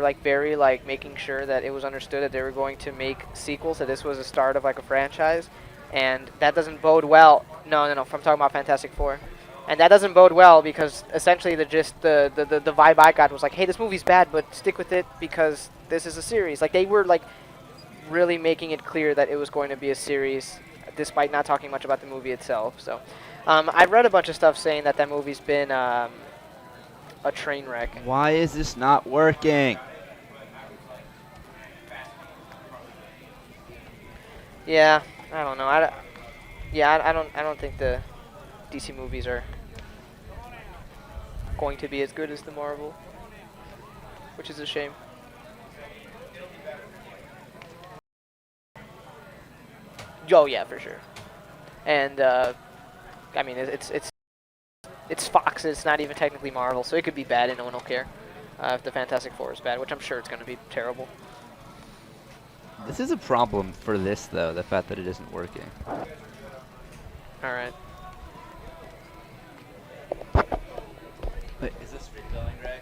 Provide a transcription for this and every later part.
like very like making sure that it was understood that they were going to make sequels. That this was the start of like a franchise, and that doesn't bode well. No, no, no. I'm talking about Fantastic Four, and that doesn't bode well because essentially the vibe I got was like, hey, this movie's bad, but stick with it because this is a series. Like they were like really making it clear that it was going to be a series, despite not talking much about the movie itself. So, I've read a bunch of stuff saying that that movie's been a train wreck. Why is this not working? Yeah, I don't know. I don't think the DC movies are going to be as good as the Marvel, which is a shame. Oh yeah, for sure. And I mean, it's Fox. It's not even technically Marvel, so it could be bad and no one will care if the Fantastic Four is bad, which I'm sure it's going to be terrible. This is a problem for this, though, the fact that it isn't working. All right. Wait, is this refilling, Greg?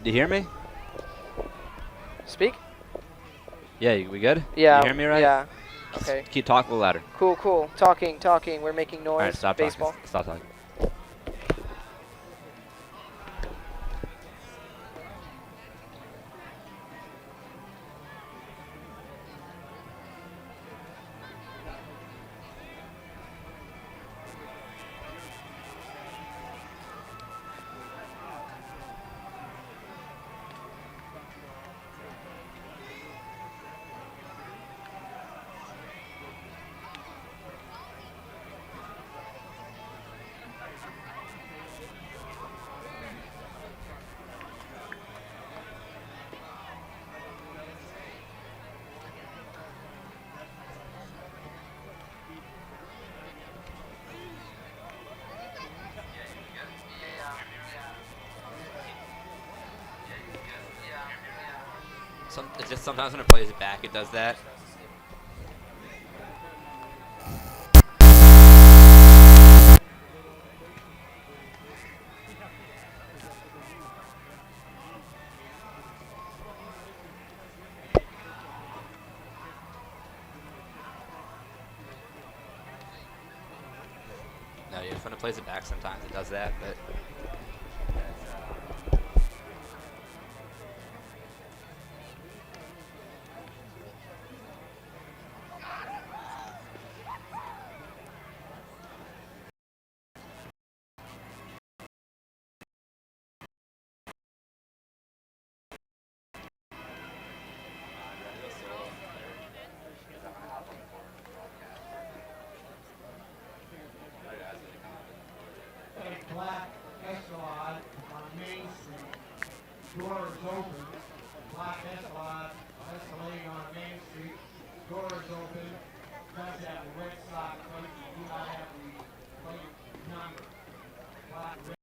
Do you hear me? Speak? Yeah, we good? Yeah. You hear me right? Yeah. Just Okay. keep talking a little louder. Cool, cool. Talking, talking. We're making noise. All right, stop Baseball. talking. Stop talking. It's just sometimes when it plays it back, it does that. No, yeah, when it plays it back, sometimes it does that, but. Black Escalade on Main Street. Door is open. Black Escalade escalating on Main Street. Door is open. Does have the Red Sox plate. Do not have the plate number. Black Red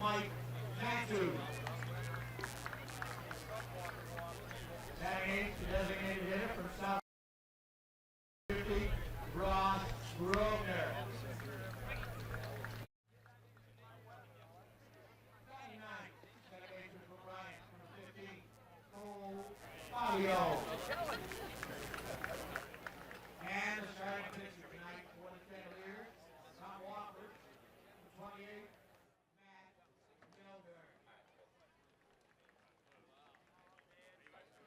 Mike Cotuit. Batting eighth, the designated hitter from South 50, Ross Grosvenor. 99, second baseman for Bryant, number 15, Cole Fabio. And the starting pitcher tonight for the Kettleers, Tom Walker, 28, Matt Milburn.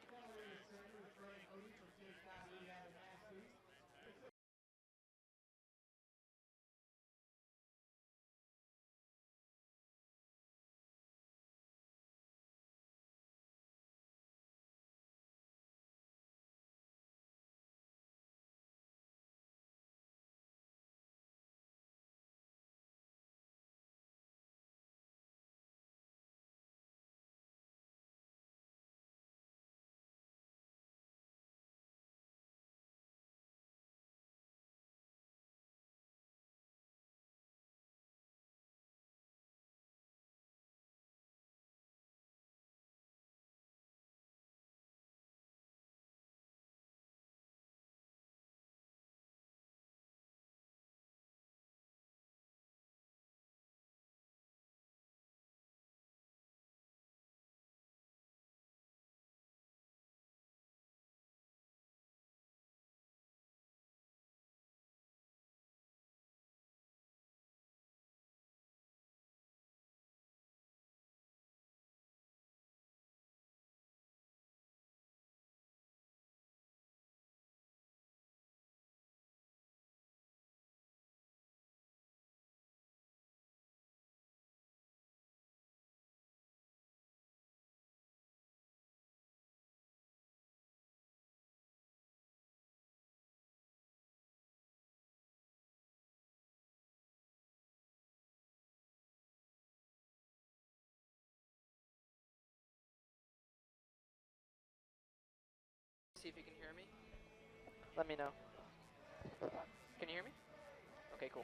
Kettleers center is Trey Moody from State Stop Rehab and Nasty. see if you can hear me. Let me know. Can you hear me? Okay, cool.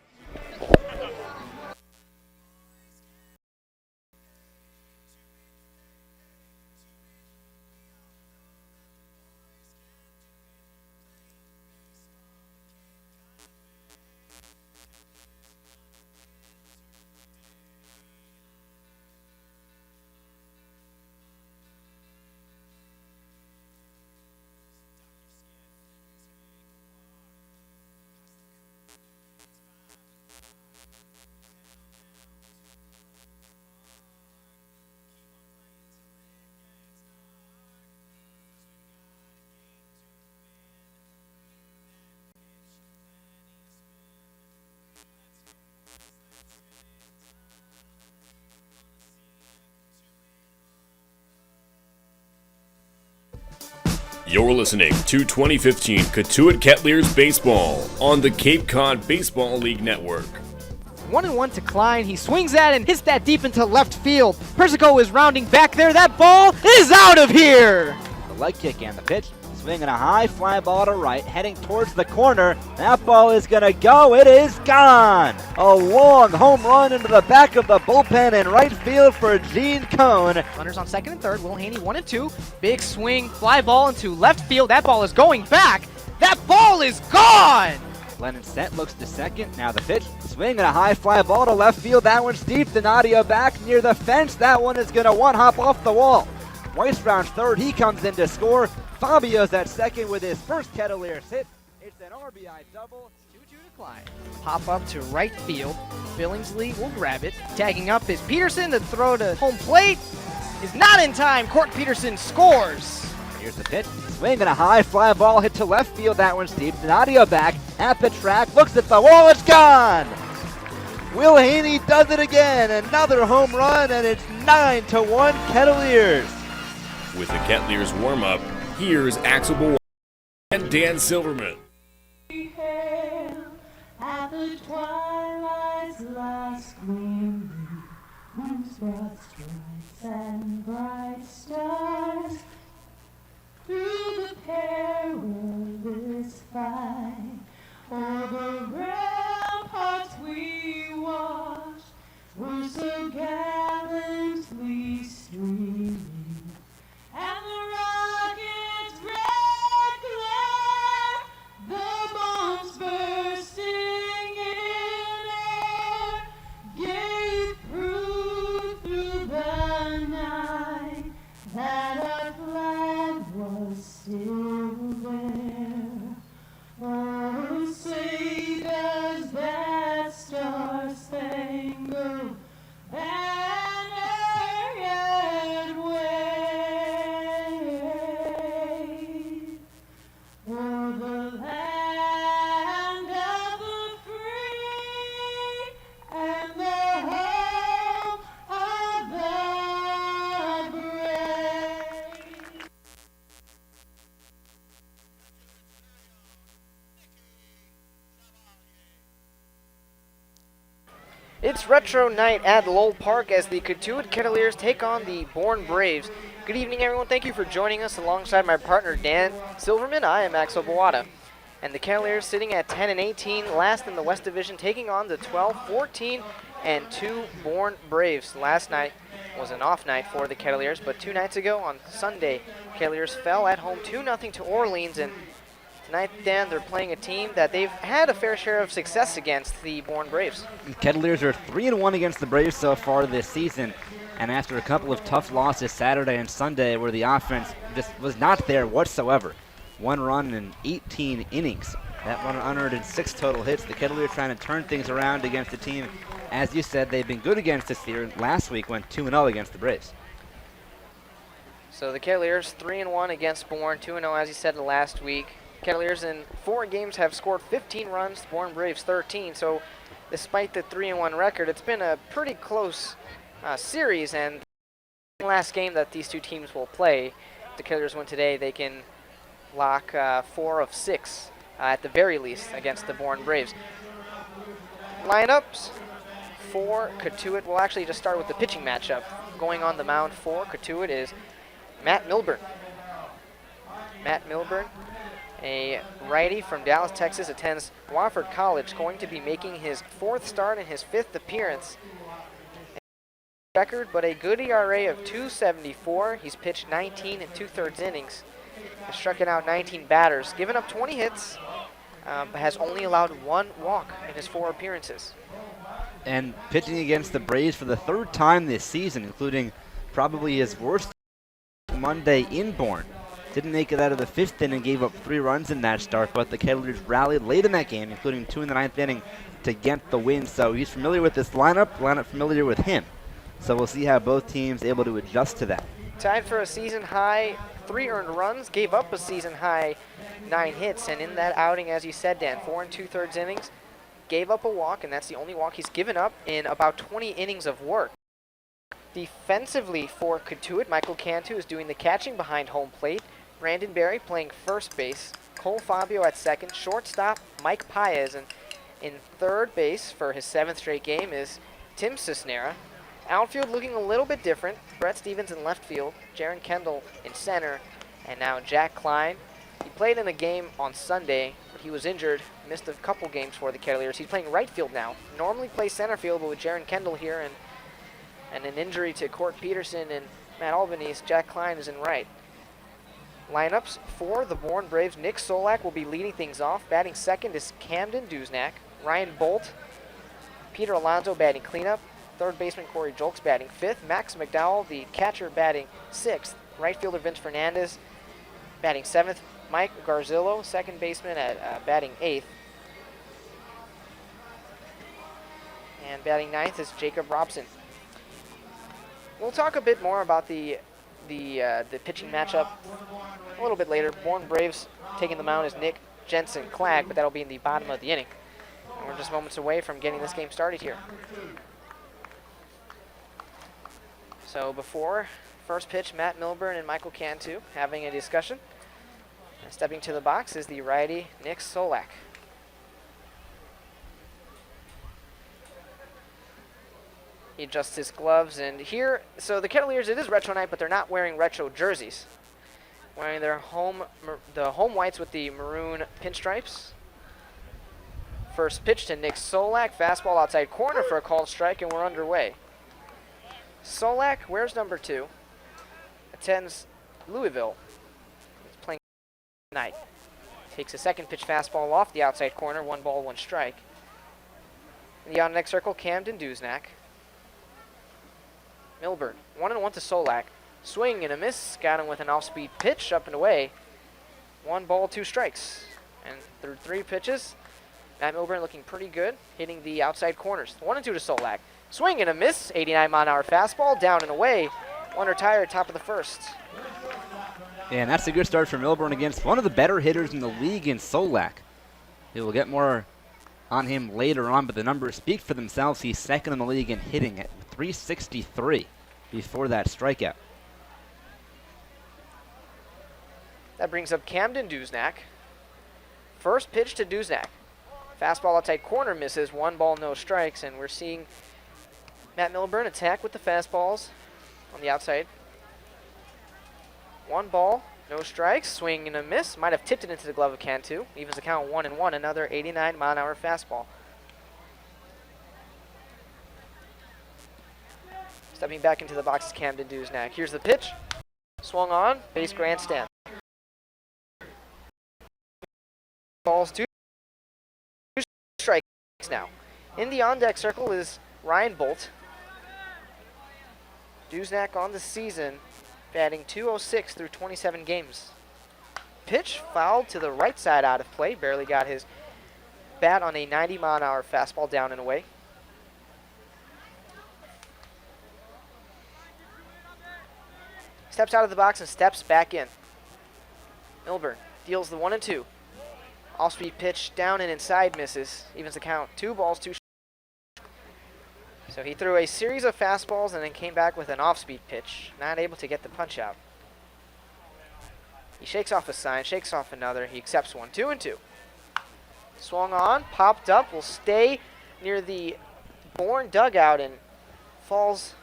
You're listening to 2015 Cotuit Kettleers Baseball on the Cape Cod Baseball League Network. 1-1 to Klein. He swings at it and hits that deep into left field. Persico is rounding back there. That ball is out of here. The leg kick and the pitch. Swinging a high fly ball to right, heading towards the corner. That ball is going to go. It is gone. A long home run into the back of the bullpen in right field for Gene Cohn. Runners on second and third. Will Haney 1 and 2. Big swing, fly ball into left field. That ball is going back. That ball is gone. Lennon set, looks to second. Now the pitch. Swinging a high fly ball to left field. That one's deep. Donadio back near the fence. That one is going to one hop off the wall. Weiss rounds third. He comes in to score. Fabio's at second with his first Kettleers hit. It's an RBI double. 2-2 to Klein. Pop up to right field. Billingsley will grab it. Tagging up is Peterson. The throw to home plate is not in time. Court Peterson scores. Here's the pitch. Swinging a high fly ball hit to left field. That one's deep. Donadio back at the track. Looks at the wall. It's gone. Will Haney does it again. Another home run, and it's 9-1 Kettleers. With the Kettleers warm-up, here's Axel Bourne and Dan Silverman. At the twilight's last gleaming, moon's broad stripes and bright stars, through the perilous fight, over ramparts we watched, were so gallantly streaming, and the rocket's red glare, the bombs bursting in air, gave proof through the night that our flag was still there. Oh, say does that star-spangled banner yet wave o'er the land of the free and the home of the brave. It's retro night at Lowell Park as the Cotuit Kettleers take on the Bourne Braves. Good evening, everyone. Thank you for joining us alongside my partner, Dan Silverman. I am Axel Bowada. And the Kettleers sitting at 10-18, last in the West Division, taking on the 12-14 and 2 Bourne Braves. Last night was an off night for the Kettleers, but 2 nights ago on Sunday, Kettleers fell at home 2-0 to Orleans, and tonight, Dan, they're playing a team that they've had a fair share of success against, the Bourne Braves. Kettleers are 3-1 against the Braves so far this season, and after a couple of tough losses Saturday and Sunday where the offense just was not there whatsoever. 1 run in 18 innings. That runner unearned in 6 total hits. The Kettleers trying to turn things around against the team. As you said, they've been good against us here. Last week went 2-0 against the Braves. So the Kettleers 3-1 against Bourne, 2-0 as you said last week. Kettleers in 4 games have scored 15 runs, Bourne Braves 13. So despite the 3-1 record, it's been a pretty close series, and the last game that these two teams will play, if the Kettleers win today, they can lock 4 of 6 at the very least against the Bourne Braves. Lineups for Cotuit. We'll actually just start with the pitching matchup. Going on the mound for Cotuit is Matt Milburn. Matt Milburn, a righty from Dallas, Texas, attends Wofford College, going to be making his 4th start and his 5th appearance. Record, but a good ERA of 2.74. He's pitched 19 and 2/3 innings, has struck out 19 batters, given up 20 hits, but has only allowed 1 walk in his 4 appearances. And pitching against the Braves for the 3rd time this season, including probably his worst Monday in Bourne. Didn't make it out of the 5th inning, gave up 3 runs in that start, but the Kettleers rallied late in that game, including 2 in the 9th inning, to get the win. So he's familiar with this lineup familiar with him. So we'll see how both teams able to adjust to that. Tied for a season high 3 earned runs, gave up a season high 9 hits, and in that outing, as you said, Dan, 4 and 2/3 innings, gave up a walk, and that's the only walk he's given up in about 20 innings of work. Defensively for Cotuit, Michael Cantu is doing the catching behind home plate. Brandon Berry playing first base. Cole Fabio at second. Shortstop, Mike Paez. And in third base for his 7th straight game is Tim Cisnera. Outfield looking a little bit different. Brett Stevens in left field. Jaron Kendall in center. And now Jack Klein. He played in a game on Sunday, but he was injured. Missed a couple games for the Kettleers. He's playing right field now. Normally plays center field, but with Jaron Kendall here and an injury to Court Peterson and Matt Albanese, Jack Klein is in right. Lineups for the Bourne Braves. Nick Solak will be leading things off. Batting second is Camden Duznak. Ryan Bolt. Peter Alonso batting cleanup. Third baseman Corey Jolks batting 5th. Max McDowell, the catcher, batting 6th. Right fielder Vince Fernandez batting 7th. Mike Garzillo, second baseman, at batting 8th. And batting 9th is Jacob Robson. We'll talk a bit more about the pitching matchup a little bit later. Bourne Braves taking the mound is Nick Jensen Clag, but that'll be in the bottom of the inning. And we're just moments away from getting this game started here. So before first pitch, Matt Milburn and Michael Cantu having a discussion. And stepping to the box is the righty Nick Solak. He adjusts his gloves, and here, so the Kettleers, it is retro night, but they're not wearing retro jerseys. Wearing their home whites with the maroon pinstripes. First pitch to Nick Solak, fastball outside corner for a called strike, and we're underway. Solak, where's number 2? Attends Louisville. He's playing tonight. Takes a second pitch fastball off the outside corner, 1 ball, 1 strike. In the on-deck circle, Camden Duznak. Milburn, 1-1 to Solak. Swing and a miss. Got him with an off-speed pitch, up and away. 1 ball, 2 strikes. And through 3 pitches, Matt Milburn looking pretty good, hitting the outside corners. 1-2 to Solak. Swing and a miss. 89-mile-an-hour fastball, down and away. 1 retired, top of the first. And that's a good start for Milburn against one of the better hitters in the league in Solak. We will get more on him later on, but the numbers speak for themselves. He's second in the league in hitting at 363 before that strikeout. That brings up Camden Duznak. First pitch to Duznak. Fastball outside corner misses, 1 ball, no strikes, and we're seeing Matt Milburn attack with the fastballs on the outside. 1 ball, no strikes, swing and a miss. Might have tipped it into the glove of Cantu. Evens the count 1-1, another 89-mile-an-hour fastball. Stepping back into the box is Camden Duznak. Here's the pitch. Swung on, base grandstand. Balls 2 strikes now. In the on-deck circle is Ryan Bolt. Duznak on the season, batting .206 through 27 games. Pitch fouled to the right side out of play. Barely got his bat on a 90-mile-an-hour fastball, down and away. Steps out of the box and steps back in. Milburn deals the 1-2. Off-speed pitch down and inside, misses. Evens the count. 2 balls, 2 strikes. So he threw a series of fastballs and then came back with an off-speed pitch. Not able to get the punch out. He shakes off a sign, shakes off another. He accepts 1, 2-2. Swung on, popped up, will stay near the Bourne dugout and falls.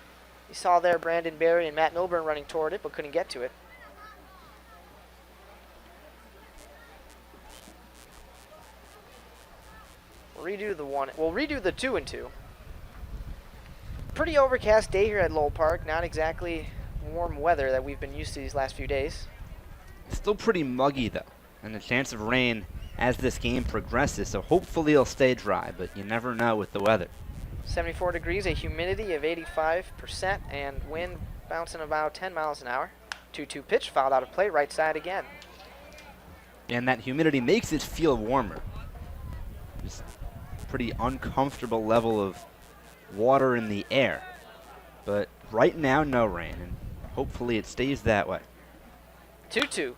You saw there Brandon Berry and Matt Milburn running toward it, but couldn't get to it. redo the 1. We'll redo the 2 and 2. Pretty overcast day here at Lowell Park. Not exactly warm weather that we've been used to these last few days. Still pretty muggy, though, and a chance of rain as this game progresses, so hopefully it'll stay dry, but you never know with the weather. 74 degrees, a humidity of 85%, and wind bouncing about 10 miles an hour. 2-2 pitch, fouled out of play, right side again. And that humidity makes it feel warmer. Just pretty uncomfortable level of water in the air. But right now, no rain, and hopefully it stays that way. 2-2.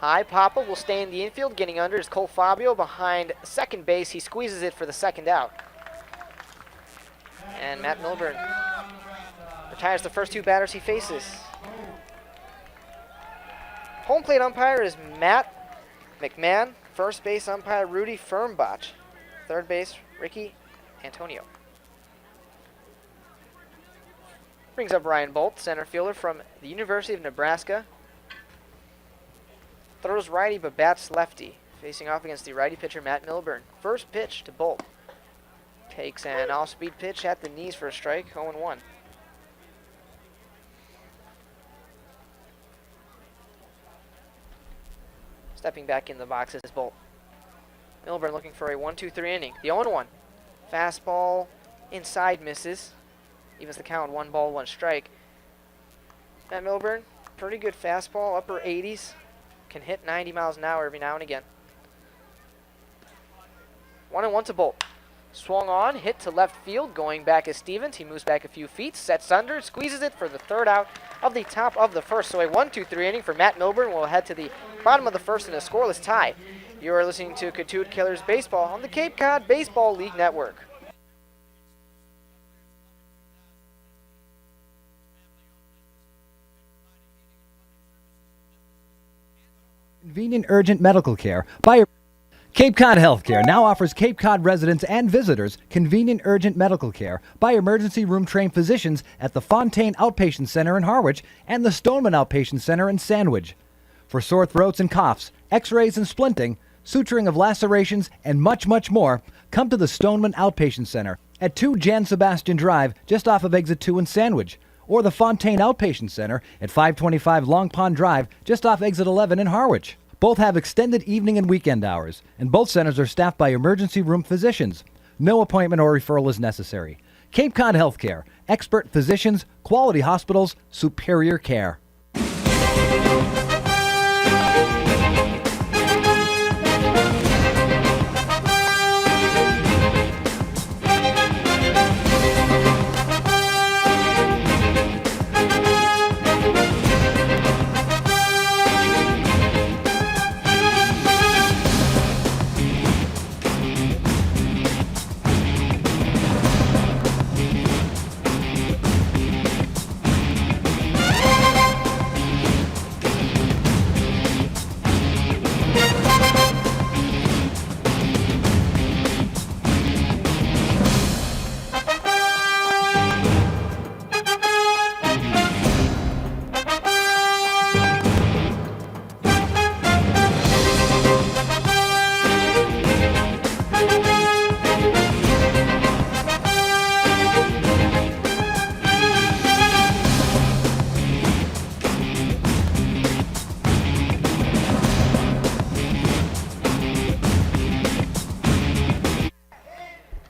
High Papa will stay in the infield. Getting under is Cole Fabio behind second base. He squeezes it for the second out. And Matt Milburn retires the first 2 batters he faces. Home plate umpire is Matt McMahon. First base umpire Rudy Firmbach. Third base Ricky Antonio. Brings up Ryan Bolt, center fielder from the University of Nebraska. Throws righty but bats lefty. Facing off against the righty pitcher Matt Milburn. First pitch to Bolt. Takes an off-speed pitch at the knees for a strike, 0-1. Stepping back in the box is Bolt. Milburn looking for a 1-2-3 inning. The 0-1. Fastball inside misses. Evens the count, 1 ball, 1 strike. Matt Milburn, pretty good fastball, upper 80s. Can hit 90 miles an hour every now and again. 1-1 to Bolt. Swung on, hit to left field, going back is Stevens. He moves back a few feet, sets under, squeezes it for the third out of the top of the first. So a 1-2-3 inning for Matt Milburn. We'll head to the bottom of the first in a scoreless tie. You are listening to Cotuit Kettleers Baseball on the Cape Cod Baseball League Network. Convenient urgent medical care by Cape Cod Healthcare now offers Cape Cod residents and visitors convenient urgent medical care by emergency room trained physicians at the Fontaine Outpatient Center in Harwich and the Stoneman Outpatient Center in Sandwich. For sore throats and coughs, x-rays and splinting, suturing of lacerations, and much, much more, come to the Stoneman Outpatient Center at 2 Jan Sebastian Drive just off of Exit 2 in Sandwich, or the Fontaine Outpatient Center at 525 Long Pond Drive just off Exit 11 in Harwich. Both have extended evening and weekend hours, and both centers are staffed by emergency room physicians. No appointment or referral is necessary. Cape Cod Healthcare, expert physicians, quality hospitals, superior care.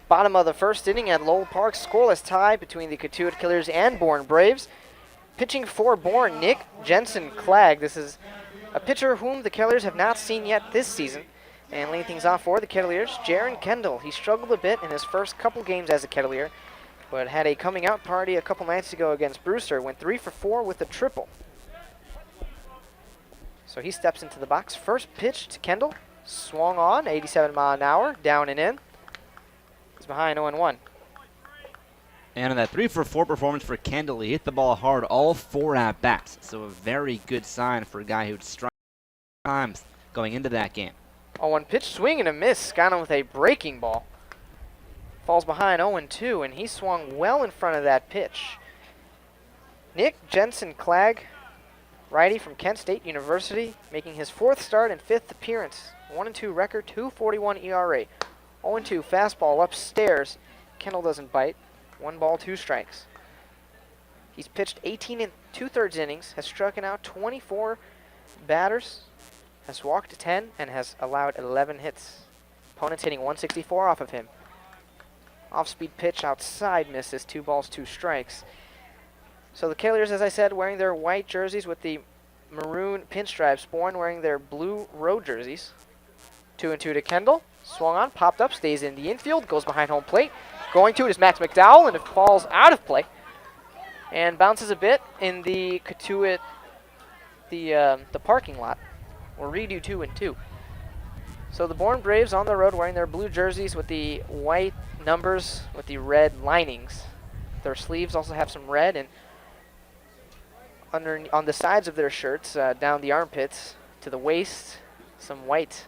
Bottom of the first inning at Lowell Park, scoreless tie between the Cotuit Kettleers and Bourne Braves. Pitching for Bourne, Nick Jensen-Clegg. This is a pitcher whom the Kettleers have not seen yet this season. And leading things off for the Kettleers, Jaron Kendall. He struggled a bit in his first couple games as a Kettleer, but had a coming out party a couple nights ago against Brewster. Went 3 for 4 with a triple. So he steps into the box. First pitch to Kendall. Swung on, 87 mile an hour, down and in. He's behind 0-1. And in that 3 for 4 performance for Kendall, he hit the ball hard all 4 at-bats. So a very good sign for a guy who'd strike times going into that game. 0-1 pitch, swing and a miss. Got him with a breaking ball. Falls behind 0-2, and he swung well in front of that pitch. Nick Jensen-Clegg, righty from Kent State University, making his 4th start and 5th appearance. 1-2 record, 2.41 ERA. 0-2 fastball upstairs. Kendall doesn't bite. 1 ball, 2 strikes. He's pitched 18 and 2/3 innings, has struck out 24 batters, has walked 10, and has allowed 11 hits. Opponent's hitting 164 off of him. Off-speed pitch outside misses. 2 balls, 2 strikes. So the Kettleers, as I said, wearing their white jerseys with the maroon pinstripes. Bourne wearing their blue road jerseys. 2-2 to Kendall. Swung on, popped up, stays in the infield, goes behind home plate. Going to it is Max McDowell, and it falls out of play. And bounces a bit in the Cotuit, the parking lot. We'll redo 2-2. So the Bourne Braves on the road wearing their blue jerseys with the white numbers with the red linings. Their sleeves also have some red, and on the sides of their shirts, down the armpits to the waist, some white.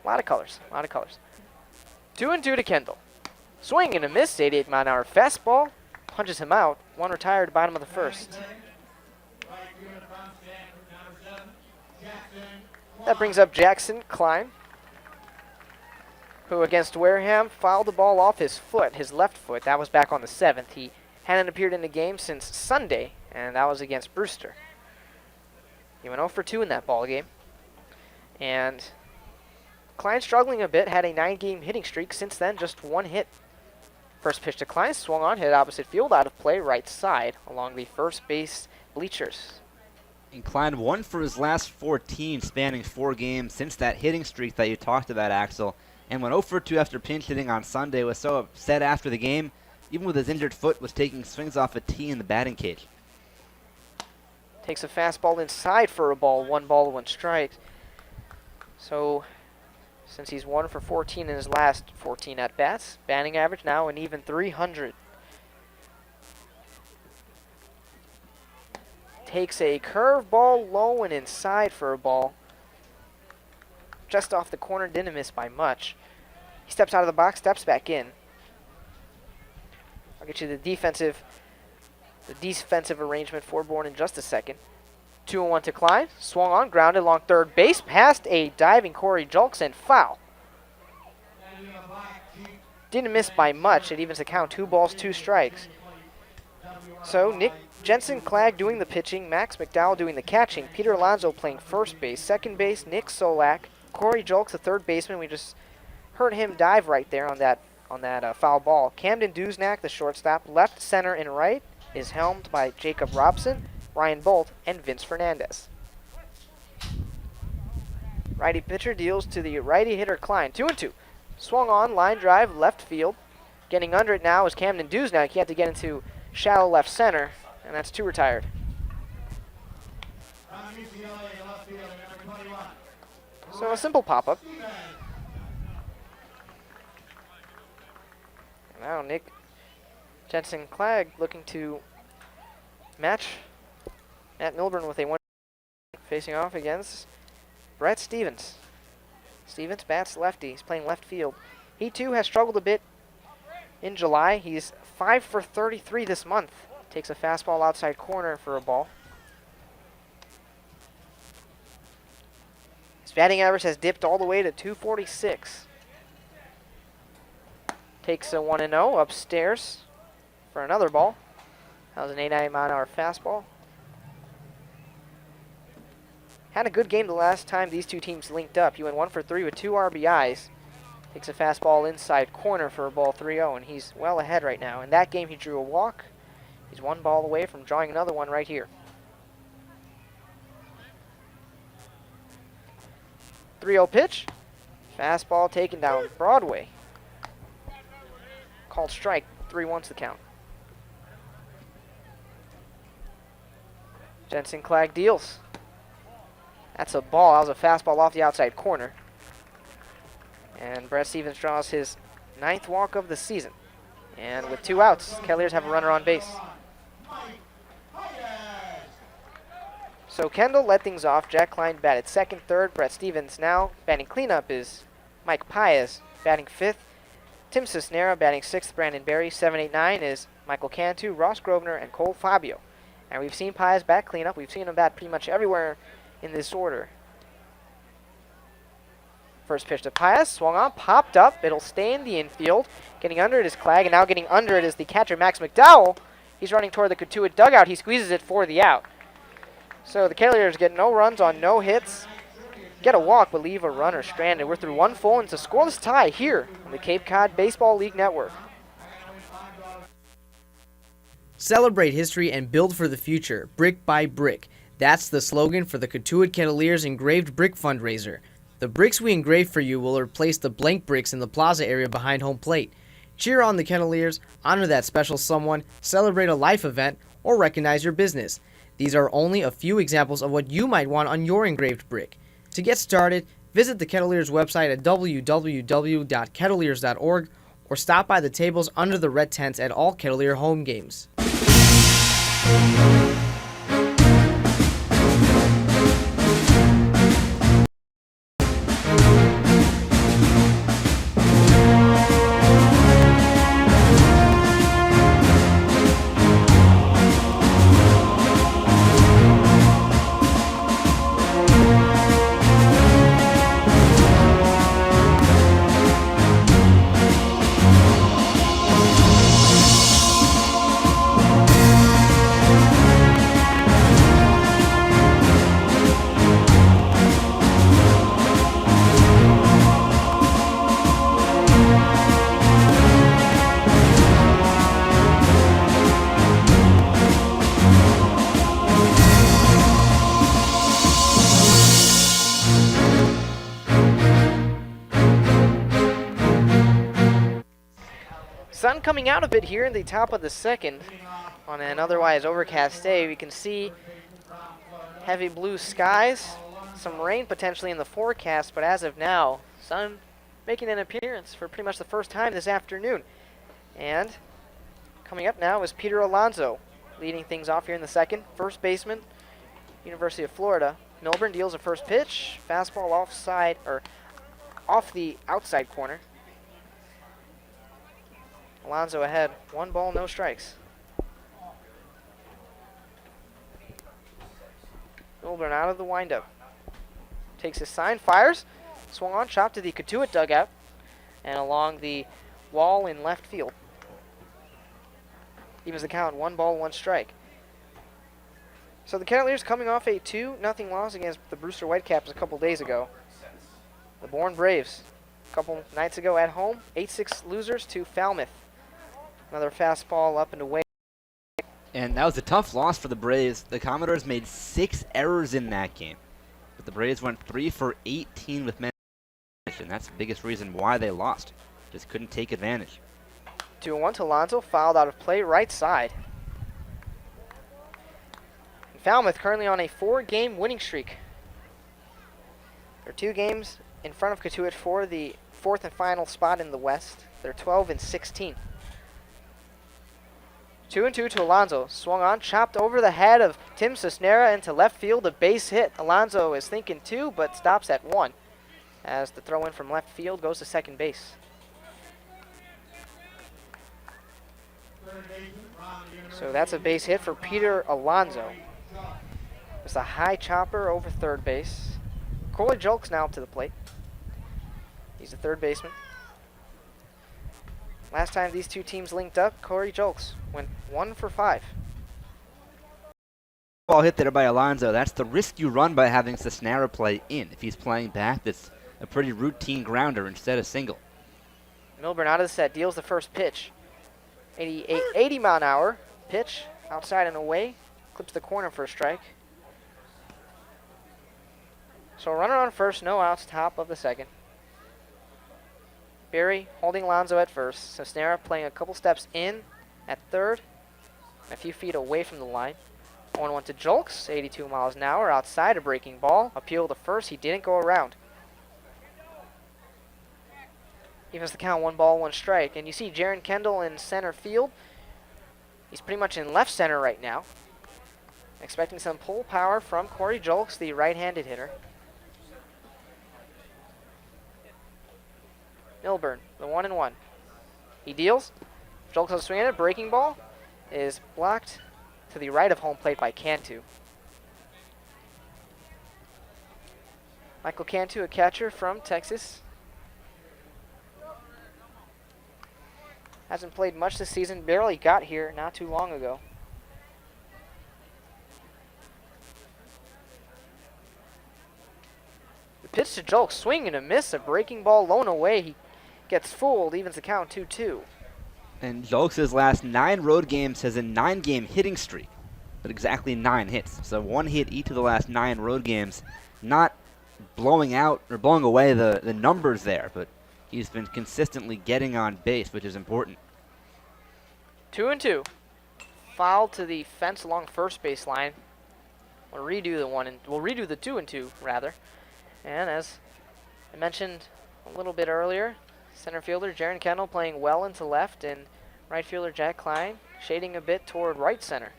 A lot of colors, a lot of colors. 2-2 to Kendall. Swing and a miss, 88-mile-an-hour fastball. Punches him out. 1 retired, bottom of the first. That brings up Jackson Klein, who against Wareham fouled the ball off his foot, his left foot. That was back on the 7th. He hadn't appeared in the game since Sunday, and that was against Brewster. He went 0 for 2 in that ball game. And Klein struggling a bit, had a 9-game hitting streak. Since then, just 1 hit. First pitch to Klein, swung on, hit opposite field, out of play, right side, along the first base bleachers. And Klein 1 for his last 14, spanning 4 games since that hitting streak that you talked about, Axel. And went 0 for 2 after pinch hitting on Sunday. Was so upset after the game, even with his injured foot, was taking swings off a tee in the batting cage. Takes a fastball inside for a ball, 1 ball, 1 strike. So, since he's 1 for 14 in his last 14 at-bats, batting average now an even 300. Takes a curveball low and inside for a ball. Just off the corner, didn't miss by much. He steps out of the box, steps back in. I'll get you the defensive arrangement for Bourne in just a second. 2-1 to Klein. Swung on, grounded along third base, past a diving Corey Julks and foul. Didn't miss by much. It evens the count. 2 balls, 2 strikes. So Nick Jensen Clegg doing the pitching, Max McDowell doing the catching, Peter Alonso playing first base, second base Nick Solak, Corey Julks the third baseman. We just heard him dive right there on that foul ball. Camden Duznak, the shortstop, left, center, and right is helmed by Jacob Robson, Ryan Bolt, and Vince Fernandez. Righty pitcher deals to the righty hitter Klein. 2-2. Swung on, line drive, left field. Getting under it now is Camden Duznak. He had to get into shallow left center, and that's 2 retired. So a simple pop-up. Now Nick Jensen Clegg looking to match Matt Milburn with a 1, facing off against Brett Stevens. Stevens bats lefty. He's playing left field. He too has struggled a bit in July. He's 5 for 33 this month. Takes a fastball outside corner for a ball. His batting average has dipped all the way to 246. Takes a 1-0 upstairs for another ball. That was an 89-mile-an-hour fastball. Had a good game the last time these two teams linked up. He went 1 for 3 with 2 RBIs. Takes a fastball inside corner for a ball 3-0, and he's well ahead right now. In that game, he drew a walk. He's 1 ball away from drawing another one right here. 3-0 pitch. Fastball taken down Broadway. Called strike. 3-1's the count. Jensen Clegg deals. That's a ball. That was a fastball off the outside corner. And Brett Stevens draws his 9th walk of the season. And with 2 outs, Kettleers have a runner on base. So Kendall led things off. Jack Klein batted second, third. Brett Stevens now batting cleanup is Mike Paez batting 5th. Tim Cisnera batting 6th. Brandon Berry. 7, 8, 9 is Michael Cantu, Ross Grosvenor, and Cole Fabio. And we've seen Paez bat cleanup. We've seen him bat pretty much everywhere in this order. First pitch to Pius, swung on, popped up. It'll stay in the infield. Getting under it is Clegg, and now getting under it is the catcher, Max McDowell. He's running toward the Cotuit dugout. He squeezes it for the out. So the Kettleers get no runs on no hits. Get a walk, but leave a runner stranded. We're through one full, and it's a scoreless tie here on the Cape Cod Baseball League Network. Celebrate history and build for the future, brick by brick. That's the slogan for the Cotuit Kettleers engraved brick fundraiser. The bricks we engrave for you will replace the blank bricks in the plaza area behind home plate. Cheer on the Kettleers, honor that special someone, celebrate a life event, or recognize your business. These are only a few examples of what you might want on your engraved brick. To get started, visit the Kettleers website at www.kettleers.org or stop by the tables under the red tents at all Kettleer home games. Sun coming out a bit here in the top of the second on an otherwise overcast day. We can see heavy blue skies, some rain potentially in the forecast, but as of now, sun making an appearance for pretty much the first time this afternoon. And coming up now is Peter Alonso leading things off here in the second. First baseman, University of Florida. Milburn deals a first pitch, fastball offside or off the outside corner. Alonso ahead, 1 ball, no strikes. Milburn out of the windup. Takes his sign, fires, swung on, chopped to the Cotuit dugout, and along the wall in left field. Evens the count, 1 ball, 1 strike. So the Kettleers coming off a 2-0 loss against the Brewster Whitecaps a couple days ago. The Bourne Braves, a couple nights ago at home, 8-6 losers to Falmouth. Another fastball up and away. And that was a tough loss for the Braves. The Commodores made 6 errors in that game. But the Braves went 3 for 18 with men, and that's the biggest reason why they lost. Just couldn't take advantage. 2-1 to Alonso, fouled out of play, right side. And Falmouth currently on a 4-game winning streak. They're 2 games in front of Cotuit for the 4th and final spot in the West. They're 12-16. 2-2 to Alonso. Swung on, chopped over the head of Tim Cisnera into left field. A base hit. Alonso is thinking 2, but stops at 1. As the throw in from left field goes to second base. So that's a base hit for Peter Alonso. It's a high chopper over third base. Corey Julks now up to the plate. He's the third baseman. Last time these two teams linked up, Corey Julks went 1 for 5. Ball hit there by Alonso. That's the risk you run by having Cisnera play in. If he's playing back, that's a pretty routine grounder instead of single. Milburn out of the set, deals the first pitch. 80 mile an hour pitch, outside and away. Clips the corner for a strike. So runner on first, no outs, top of the second. Berry holding Alonso at first. Cisnera playing a couple steps in at third, and a few feet away from the line. 1-1 to Julks, 82 miles an hour, outside a breaking ball. Appeal to first, he didn't go around. Evens the count, 1 ball, 1 strike. And you see Jaron Kendall in center field. He's pretty much in left center right now. Expecting some pull power from Corey Julks, the right-handed hitter. Milburn, the 1-1. He deals. Julks has a swing at it. Breaking ball is blocked to the right of home plate by Cantu. Michael Cantu, a catcher from Texas. Hasn't played much this season, barely got here not too long ago. The pitch to Julks, swing and a miss, a breaking ball blown away. He gets fooled, evens the count 2-2. And Julks' last 9 road games has a 9-game hitting streak, but exactly 9 hits. So 1 hit each of the last 9 road games, not blowing out or blowing away the numbers there, but he's been consistently getting on base, which is important. 2-2. Foul to the fence along first base line. We'll redo the 2-2 rather. And as I mentioned a little bit earlier, center fielder Jaron Kendall playing well into left, and right fielder Jack Klein shading a bit toward right center.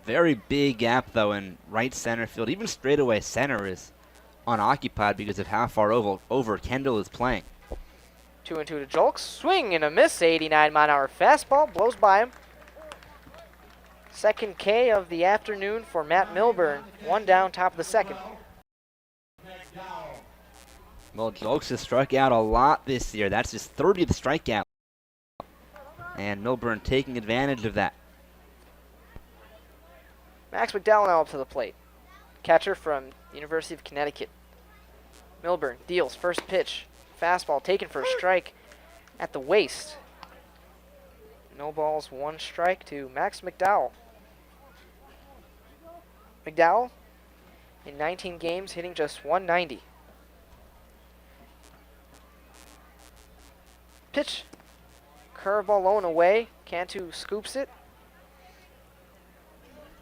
Very big gap, though, in right center field. Even straightaway center is unoccupied because of how far over Kendall is playing. 2-2 to Julks. Swing and a miss. 89-mile-an-hour fastball blows by him. Second K of the afternoon for Matt Milburn. 1 down, top of the second. Well, Julks has struck out a lot this year. That's his 30th strikeout. And Milburn taking advantage of that. Max McDowell now up to the plate. Catcher from University of Connecticut. Milburn deals first pitch. Fastball taken for a strike at the waist. No balls, 1 strike to Max McDowell. McDowell in 19 games hitting just 190. Pitch. Curveball low and away. Cantu scoops it.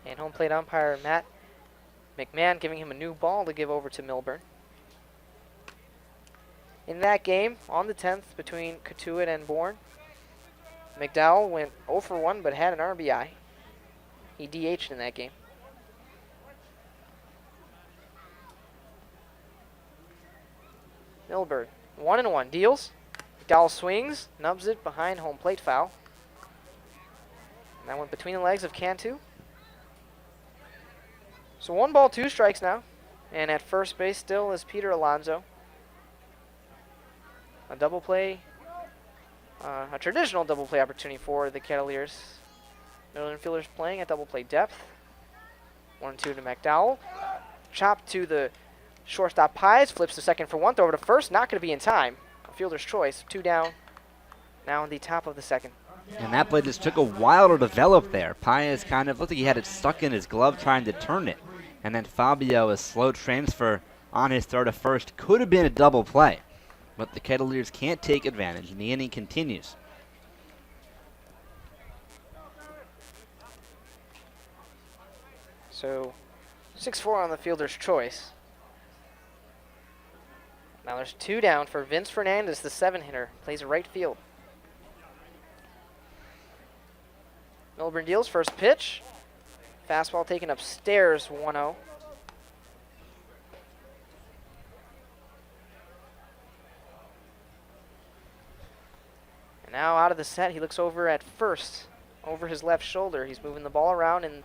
And home plate umpire Matt McMahon giving him a new ball to give over to Milburn. In that game, on the 10th between Cotuit and Bourne, McDowell went 0 for 1 but had an RBI. He DH'd in that game. Milburn, 1-1, deals. McDowell swings, nubs it behind home plate foul. And that went between the legs of Cantu. So 1 ball, 2 strikes now. And at first base still is Peter Alonso. A double play, a traditional double play opportunity for the Kettleers. Middle infielders playing at double play depth. 1-2 to McDowell. Chop to the shortstop Pies, flips to second for 1, throw over to first, not going to be in time. A fielder's choice, 2 down, now in the top of the second. And that play just took a while to develop there. Paez kind of looked like he had it stuck in his glove trying to turn it. And then Fabio, a slow transfer on his throw to first, could have been a double play. But the Kettleers can't take advantage, and the inning continues. So 6-4 on the fielder's choice. Now there's 2 down for Vince Fernandez, the 7-hitter, plays right field. Milburn deals first pitch. Fastball taken upstairs, 1-0. And now out of the set, he looks over at first, over his left shoulder. He's moving the ball around and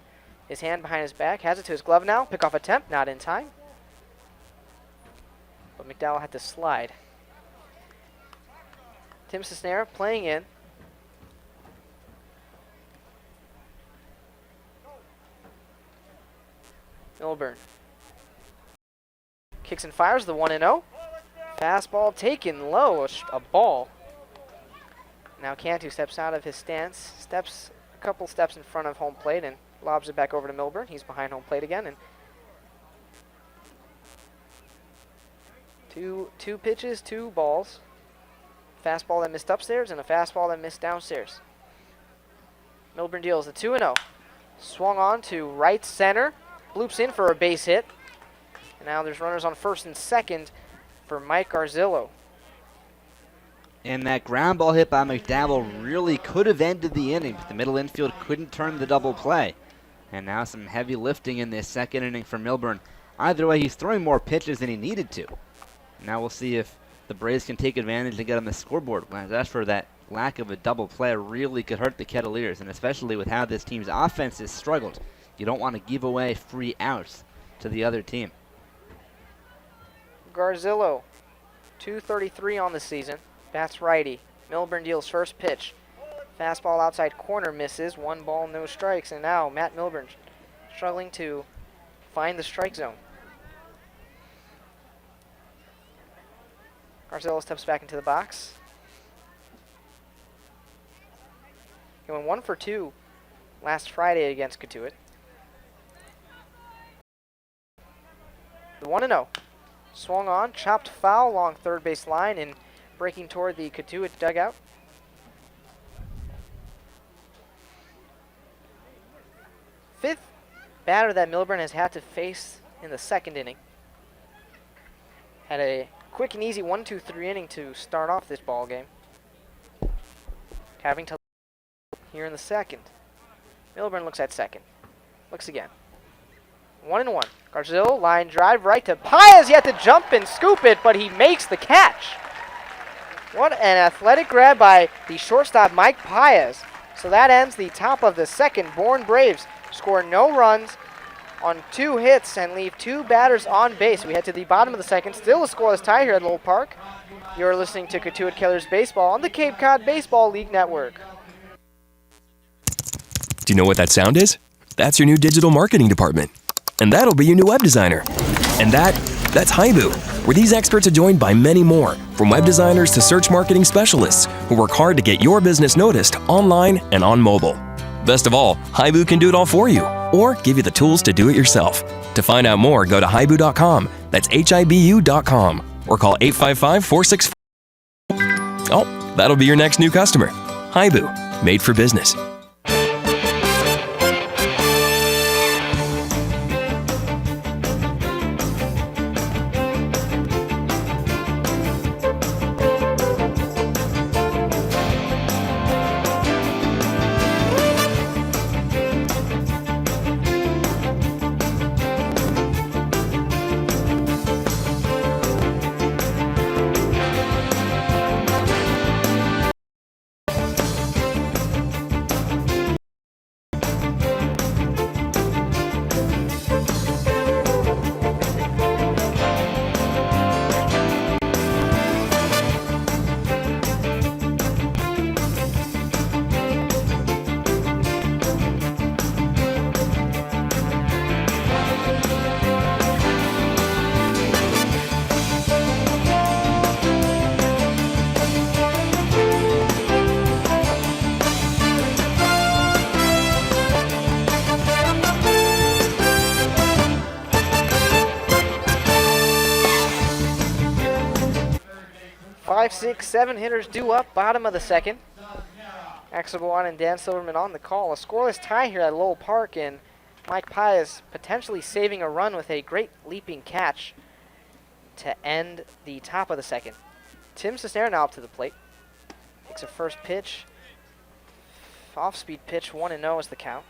his hand behind his back. Has it to his glove now. Pickoff attempt, not in time. But McDowell had to slide. Tim Cisnera playing in. Milburn. Kicks and fires the 1-0. Fastball taken low, a ball. Now Cantu steps out of his stance, steps a couple steps in front of home plate and lobs it back over to Milburn. He's behind home plate again. And two pitches, 2 balls. Fastball that missed upstairs and a fastball that missed downstairs. Milburn deals the 2-0. Swung on to right center. Bloops in for a base hit. And now there's runners on first and second for Mike Garzillo. And that ground ball hit by McDowell really could have ended the inning, but the middle infield couldn't turn the double play. And now some heavy lifting in this second inning for Milburn. Either way, he's throwing more pitches than he needed to. Now we'll see if the Braves can take advantage and get on the scoreboard. That's for that lack of a double play really could hurt the Kettleers, and especially with how this team's offense has struggled. You don't want to give away free outs to the other team. Garzillo, 233 on the season. Bats righty. Milburn deals first pitch. Fastball outside corner misses. 1 ball, no strikes. And now Matt Milburn struggling to find the strike zone. Garzillo steps back into the box. He went 1 for 2 last Friday against Cotuit. The 1-0. Swung on, chopped foul along third base line and breaking toward the Cotuit dugout. Fifth batter that Milburn has had to face in the second inning. Had a quick and easy 1-2-3 inning to start off this ball game. Having to here in the second. Milburn looks at second. Looks again. 1-1. Garzillo, line drive right to Paez. He had to jump and scoop it, but he makes the catch. What an athletic grab by the shortstop, Mike Paez. So that ends the top of the second. Bourne Braves score no runs on 2 hits and leave 2 batters on base. We head to the bottom of the second. Still a scoreless tie here at Lowell Park. You're listening to Cotuit Kettleers Baseball on the Cape Cod Baseball League Network. Do you know what that sound is? That's your new digital marketing department. And that'll be your new web designer. And that's Haibu, where these experts are joined by many more, from web designers to search marketing specialists who work hard to get your business noticed online and on mobile. Best of all, Haibu can do it all for you, or give you the tools to do it yourself. To find out more, go to haibu.com. That's HIBU.com. Or call 855-464. Oh, that'll be your next new customer. Haibu, made for business. 5, 6, 7 hitters due up, bottom of the second. Axel Guan and Dan Silverman on the call. A scoreless tie here at Lowell Park, and Mike Paez potentially saving a run with a great leaping catch to end the top of the second. Tim Cisnero now up to the plate. Takes a first pitch. Off-speed pitch, 1-0 is the count.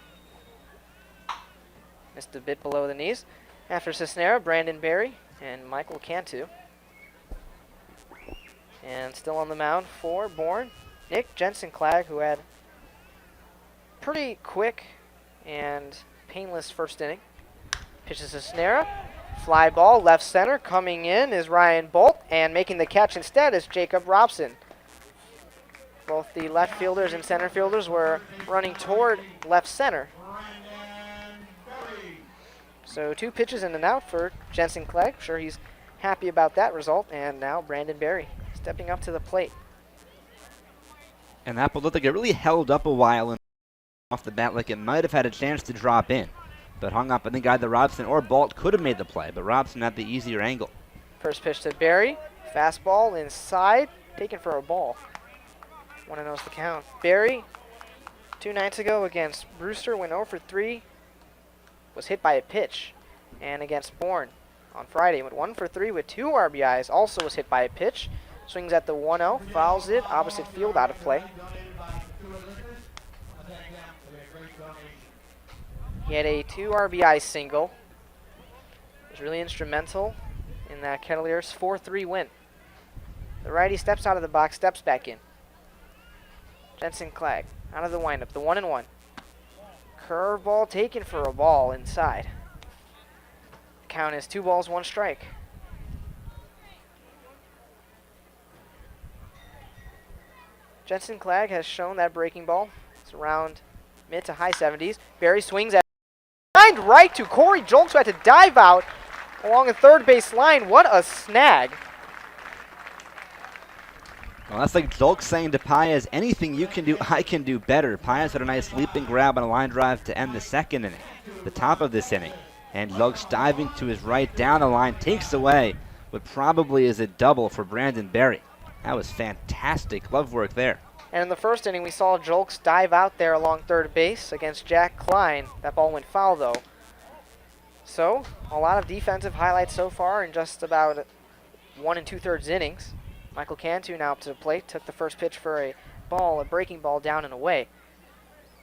Missed a bit below the knees. After Cisnero, Brandon Berry and Michael Cantu. And still on the mound for Bourne, Nick Jensen-Clag, who had pretty quick and painless first inning. Pitches to Cisnero. Fly ball, left center. Coming in is Ryan Bolt, and making the catch instead is Jacob Robson. Both the left fielders and center fielders were running toward left center. So 2 pitches and an out for Jensen-Clegg. Sure he's happy about that result. And now Brandon Berry stepping up to the plate. And that ball looked like it really held up a while and off the bat, like it might have had a chance to drop in. But hung up, I think either Robson or Bolt could have made the play, but Robson had the easier angle. First pitch to Berry. Fastball inside, taken for a ball. 1-0 is the count. Berry, 2 nights ago against Brewster, went 0 for 3. Was hit by a pitch. And against Bourne on Friday, went 1 for 3 with 2 RBIs. Also was hit by a pitch. Swings at the 1-0, fouls it, opposite field, out of play. He had a 2 RBI single. Was really instrumental in that Kettleers 4-3 win. The righty steps out of the box, steps back in. Jensen-Clegg out of the windup, the 1-1. Curveball taken for a ball inside. Count is 2 balls, 1 strike. Jensen Clegg has shown that breaking ball. It's around mid to high 70s. Barry swings at lined right to Corey Jolks, who had to dive out along the third base line. What a snag. Well, that's like Jolk saying to Paez, anything you can do, I can do better. Paez had a nice leaping grab on a line drive to end the second inning, the top of this inning. And Jolks diving to his right down the line takes away what probably is a double for Brandon Berry. That was fantastic glove work there. And in the first inning, we saw Jolks dive out there along third base against Jack Klein. That ball went foul, though. So, a lot of defensive highlights so far in just about 1 2/3 innings. Michael Cantu now up to the plate, took the first pitch for a breaking ball down and away.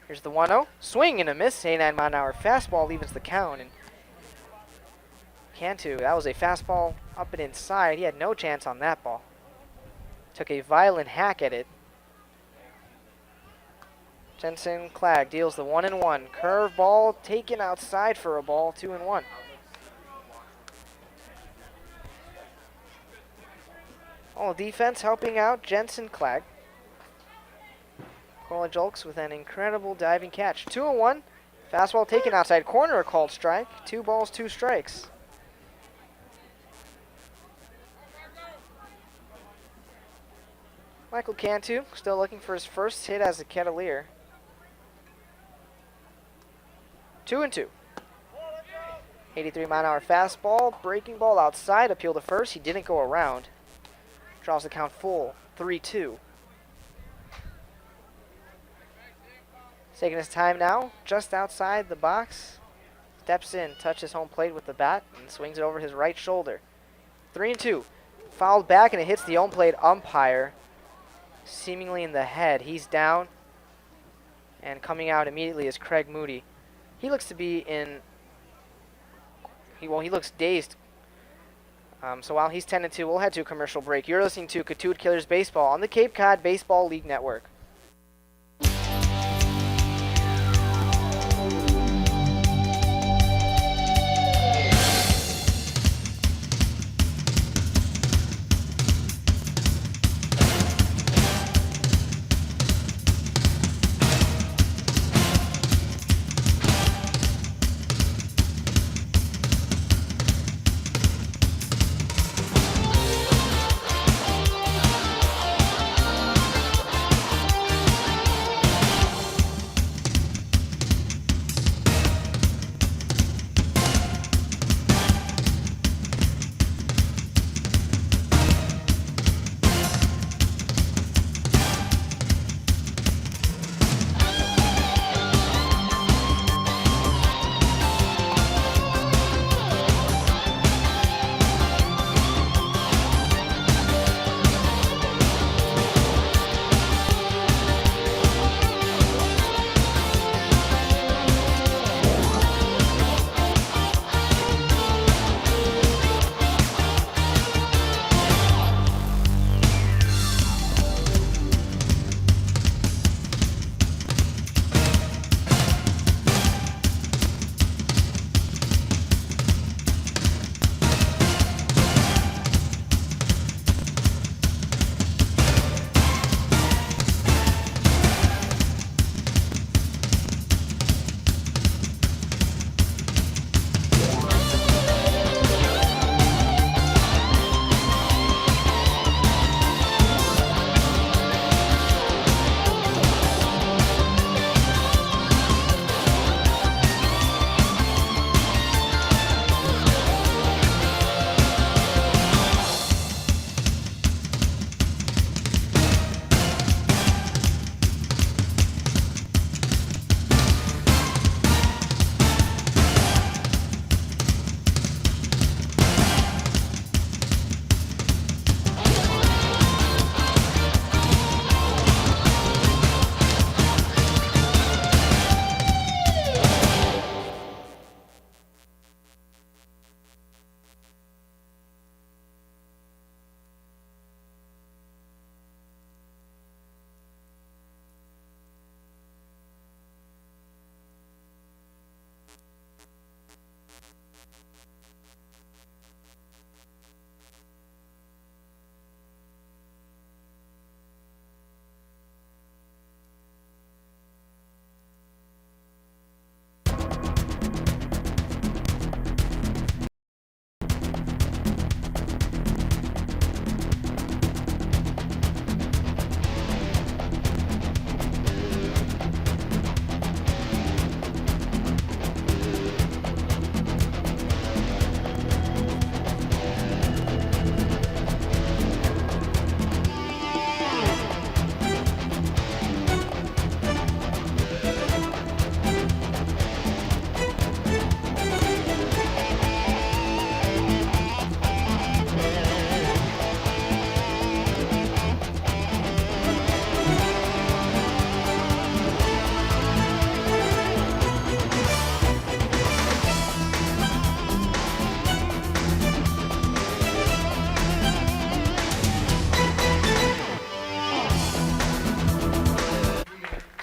Here's the 1-0. Swing and a miss. 89-mile-an-hour fastball evens the count. And Cantu, that was a fastball up and inside. He had no chance on that ball. Took a violent hack at it. Jensen Clegg deals the 1-1. Curve ball taken outside for a ball, 2-1. All defense helping out Jensen Clegg. Corey Jolks with an incredible diving catch. 2-1. Fastball taken outside corner, a called strike. 2 balls, 2 strikes. Michael Cantu still looking for his first hit as a Kettleer. 2-2. 83-mile-an-hour fastball, breaking ball outside, appeal to first. He didn't go around. Draws the count full, 3-2. Taking his time now, just outside the box. Steps in, touches home plate with the bat, and swings it over his right shoulder. 3-2. Fouled back, and it hits the home plate umpire, seemingly in the head. He's down, and coming out immediately is Craig Moody. He looks to be in, he looks dazed. So while he's 10-2, we'll head to a commercial break. You're listening to Cotuit Kettleers Baseball on the Cape Cod Baseball League Network.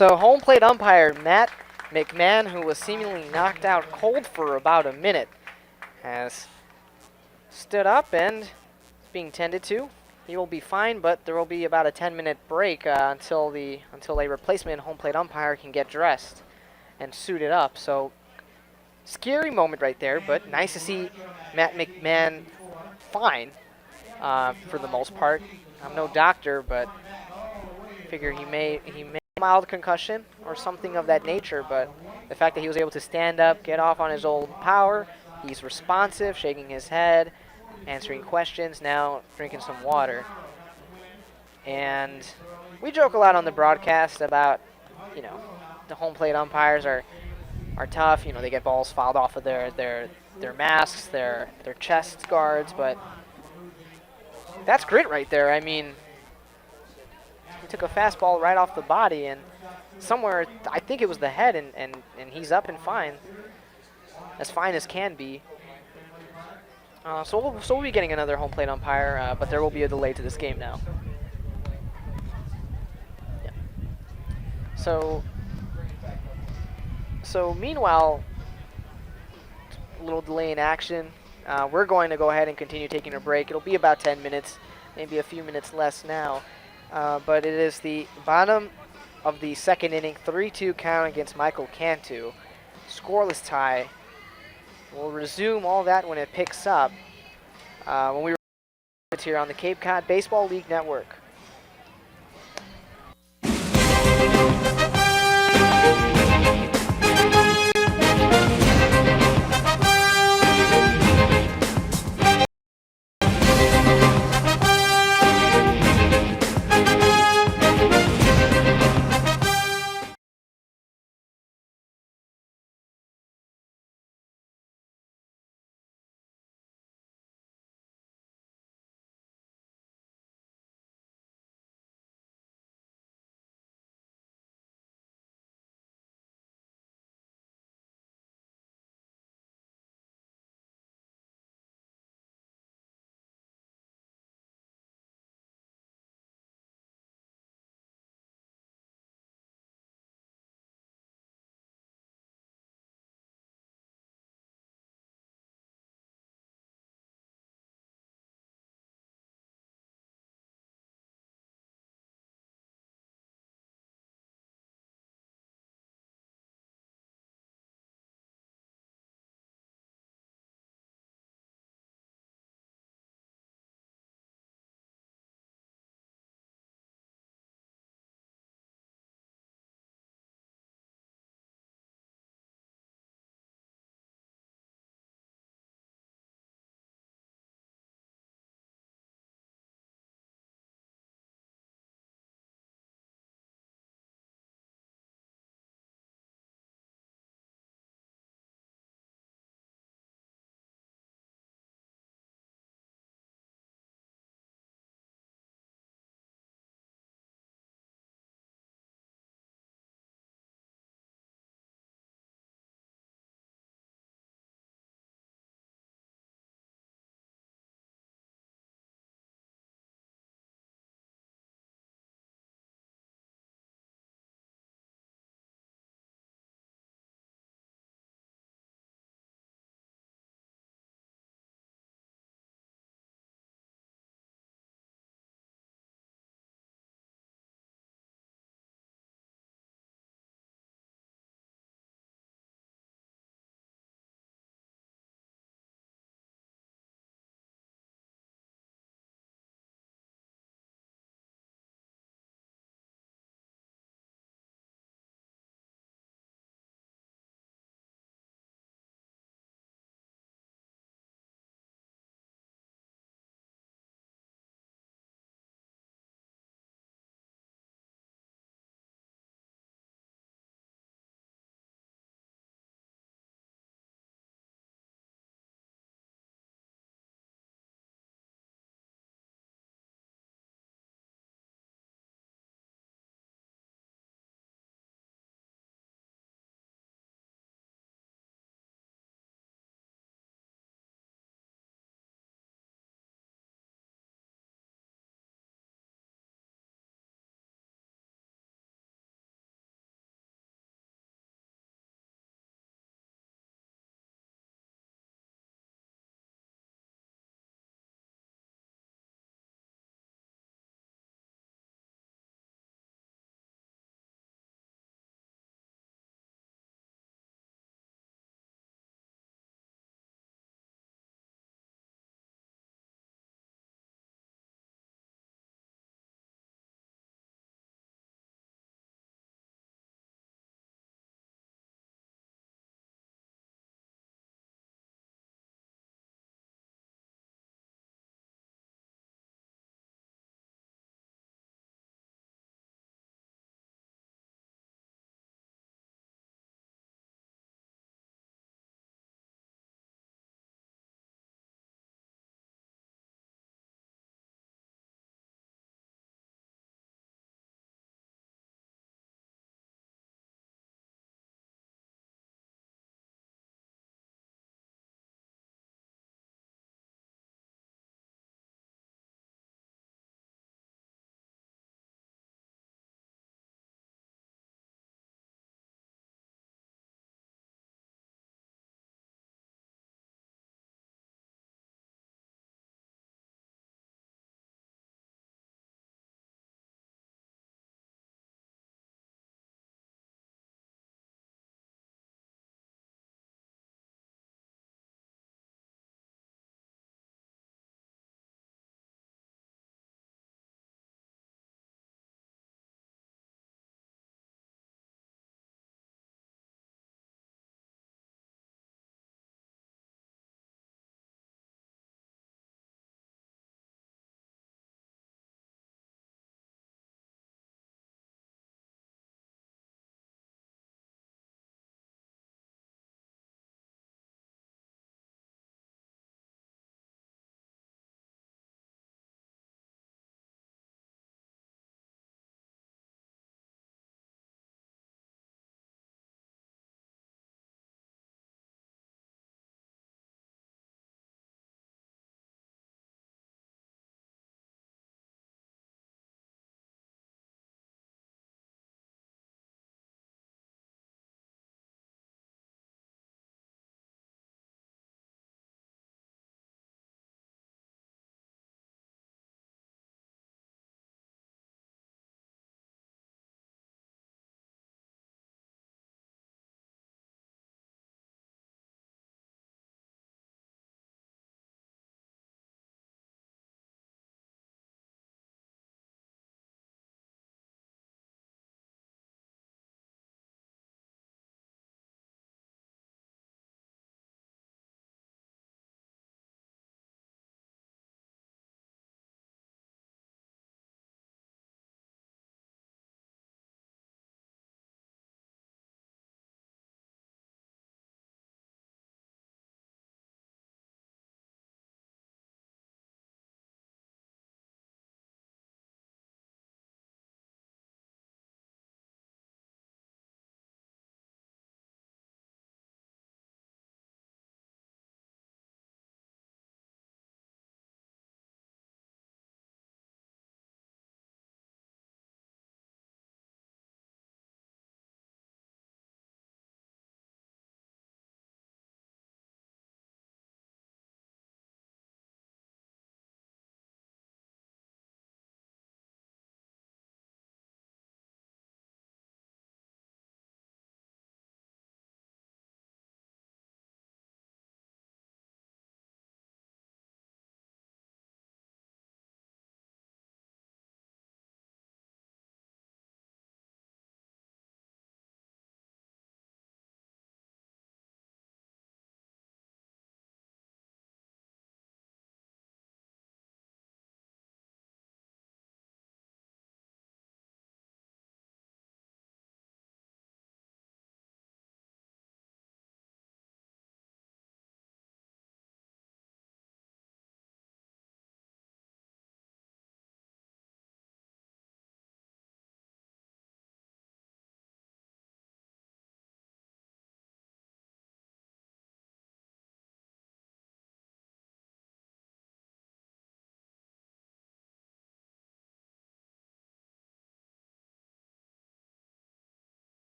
So home plate umpire Matt McMahon, who was seemingly knocked out cold for about a minute, has stood up and is being tended to. He will be fine, but there will be about a 10-minute break until a replacement home plate umpire can get dressed and suited up. So scary moment right there, but nice to see Matt McMahon fine for the most part. I'm no doctor, but figure he may mild concussion or something of that nature. But the fact that he was able to stand up, get off on his old power, he's responsive, shaking his head, answering questions, now drinking some water. And we joke a lot on the broadcast about, the home plate umpires are tough. They get balls fouled off of their masks, their chest guards, but that's grit right there. I mean, he took a fastball right off the body and somewhere, I think it was the head, and he's up and fine as can be. So we'll be getting another home plate umpire, but there will be a delay to this game now. Yeah. So meanwhile, a little delay in action. We're going to go ahead and continue taking a break. It'll be about 10 minutes, maybe a few minutes less now. But it is the bottom of the second inning, 3-2 count against Michael Cantu. Scoreless tie. We'll resume all that when it picks up. When we here on the Cape Cod Baseball League Network.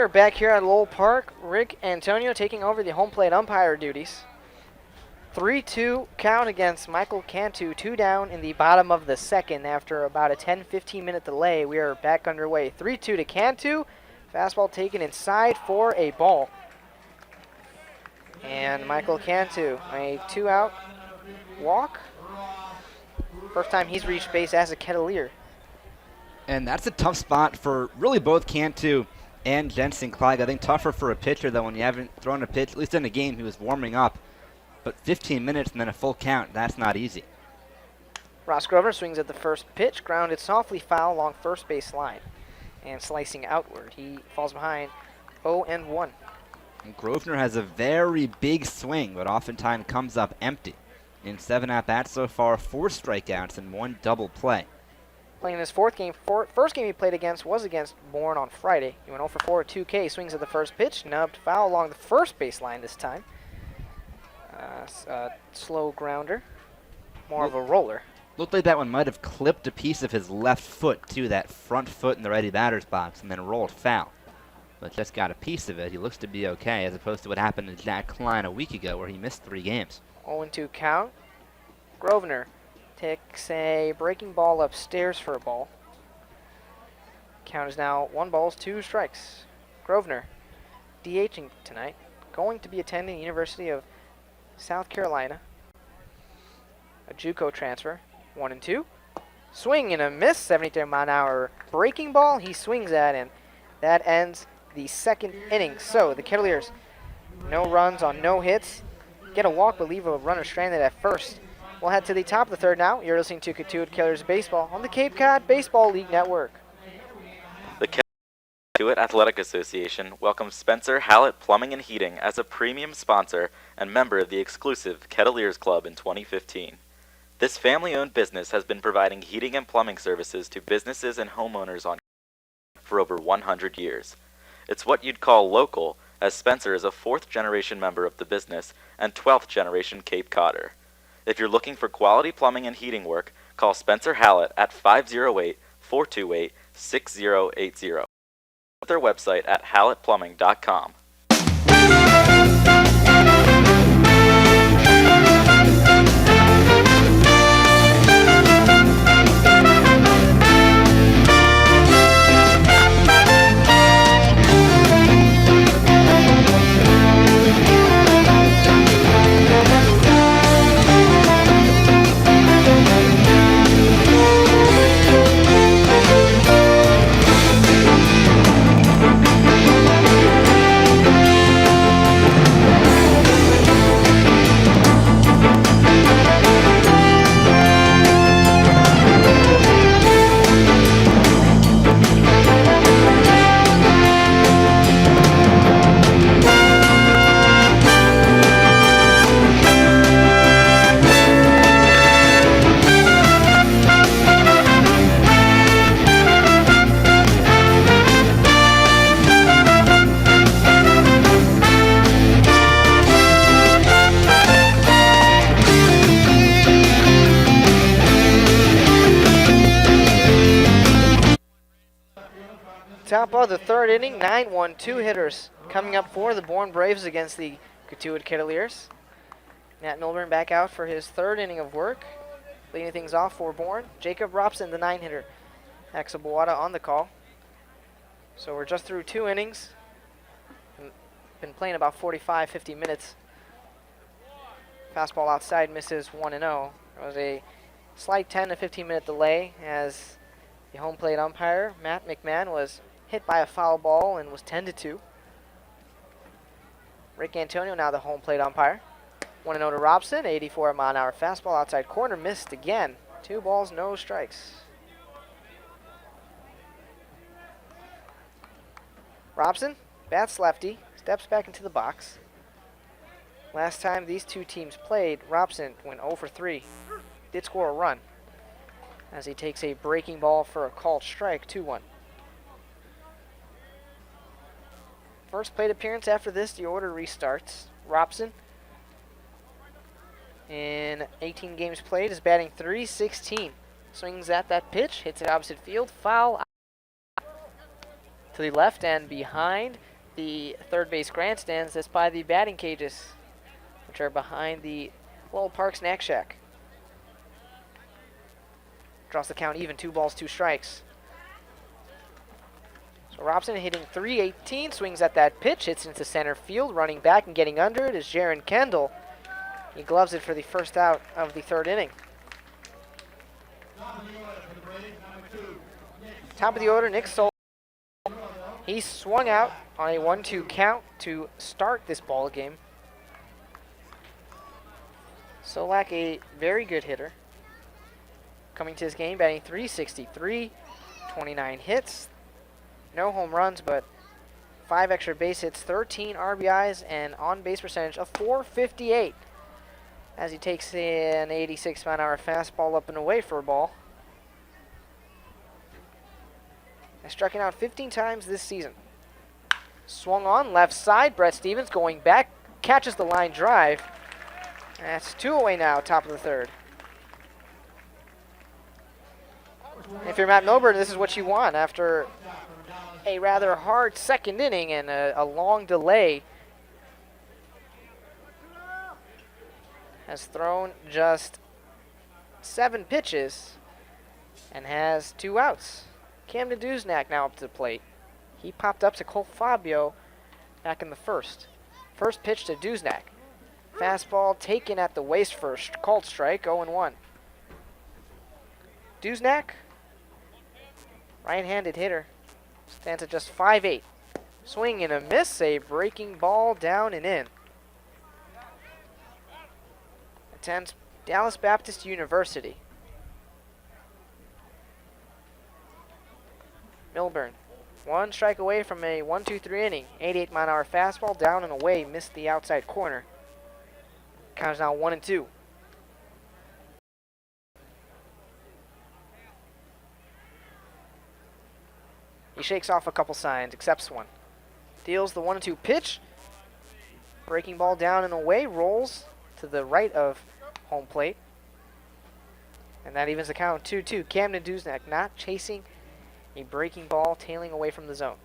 are back here at Lowell Park. Rick Antonio taking over the home plate umpire duties. 3-2 count against Michael Cantu. 2 down in the bottom of the second after about a 10-15 minute delay. We are back underway. 3-2 to Cantu. Fastball taken inside for a ball. And Michael Cantu, a 2-out walk. First time he's reached base as a Kettleer. And that's a tough spot for really both Cantu and Jensen Clegg. I think tougher for a pitcher, though, when you haven't thrown a pitch, at least in a game he was warming up. But 15 minutes and then a full count, that's not easy. Ross Grosvenor swings at the first pitch, grounded softly foul along first base line. And slicing outward, he falls behind 0-1. And Grosvenor has a very big swing, but oftentimes comes up empty. In 7 at-bats so far, 4 strikeouts and 1 double play. Playing his fourth game, first game he played against was against Bourne on Friday. He went 0 for 4 at 2K, swings at the first pitch, nubbed foul along the first base line this time. Slow grounder, more of a roller. Looked like that one might have clipped a piece of his left foot to that front foot in the righty batter's box and then rolled foul. But just got a piece of it. He looks to be okay, as opposed to what happened to Jack Klein a week ago where he missed 3 games. 0-2 count. Grosvenor takes a breaking ball upstairs for a ball. Count is now 1 ball, 2 strikes. Grosvenor DHing tonight, going to be attending the University of South Carolina. A JUCO transfer. 1-2. Swing and a miss. 73-mile-an-hour breaking ball he swings at, and that ends the second inning. So the Kettleers, no runs on no hits. Get a walk, but leave a runner stranded at first. We'll head to the top of the third now. You're listening to Cotuit Kettleers Baseball on the Cape Cod Baseball League Network. The Cotuit Athletic Association welcomes Spencer Hallett Plumbing and Heating as a premium sponsor and member of the exclusive Kettleers Club in 2015. This family-owned business has been providing heating and plumbing services to businesses and homeowners on for over 100 years. It's what you'd call local, as Spencer is a 4th-generation member of the business and 12th-generation Cape Codder. If you're looking for quality plumbing and heating work, call Spencer Hallett at 508-428-6080. Their website at hallettplumbing.com. Top of the third inning, 9-1, 2 hitters coming up for the Bourne Braves against the Cotuit Kettleers. Matt Milburn back out for his 3rd inning of work. Leading things off for Bourne, Jacob Robson, the 9-hitter. Axel Boada on the call. So we're just through 2 innings. Been playing about 45, 50 minutes. Fastball outside misses 1-0. There was a slight 10 to 15 minute delay as the home plate umpire, Matt McMahon, was hit by a foul ball and was 10-2. Rick Antonio now the home plate umpire. 1-0 to Robson, 84-mile-an-hour fastball outside corner, missed again. 2 balls, no strikes. Robson bats lefty, steps back into the box. Last time these 2 teams played, Robson went 0 for 3. Did score a run as he takes a breaking ball for a called strike, 2-1. First plate appearance after this, the order restarts. Robson, in 18 games played, is batting .316. Swings at that pitch, hits it opposite field, foul to the left and behind. the third base grandstands. That's by the batting cages, which are behind the Lowell Park Snack Shack. Draws the count even, 2 balls, 2 strikes. So Robson hitting .318, swings at that pitch, hits into center field, running back and getting under it is Jaron Kendall. He gloves it for the first out of the third inning. Top of the order, Nick Sol. He swung out on a 1-2 count to start this ball game. Solak, a very good hitter. Coming to his game, batting .363, 29 hits, no home runs, but 5 extra base hits, 13 RBIs, and on-base percentage of .458. As he takes an 86-mile-an-hour fastball up and away for a ball. Has struck him out 15 times this season. Swung on left side. Brett Stevens going back, catches the line drive. That's 2 away now, top of the third. If you're Matt Milburn, this is what you want after a rather hard second inning and a long delay. Has thrown just 7 pitches and has 2 outs. Camden Duznak now up to the plate. He popped up to Cole Fabio back in the first. First pitch to Duznak. Fastball taken at the waist for called strike, 0-1. Duznak, right-handed hitter, stands at just 5'8". Swing and a miss, a breaking ball down and in. Attends Dallas Baptist University. Milburn, 1 strike away from a 1-2-3 inning. 88-mile-an-hour fastball down and away, missed the outside corner. Count is now 1-2. He shakes off a couple signs, accepts one. Deals the 1-2 pitch. Breaking ball down and away, rolls to the right of home plate. And that evens the count 2-2. Camden Duznak not chasing a breaking ball, tailing away from the zone.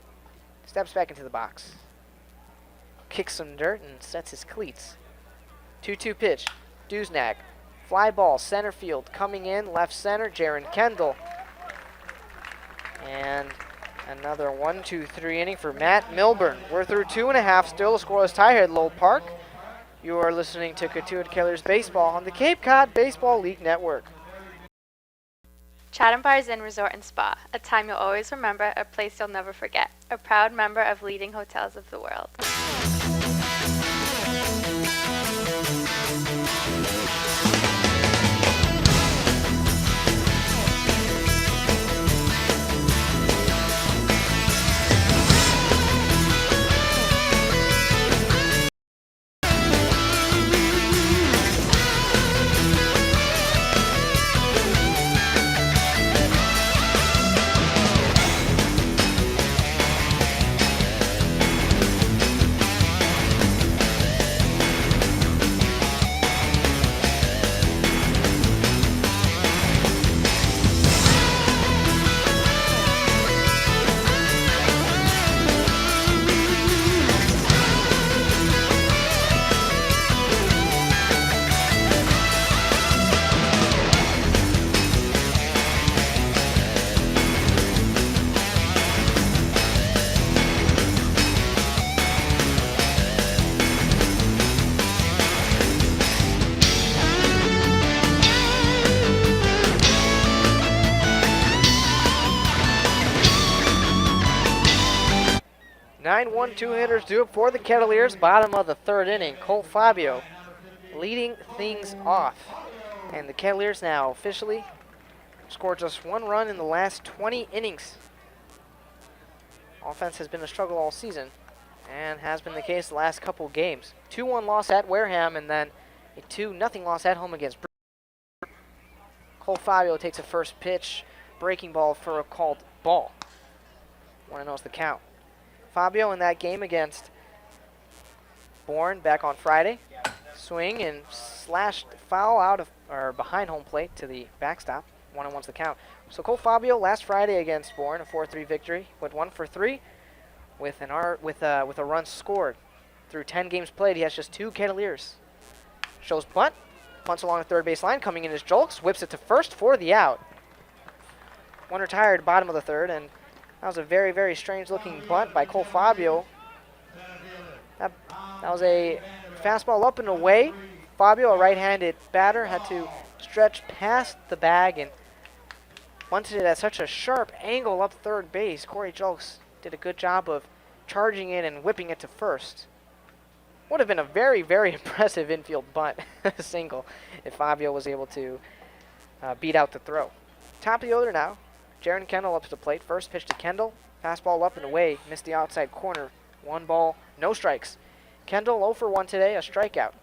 Steps back into the box. Kicks some dirt and sets his cleats. 2-2 pitch. Duznak. Fly ball, center field. Coming in, left center, Jaron Kendall. And another 1-2-3 inning for Matt Milburn. We're through 2.5, still a scoreless tie here at Lowell Park. You are listening to Cotuit Kettleers Baseball on the Cape Cod Baseball League Network. Chatham Bars Inn Resort and Spa, a time you'll always remember, a place you'll never forget. A proud member of leading hotels of the world. Nine 1-2 hitters do it for the Kettleers. Bottom of the third inning. Cole Fabio leading things off. And the Kettleers now officially scored just 1 run in the last 20 innings. Offense has been a struggle all season and has been the case the last couple games. 2-1 loss at Wareham and then a 2-0 loss at home against Bruce. Cole Fabio takes a first pitch, breaking ball for a called ball. 1-0 is the count. Fabio in that game against Bourne back on Friday. Swing and slashed foul out of or behind home plate to the backstop. 1-1's the count. So Cole Fabio last Friday against Bourne, a 4-3 victory, went 1 for 3, with a run scored. Through 10 games played, he has just 2 Kettleers. Shows bunt, punts along the third base line, coming in as Julks, whips it to first for the out. One retired, bottom of the third, and that was a very, very strange-looking bunt by Cole Fabio. That was a fastball up and away. Fabio, a right-handed batter, had to stretch past the bag and bunted it at such a sharp angle up third base. Corey Julks did a good job of charging it and whipping it to first. Would have been a very, very impressive infield bunt single if Fabio was able to beat out the throw. Top of the order now. Jaron Kendall up to the plate. First pitch to Kendall. Fastball up and away. Missed the outside corner. 1 ball, no strikes. Kendall 0 for 1 today, a strikeout.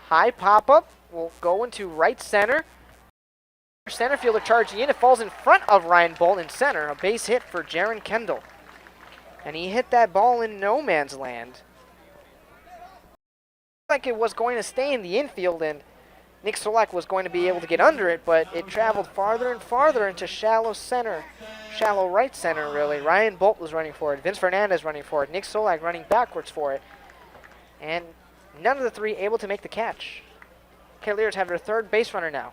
High pop-up will go into right center. Center fielder charging in. It falls in front of Ryan Bolt in center. A base hit for Jaron Kendall. And he hit that ball in no man's land. Like it was going to stay in the infield and Nick Solak was going to be able to get under it, but it traveled farther and farther into shallow center. Shallow right center, really. Ryan Bolt was running for it. Vince Fernandez running for it. Nick Solak running backwards for it. And none of the 3 able to make the catch. Kettleers have their third base runner now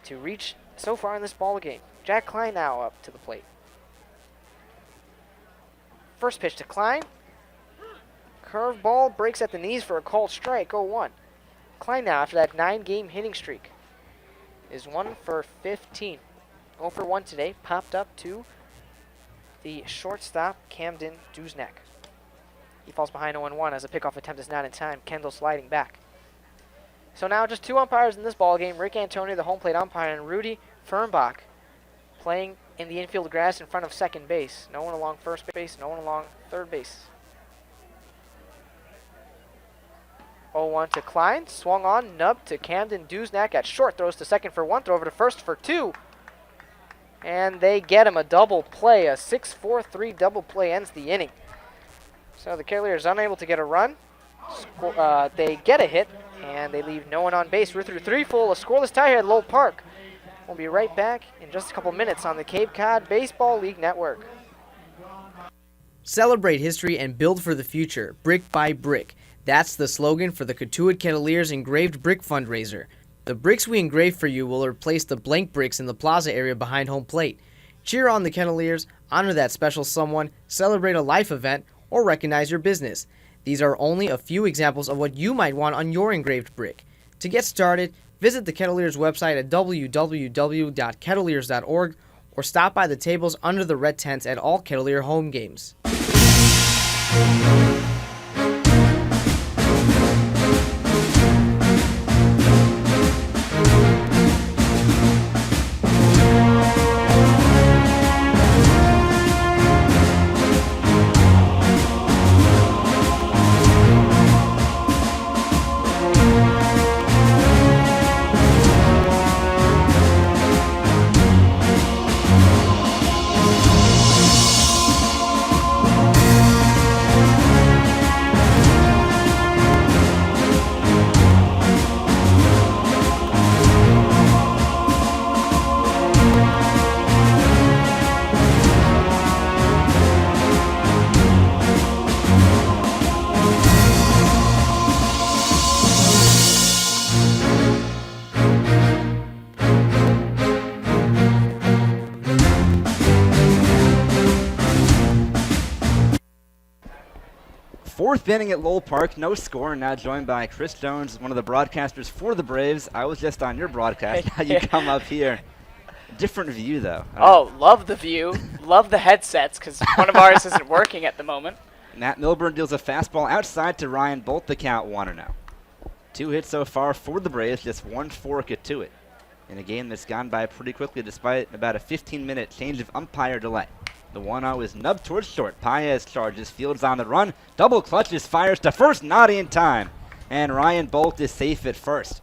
to reach so far in this ball game. Jack Klein now up to the plate. First pitch to Klein. Curveball breaks at the knees for a called strike, 0-1. Klein now, after that 9-game hitting streak, is 1 for 15. 0 for 1 today, popped up to the shortstop, Camden Duznak. He falls behind 0-1 as a pickoff attempt is not in time. Kendall sliding back. So now just 2 umpires in this ball game. Rick Antonio, the home plate umpire, and Rudy Fernbach playing in the infield grass in front of second base. No one along first base, no one along third base. 0-1 to Klein. Swung on, nubbed to Camden Duznak at short. Throws to second for 1, throw over to first for 2. And they get him a double play. A 6-4-3 double play ends the inning. So the Kettleers unable to get a run. They get a hit, and they leave no one on base. We're through 3 full, a scoreless tie here at Lowell Park. We'll be right back in just a couple minutes on the Cape Cod Baseball League Network. Celebrate history and build for the future, brick by brick. That's the slogan for the Cotuit Kettleers engraved brick fundraiser. The bricks we engrave for you will replace the blank bricks in the plaza area behind home plate. Cheer on the Kettleers, honor that special someone, celebrate a life event, or recognize your business. These are only a few examples of what you might want on your engraved brick. To get started, visit the Kettleers website at www.kettleers.org or stop by the tables under the red tents at all Kettleer home games. Fourth inning at Lowell Park, no score, and now joined by Chris Jones, one of the broadcasters for the Braves. I was just on your broadcast. Now you come up here. Different view, though. Oh, love the view. Love the headsets, because one of ours isn't working at the moment. Matt Milburn deals a fastball outside to Ryan Bolt, the count 1-0. 2 hits so far for the Braves, just 1 for Cotuit. In a game that's gone by pretty quickly despite about a 15-minute change of umpire delay. The 1-0 is nubbed towards short. Paez charges, fields on the run. Double clutches, fires to first, not in time. And Ryan Bolt is safe at first.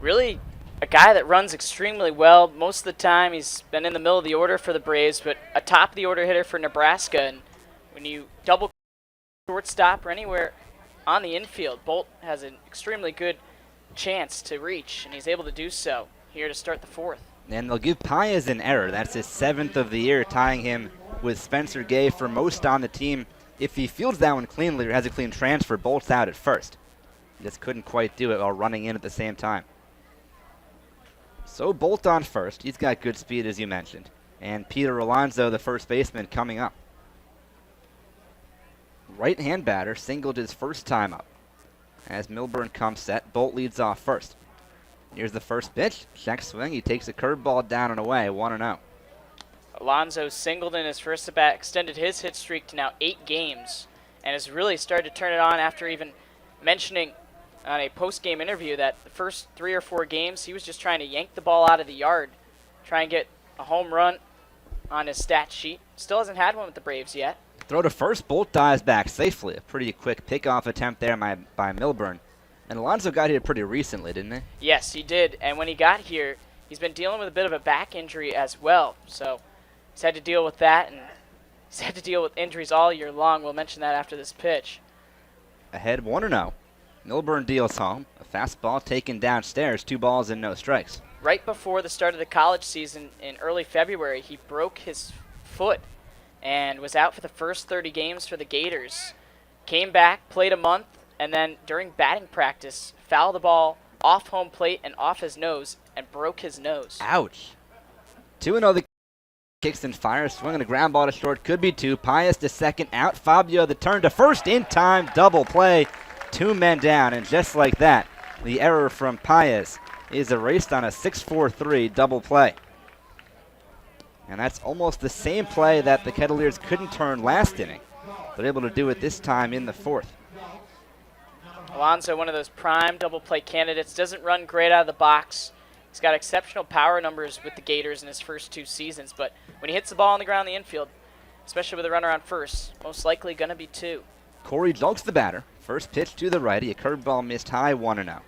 Really a guy that runs extremely well. Most of the time he's been in the middle of the order for the Braves, but a top of the order hitter for Nebraska. And when you double shortstop or anywhere on the infield, Bolt has an extremely good chance to reach, and he's able to do so. here to start the fourth. And they'll give Paez an error. That's his 7th of the year, tying him with Spencer Gay for most on the team. If he fields that one cleanly or has a clean transfer, Bolt's out at first. Just couldn't quite do it while running in at the same time. So Bolt on first. He's got good speed, as you mentioned. And Peter Alonso, the first baseman, coming up. Right-hand batter singled his first time up. As Milburn comes set, Bolt leads off first. Here's the first pitch. Check swing. He takes a curveball down and away. 1-0. Alonso singled in his first at-bat, extended his hit streak to now 8 games, and has really started to turn it on after even mentioning on a post-game interview that the first 3 or 4 games he was just trying to yank the ball out of the yard, try and get a home run on his stat sheet. Still hasn't had one with the Braves yet. Throw to first. Bolt dives back safely. A pretty quick pickoff attempt there by Milburn. And Alonso got here pretty recently, didn't he? Yes, he did. And when he got here, he's been dealing with a bit of a back injury as well. So he's had to deal with that, and he's had to deal with injuries all year long. We'll mention that after this pitch. Ahead 1-0. Milburn deals home. A fastball taken downstairs. 2 balls and no strikes. Right before the start of the college season in early February, he broke his foot and was out for the first 30 games for the Gators. Came back, played a month, and then during batting practice, fouled the ball off home plate and off his nose and broke his nose. Ouch. 2-0 the kicks and fires. Swinging a ground ball to short. Could be 2. Paez to second. Out. Fabio the turn to first in time. Double play. 2 men down. And just like that, the error from Paez is erased on a 6-4-3 double play. And that's almost the same play that the Kettleers couldn't turn last inning. They're able to do it this time in the 4th. Alonso, one of those prime double play candidates, doesn't run great out of the box. He's got exceptional power numbers with the Gators in his first 2 seasons, but when he hits the ball on the ground in the infield, especially with a runner on first, most likely going to be 2. Corey Julks the batter. First pitch to the righty. A curveball missed high. 1-0.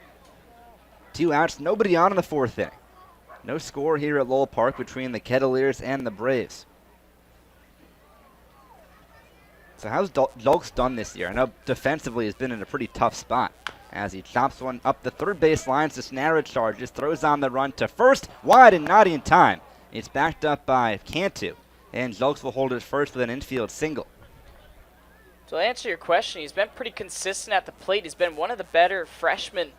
2 outs. Nobody on in the 4th inning. No score here at Lowell Park between the Kettleers and the Braves. So how's Julks done this year? I know defensively he's been in a pretty tough spot as he chops one up the third base line. Cisnera charges, throws on the run to first, wide and not in time. It's backed up by Cantu, and Julks will hold it first with an infield single. So to answer your question, he's been pretty consistent at the plate. He's been one of the better freshmen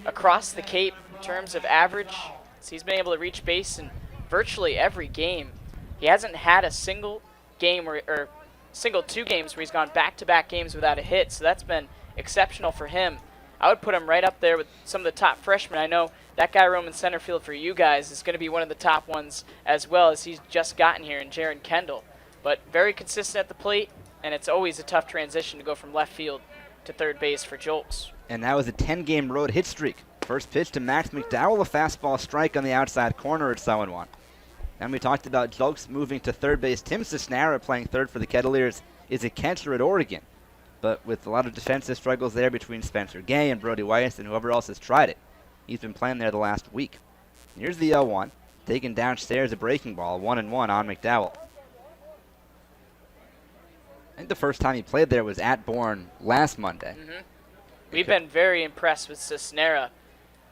across the Cape in terms of average. So he's been able to reach base in virtually every game. He hasn't had a single game or single 2 games where he's gone back-to-back games without a hit, so that's been exceptional for him. I would put him right up there with some of the top freshmen. I know that guy roaming center field for you guys is going to be one of the top ones as well, as he's just gotten here in Jaron Kendall. But very consistent at the plate, and it's always a tough transition to go from left field to third base for Julks. And that was a 10-game road hit streak. First pitch to Max McDowell, a fastball strike on the outside corner at 0-1. And we talked about Julks moving to third base. Tim Cisnera playing third for the Kettleers is a catcher at Oregon. But with a lot of defensive struggles there between Spencer Gay and Brody Weiss and whoever else has tried it, he's been playing there the last week. Here's the 0-1. Taken downstairs, a breaking ball, 1-1 on McDowell. I think the first time he played there was at Bourne last Monday. We've been very impressed with Cisnera.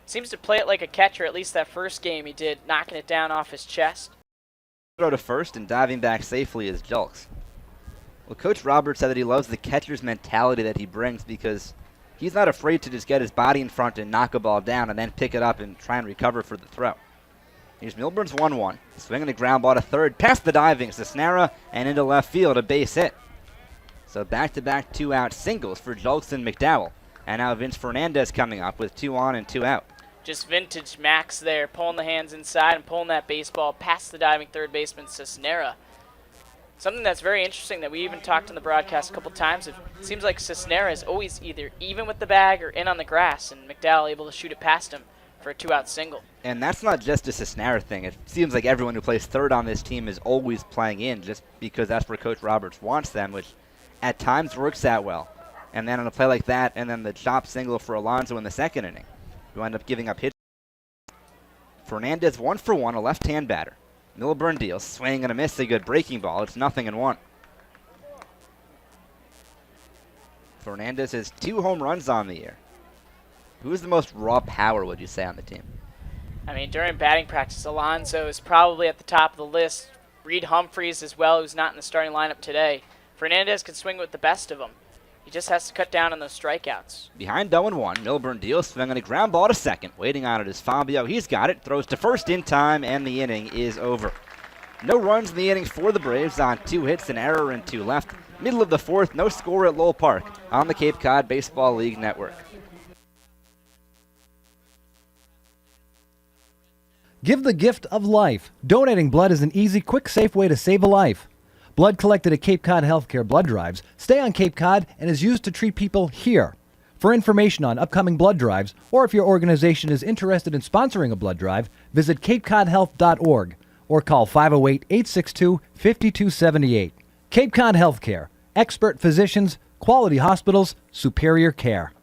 Seems to play it like a catcher, at least that first game he did, knocking it down off his chest. Throw to first and diving back safely is Julks. Well, Coach Roberts said that he loves the catcher's mentality that he brings because he's not afraid to just get his body in front and knock a ball down and then pick it up and try and recover for the throw. Here's Milburn's 1-1. Swinging the ground ball to third, past the diving Cisnera and into left field, a base hit. So back-to-back 2-out singles for Julks and McDowell. And now Vince Fernandez coming up with 2 on and 2 out. Just vintage Max there, pulling the hands inside and pulling that baseball past the diving third baseman Cisnera. Something that's very interesting that we even talked in the broadcast a couple times. It seems like Cisnera is always either even with the bag or in on the grass, and McDowell able to shoot it past him for a 2-out single. And that's not just a Cisnera thing. It seems like everyone who plays third on this team is always playing in just because that's where Coach Roberts wants them, which at times works out well. And then on a play like that, and then the chop single for Alonso in the second inning, you end up giving up hits. Fernandez 1 for 1, a left-hand batter. Milburn deals, swing and a miss, a good breaking ball. It's 0-1. Fernandez has 2 home runs on the year. Who's the most raw power, would you say, on the team? I mean, during batting practice, Alonso is probably at the top of the list. Reed Humphreys as well, who's not in the starting lineup today. Fernandez can swing with the best of them. He just has to cut down on those strikeouts. Behind 0-1, Milburn deals, swinging a ground ball to second. Waiting on it is Fabio. He's got it, throws to first in time, and the inning is over. No runs in the inning for the Braves on 2 hits, an error, and 2 left. Middle of the 4th, no score at Lowell Park on the Cape Cod Baseball League Network. Give the gift of life. Donating blood is an easy, quick, safe way to save a life. Blood collected at Cape Cod Healthcare blood drives stay on Cape Cod and is used to treat people here. For information on upcoming blood drives, or if your organization is interested in sponsoring a blood drive, visit capecodhealth.org or call 508-862-5278. Cape Cod Healthcare. Expert physicians, quality hospitals, superior care.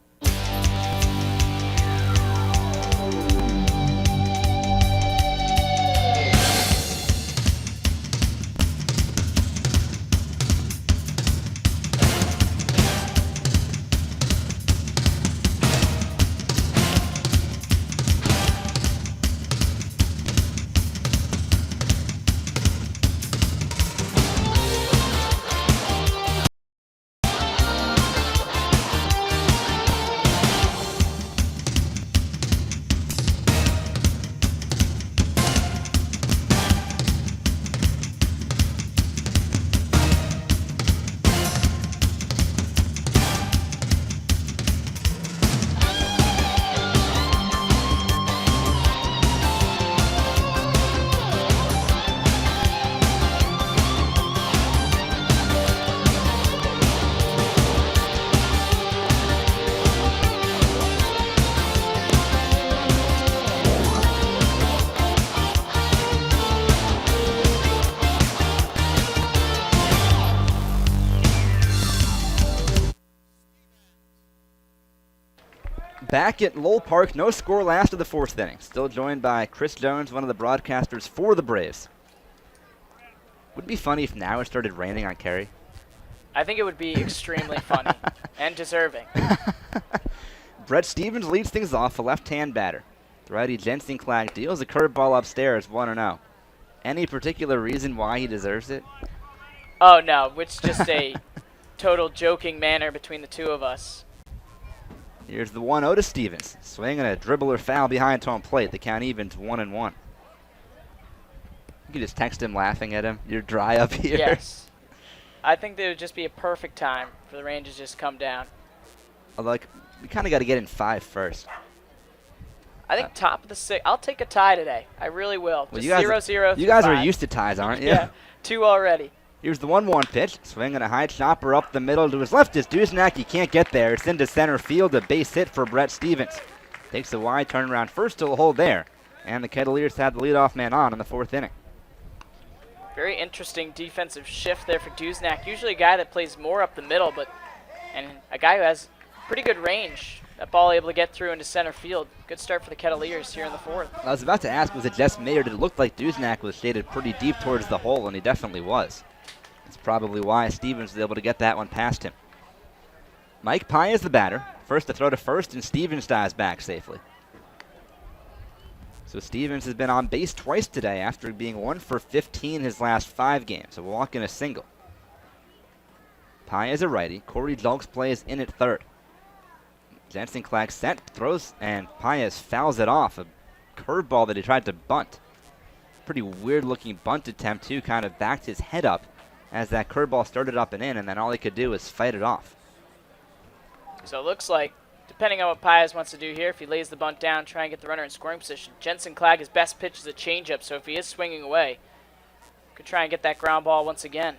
Back at Lowell Park, no score last of the 4th inning. Still joined by Chris Jones, one of the broadcasters for the Braves. Would it be funny if now it started raining on Kerry? I think it would be extremely funny and deserving. Brett Stevens leads things off, a left-hand batter. The righty Jensen Clack deals a curveball upstairs, 1-0. Any particular reason why he deserves it? Oh, no, it's just a total joking manner between the two of us. Here's the 1-0 to Stevens. Swinging a dribbler foul behind home plate. The count evens 1-1. You can just text him laughing at him. You're dry up here. Yes. I think there would just be a perfect time for the rain to just come down. Like, we kind of got to get in 5 first. I think top of the 6th. I'll take a tie today. I really will. Well, just 0-0. You guys through are 5. used to ties, aren't you? Yeah, 2 already. Here's the 1-1 pitch. Swinging a high chopper up the middle to his left is Duznak. He can't get there. It's into center field. A base hit for Brett Stevens. Takes a wide turnaround first to a hold there. And the Kettleers have the leadoff man on in the 4th inning. Very interesting defensive shift there for Duznak. Usually a guy that plays more up the middle, and a guy who has pretty good range. That ball able to get through into center field. Good start for the Kettleers here in the 4th. I was about to ask, was it just me or did it look like Duznak was shaded pretty deep towards the hole, and he definitely was. That's probably why Stevens was able to get that one past him. Mike Pye is the batter. First to throw to first, and Stevens dives back safely. So Stevens has been on base twice today after being 1 for 15 his last 5 games, a walk and a single. Pye is a righty. Corey Julks plays in at third. Jensen Clack set, throws, and Paez fouls it off. A curveball that he tried to bunt. Pretty weird looking bunt attempt too, kind of backed his head up as that curveball started up and in, and then all he could do was fight it off. So it looks like, depending on what Paez wants to do here, if he lays the bunt down, try and get the runner in scoring position. Jensen Clack, his best pitch is a changeup, so if he is swinging away, could try and get that ground ball once again.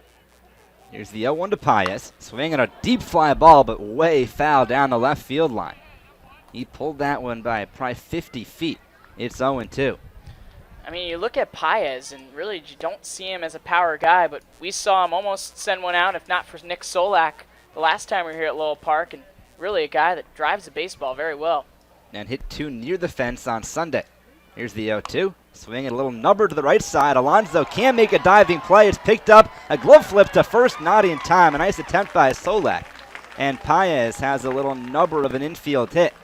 Here's the 0-1 to Paez, swinging a deep fly ball, but way foul down the left field line. He pulled that one by probably 50 feet. It's 0-2. I mean, you look at Paez, and really you don't see him as a power guy, but we saw him almost send one out, if not for Nick Solak, the last time we were here at Lowell Park, and really a guy that drives the baseball very well. And hit 2 near the fence on Sunday. Here's the 0-2. Swinging a little number to the right side. Alonso can make a diving play. It's picked up. A glove flip to first, not in time. A nice attempt by Solak. And Paez has a little number of an infield hit.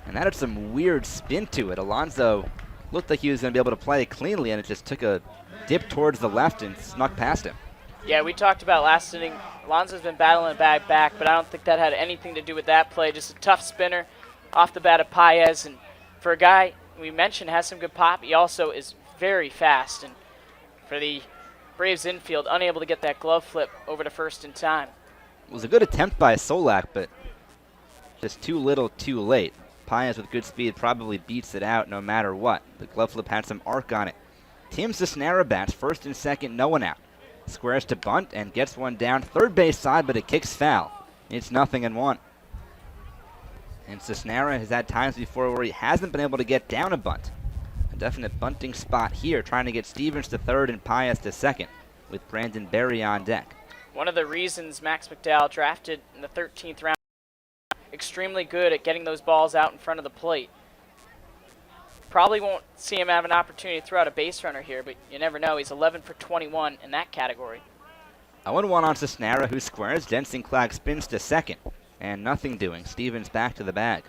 And that had some weird spin to it. Alonso looked like he was going to be able to play cleanly, and it just took a dip towards the left and snuck past him. Yeah, we talked about last inning. Alonso's been battling a bag back, but I don't think that had anything to do with that play. Just a tough spinner off the bat of Paez. And for a guy we mentioned has some good pop, he also is very fast. And for the Braves infield, unable to get that glove flip over to first in time. It was a good attempt by Solak, but just too little, too late. Paez with good speed probably beats it out no matter what. The glove flip had some arc on it. Tim Cisnera bats first and second, no one out. Squares to bunt and gets one down third base side, but it kicks foul. It's 0-1. And Cisnera has had times before where he hasn't been able to get down a bunt. A definite bunting spot here, trying to get Stevens to third and Paez to second, with Brandon Berry on deck. One of the reasons Max McDowell drafted in the 13th round, extremely good at getting those balls out in front of the plate. Probably won't see him have an opportunity to throw out a base runner here, but you never know. He's 11 for 21 in that category. 0-1 on Cisnera, who squares. Jensen Clag spins to second, and nothing doing. Stevens back to the bag.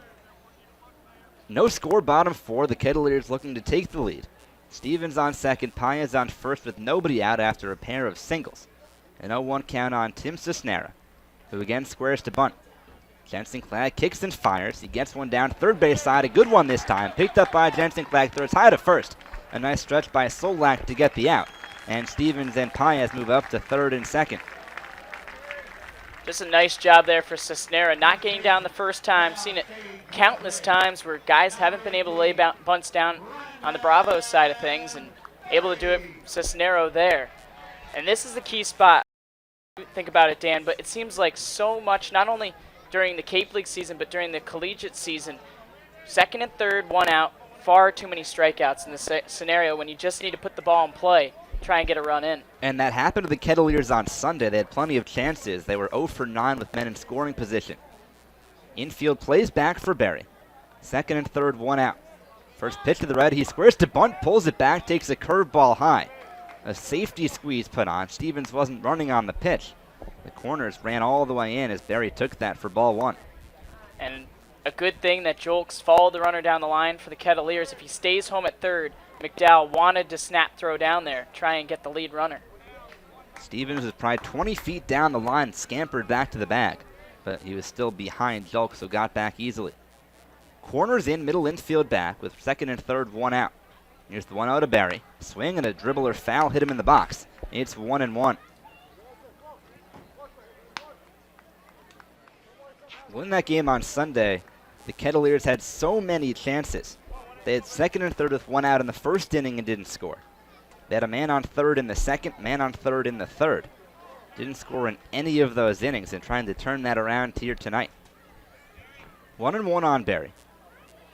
No score, bottom four. The Kettleers looking to take the lead. Stevens on second, Paez on first with nobody out after a pair of singles. An 0-1 count on Tim Cisnera, who again squares to bunt. Jensen Clag kicks and fires. He gets one down third base side. A good one this time. Picked up by Jensen Clag. Throws high to first. A nice stretch by Solak to get the out. And Stevens and Paez move up to third and second. Just a nice job there for Cisnera. Not getting down the first time. Seen it countless times where guys haven't been able to lay bunts down on the Bravo side of things and able to do it Cisnero there. And this is the key spot. Think about it, Dan, but it seems like so much, not only during the Cape League season, but during the collegiate season, second and third, one out, far too many strikeouts in this scenario when you just need to put the ball in play, try and get a run in. And that happened to the Kettleers on Sunday. They had plenty of chances. They were 0 for 9 with men in scoring position. Infield plays back for Berry. Second and third, one out. First pitch to the right, he squares to bunt, pulls it back, takes a curveball high. A safety squeeze put on. Stevens wasn't running on the pitch. The corners ran all the way in as Berry took that for ball one. And a good thing that Jolks followed the runner down the line for the Kettleers. If he stays home at third, McDowell wanted to snap throw down there, try and get the lead runner. Stevens was probably 20 feet down the line, scampered back to the bag, but he was still behind Jolks, so got back easily. Corners in, middle infield back with second and third, one out. Here's the 1-0 to Berry. Swing and a dribbler foul hit him in the box. It's 1-1. Winning that game on Sunday, the Kettleers had so many chances. They had second and third with one out in the first inning and didn't score. They had a man on third in the second, man on third in the third. Didn't score in any of those innings and trying to turn that around here tonight. 1-1 on Berry.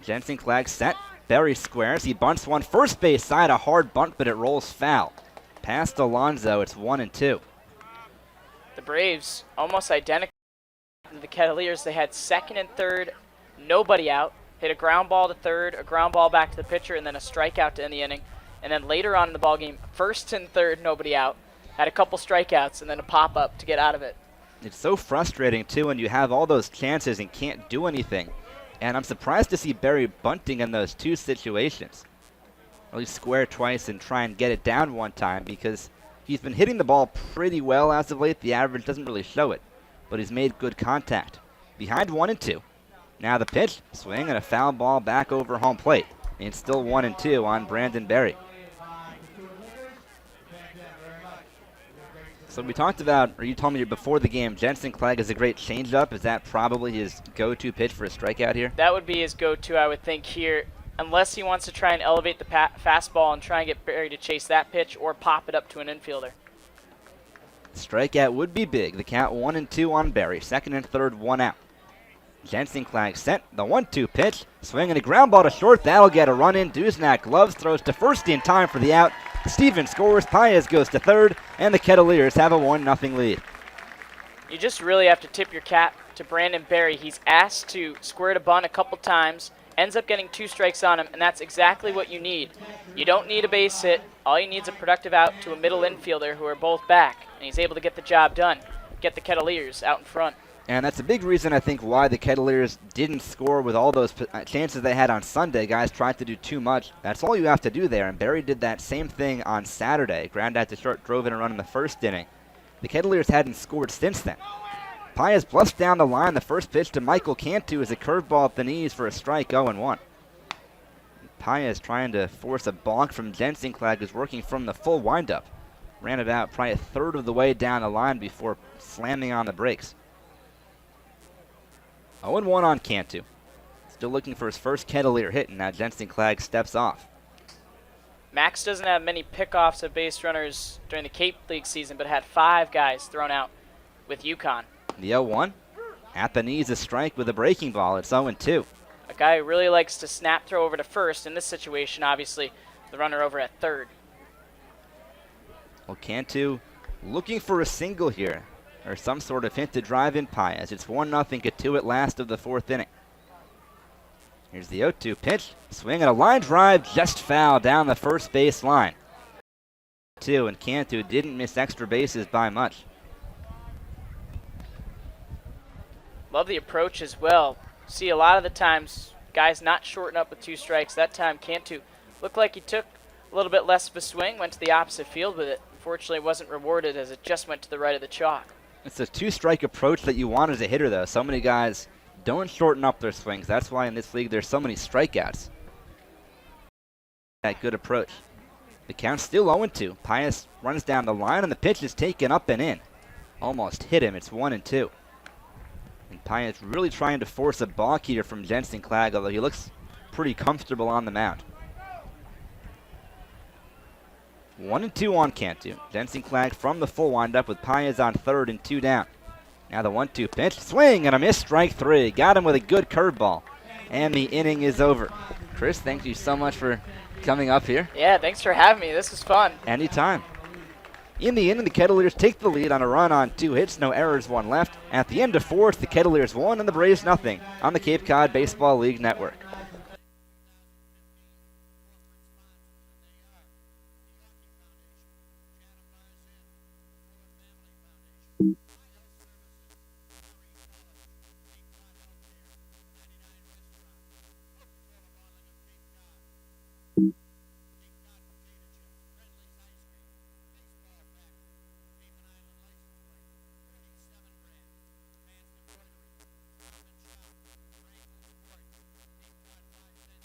Jensen Clag set. Berry squares. He bunts one first base side, a hard bunt, but it rolls foul. Past Alonso, it's 1-2. The Braves, almost identical to the Kettleers. They had second and third, nobody out. Hit a ground ball to third, a ground ball back to the pitcher, and then a strikeout to end the inning. And then later on in the ballgame, first and third, nobody out. Had a couple strikeouts and then a pop-up to get out of it. It's so frustrating, too, when you have all those chances and can't do anything. And I'm surprised to see Berry bunting in those two situations. At least square twice and try and get it down one time, because he's been hitting the ball pretty well as of late. The average doesn't really show it, but he's made good contact. Behind 1-2. Now the pitch, swing, and a foul ball back over home plate. And it's still 1-2 on Brandon Berry. So we talked about, or you told me before the game, Jensen Clag is a great changeup. Is that probably his go-to pitch for a strikeout here? That would be his go-to, I would think, here, unless he wants to try and elevate the fastball and try and get Berry to chase that pitch or pop it up to an infielder. Strikeout would be big. The count 1-2 on Berry. Second and third, one out. Jensen Clag set. The 1-2 pitch. Swinging a ground ball to short. That'll get a run in. Duznak gloves, throws to first in time for the out. Stevens scores. Paez goes to third. And the Kettleers have a 1-0 lead. You just really have to tip your cap to Brandon Berry. He's asked to square to bunt a couple times. Ends up getting 2 strikes on him, and that's exactly what you need. You don't need a base hit. All you need is a productive out to a middle infielder who are both back, and he's able to get the job done. Get the Kettleers out in front. And that's a big reason, I think, why the Kettleers didn't score with all those chances they had on Sunday. Guys tried to do too much. That's all you have to do there. And Barry did that same thing on Saturday. Ground out to short, drove in a run in the first inning. The Kettleers hadn't scored since then. Pius bluffs down the line. The first pitch to Michael Cantu is a curveball at the knees for a strike, 0-1. Pius trying to force a balk from Jensenklag, who's working from the full windup. Ran about probably a third of the way down the line before slamming on the brakes. 0-1 on Cantu. Still looking for his first Kettleer hit, and now Jensenklag steps off. Max doesn't have many pickoffs of base runners during the Cape League season, but had 5 guys thrown out with Yukon. The 0-1. At the knees, a strike with a breaking ball. It's 0-2. A guy who really likes to snap throw over to first. In this situation, obviously, the runner over at third. Well, Cantu looking for a single here, or some sort of hint to drive in Pius. It's 1-0 Cotuit last of the 4th inning. Here's the 0-2 pitch. Swing and a line drive, just foul down the first base line. 2, and Cantu didn't miss extra bases by much. Love the approach as well. See, a lot of the times, guys not shorten up with 2 strikes. That time, Cantu looked like he took a little bit less of a swing, went to the opposite field with it. Unfortunately, wasn't rewarded as it just went to the right of the chalk. It's a 2-strike approach that you want as a hitter, though. So many guys don't shorten up their swings. That's why in this league there's so many strikeouts. That good approach. The count's still 0-2. Pius runs down the line, and the pitch is taken up and in. Almost hit him. It's 1-2. And Pius really trying to force a balk here from Jensenklag, although he looks pretty comfortable on the mound. 1-2 on Cantu. Jensenklag from the full windup with Pius on third and 2 down. Now the 1-2 pitch. Swing and a miss, strike 3. Got him with a good curveball. And the inning is over. Chris, thank you so much for coming up here. Yeah, thanks for having me. This was fun. Anytime. In the inning, the Kettleers take the lead on a run on 2 hits, no errors, 1 left. At the end of 4th, the Kettleers 1 and the Braves nothing on the Cape Cod Baseball League Network.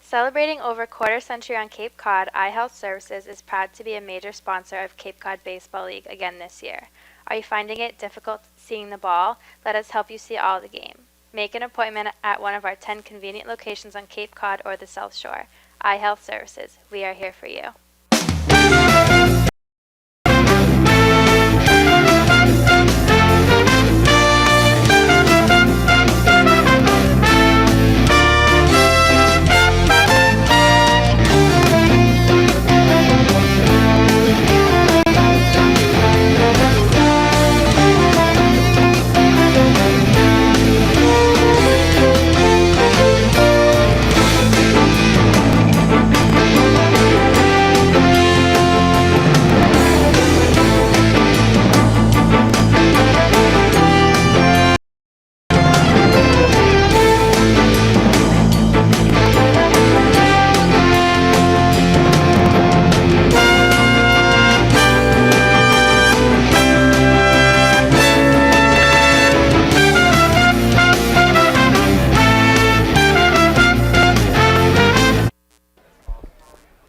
Celebrating over a quarter century on Cape Cod, iHealth Services is proud to be a major sponsor of Cape Cod Baseball League again this year. Are you finding it difficult seeing the ball? Let us help you see all the game. Make an appointment at one of our 10 convenient locations on Cape Cod or the South Shore. iHealth Services, we are here for you.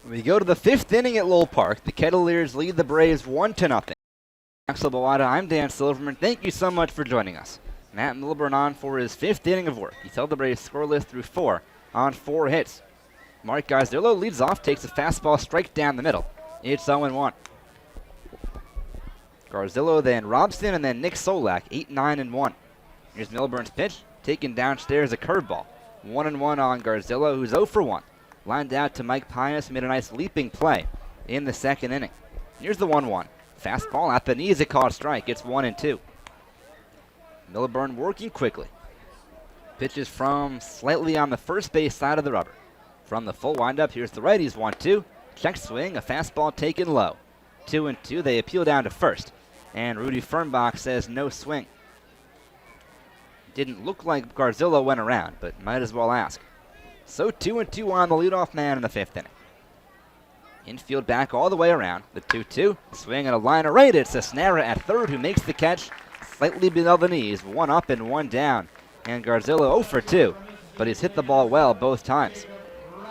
We go to the 5th inning at Lowell Park. The Kettleers lead the Braves 1-0. Axel Bawada, I'm Dan Silverman. Thank you so much for joining us. Matt Milburn on for his 5th inning of work. He's held the Braves scoreless through 4 on 4 hits. Mark Garzillo leads off, takes a fastball strike down the middle. It's 0-1. Garzillo, then Robson, and then Nick Solak, 8, 9, and 1. Here's Milburn's pitch, taken downstairs, a curveball. 1-1 on Garzillo, who's 0 for 1. Lined out to Mike Pius, made a nice leaping play in the 2nd inning. Here's the 1-1. Fastball at the knees, a called strike. It's 1-2. Milburn working quickly. Pitches from slightly on the first base side of the rubber. From the full windup, here's the righties 1-2. Check swing, a fastball taken low. 2-2, they appeal down to first. And Rudy Fernbach says no swing. Didn't look like Garzillo went around, but might as well ask. So 2-2 on the leadoff man in the 5th inning. Infield back all the way around. The 2-2. Swing and a liner right. It's Cisnera at third who makes the catch slightly below the knees. 1 up and 1 down. And Garzillo 0 for 2. But he's hit the ball well both times.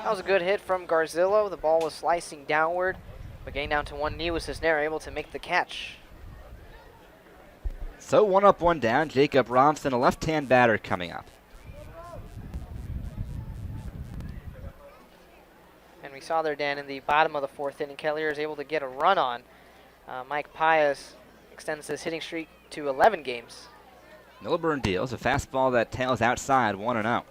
That was a good hit from Garzillo. The ball was slicing downward, but getting down to one knee was Cisnera able to make the catch. So 1 up, 1 down. Jacob Robson, a left-hand batter coming up. And we saw there, Dan, in the bottom of the 4th inning, Kettleers able to get a run on. Mike Pius extends his hitting streak to 11 games. Milburn deals a fastball that tails outside 1-0.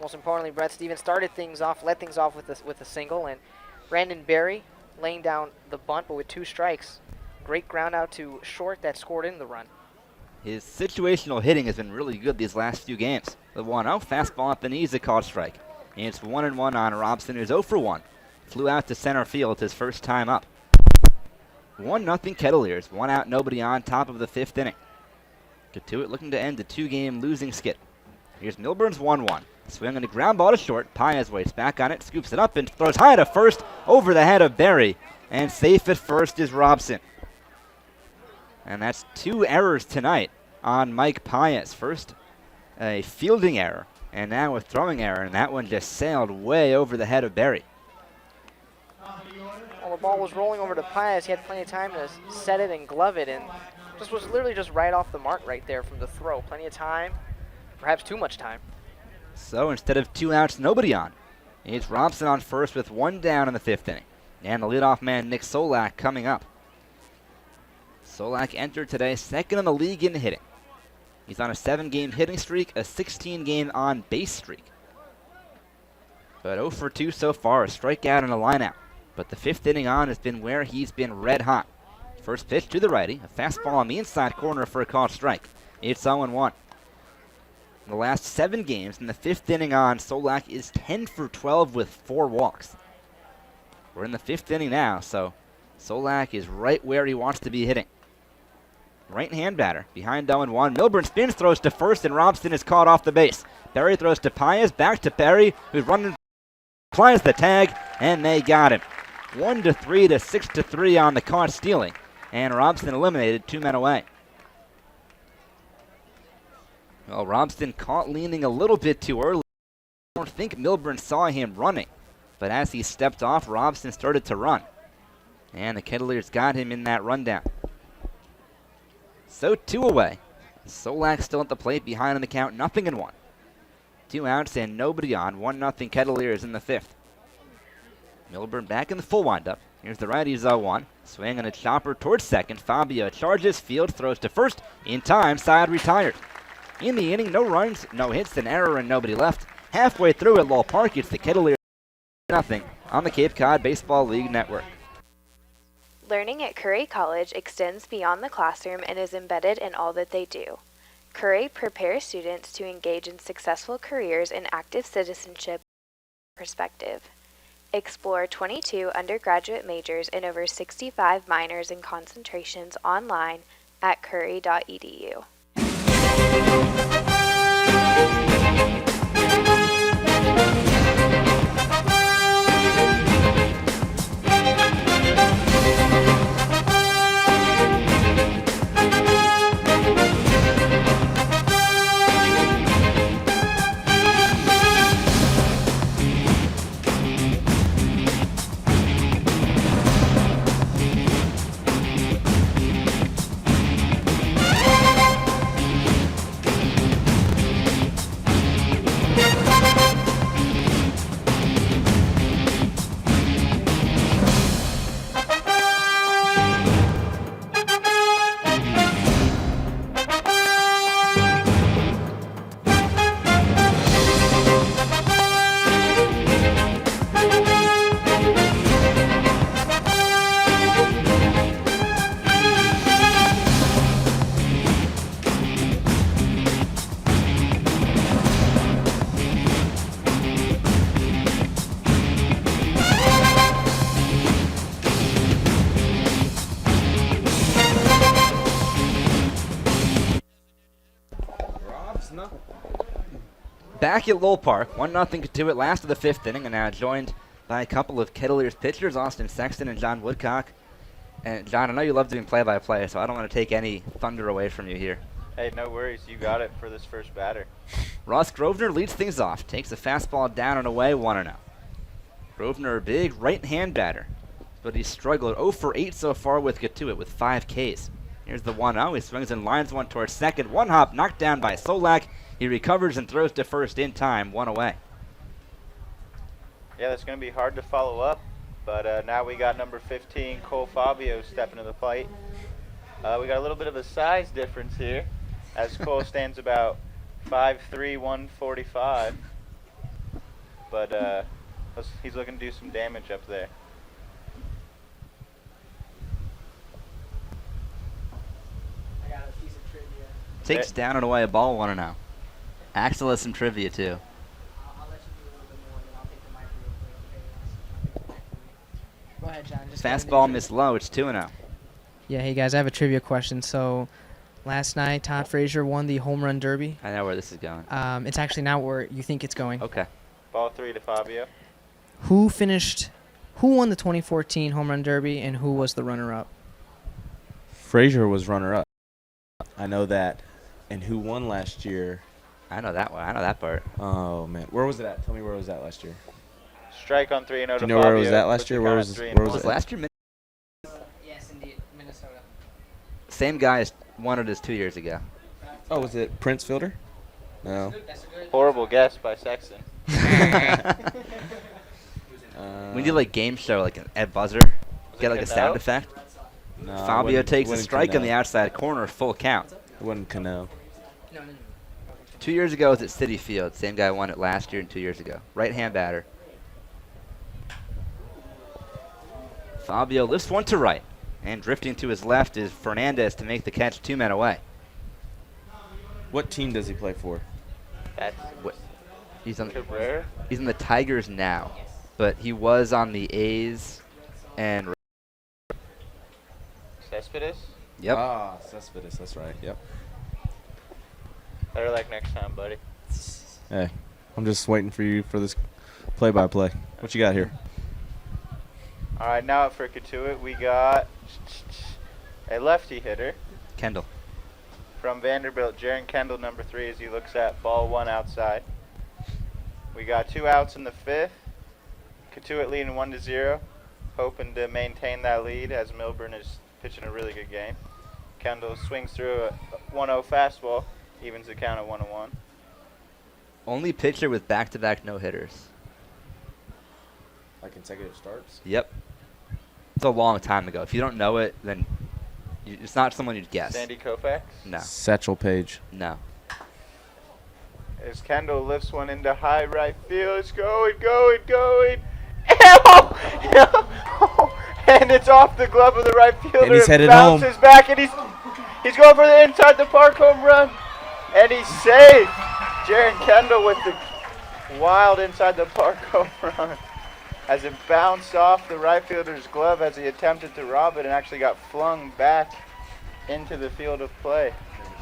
Most importantly, Brett Stevens started things off, led things off with a single, and Brandon Berry laying down the bunt, but with 2 strikes. Great ground out to short that scored in the run. His situational hitting has been really good these last few games. The 1-0 fastball up the knees, a called strike. And it's 1-1 on Robson, who's 0 for 1. Flew out to center field his first time up. 1-0 Kettleers, 1 out, nobody on, top of the 5th inning. Cotuit looking to end a 2-game losing skid. Here's Milburn's 1-1. Swing and a ground ball to short. Paez waits back on it, scoops it up, and throws high to first over the head of Berry. And safe at first is Robson. And that's 2 errors tonight on Mike Paez. First, a fielding error, and now a throwing error, and that one just sailed way over the head of Berry. Well, the ball was rolling over to Paez. He had plenty of time to set it and glove it, and just was literally just right off the mark right there from the throw. Plenty of time, perhaps too much time. So instead of 2 outs, nobody on. It's Robson on first with 1 down in the 5th inning. And the leadoff man, Nick Solak, coming up. Solak entered today 2nd in the league in hitting. He's on a 7-game hitting streak, a 16-game on-base streak. But 0 for 2 so far, a strikeout and a lineout. But the 5th inning on has been where he's been red hot. First pitch to the righty, a fastball on the inside corner for a called strike. It's 0-1. In the last 7 games, in the 5th inning on, Solak is 10 for 12 with 4 walks. We're in the 5th inning now, so Solak is right where he wants to be hitting. Right-hand batter, behind 0-1. Milburn spins, throws to first, and Robson is caught off the base. Berry throws to Paez, back to Berry, who's running, applies the tag, and they got him. 1-3 to 6-3 on the caught stealing, and Robson eliminated, 2 men away. Well, Robson caught leaning a little bit too early. I don't think Milburn saw him running, but as he stepped off, Robson started to run. And the Kettleers got him in that rundown. So 2 away. Solak still at the plate, behind on the count, 0-1. 2 outs and nobody on, 1-0 Kettleers in the 5th. Milburn back in the full windup. Here's the righty 0-1. Swing and a chopper towards second. Fabio charges, field, throws to first. In time, side retired. In the inning, no runs, no hits, an error, and nobody left. Halfway through at Lowell Park, it's the Kettleers 0 on the Cape Cod Baseball League Network. Learning at Curry College extends beyond the classroom and is embedded in all that they do. Curry prepares students to engage in successful careers in active citizenship and perspective. Explore 22 undergraduate majors and over 65 minors and concentrations online at curry.edu. back at Lowell Park, 1-0 Cotuit last of the 5th inning, and now joined by a couple of Kettleers pitchers, Austin Sexton and John Woodcock. And John, I know you love doing play-by-play, so I don't want to take any thunder away from you here. Hey, no worries. You got it for this first batter. Ross Grosvenor leads things off, takes a fastball down and away, 1-0. Grosvenor, a big right-hand batter, but he's struggled 0 for 8 so far with Cotuit with 5 Ks. Here's the 1-0. He swings and lines one towards second. One hop knocked down by Solak. He recovers and throws to first in time, 1 away. Yeah, that's going to be hard to follow up, but now we got number 15, Cole Fabio, stepping to the plate. We got a little bit of a size difference here, as Cole stands about 5'3", 145, but he's looking to do some damage up there. Takes down and away a ball, 1-0. Axel has some trivia too. Go ahead, John. Fastball missed low. It's 2-0. Yeah, hey guys, I have a trivia question. So, last night Todd Frazier won the home run derby. I know where this is going. It's actually not where you think it's going. Okay. Ball 3 to Fabio. Who won the 2014 home run derby, and who was the runner-up? Frazier was runner-up. I know that. And who won last year? I know that one. I know that part. Oh man, where was it at? Tell me where it was at last year. Strike on 3-0 to Fabio. Do you know where it was at last year? Where was it? Last year? Yes, indeed, Minnesota. Same guy as won it as 2 years ago. Oh, was it Prince Fielder? No. Horrible guess by Sexton. We need like game show, like at buzzer. Get like a sound effect. No, Fabio takes a strike on the outside corner, full count. It wasn't Cano. 2 years ago it was at Citi Field. Same guy won it last year and 2 years ago. Right-hand batter. Fabio lifts one to right. And drifting to his left is Fernandez to make the catch, 2 men away. What team does he play for? That's He's on Cabrera? He's in the Tigers now. But he was on the A's and Cespedes? Yep. Ah, Cespedes, that's right. Yep. Better luck next time, buddy. Hey, I'm just waiting for you for this play-by-play. What you got here? All right, now up for Cotuit, we got a lefty hitter. Kendall. From Vanderbilt, Jaron Kendall, number 3, as he looks at ball 1 outside. We got 2 outs in the 5th. Cotuit leading 1-0, hoping to maintain that lead as Milburn is pitching a really good game. Kendall swings through a 1-0 fastball, evens the count at 1-1. Only pitcher with back-to-back no-hitters. Like consecutive starts? Yep. It's a long time ago. If you don't know it, then it's not someone you'd guess. Sandy Koufax? No. Satchel Paige. No. As Kendall lifts one into high right field, it's going. And it's off the glove of the right fielder. And he's headed bounces home. Back, and he's going for the inside the park home run, and he's safe. Jaron Kendall with the wild inside the park home run, as it bounced off the right fielder's glove as he attempted to rob it and actually got flung back into the field of play.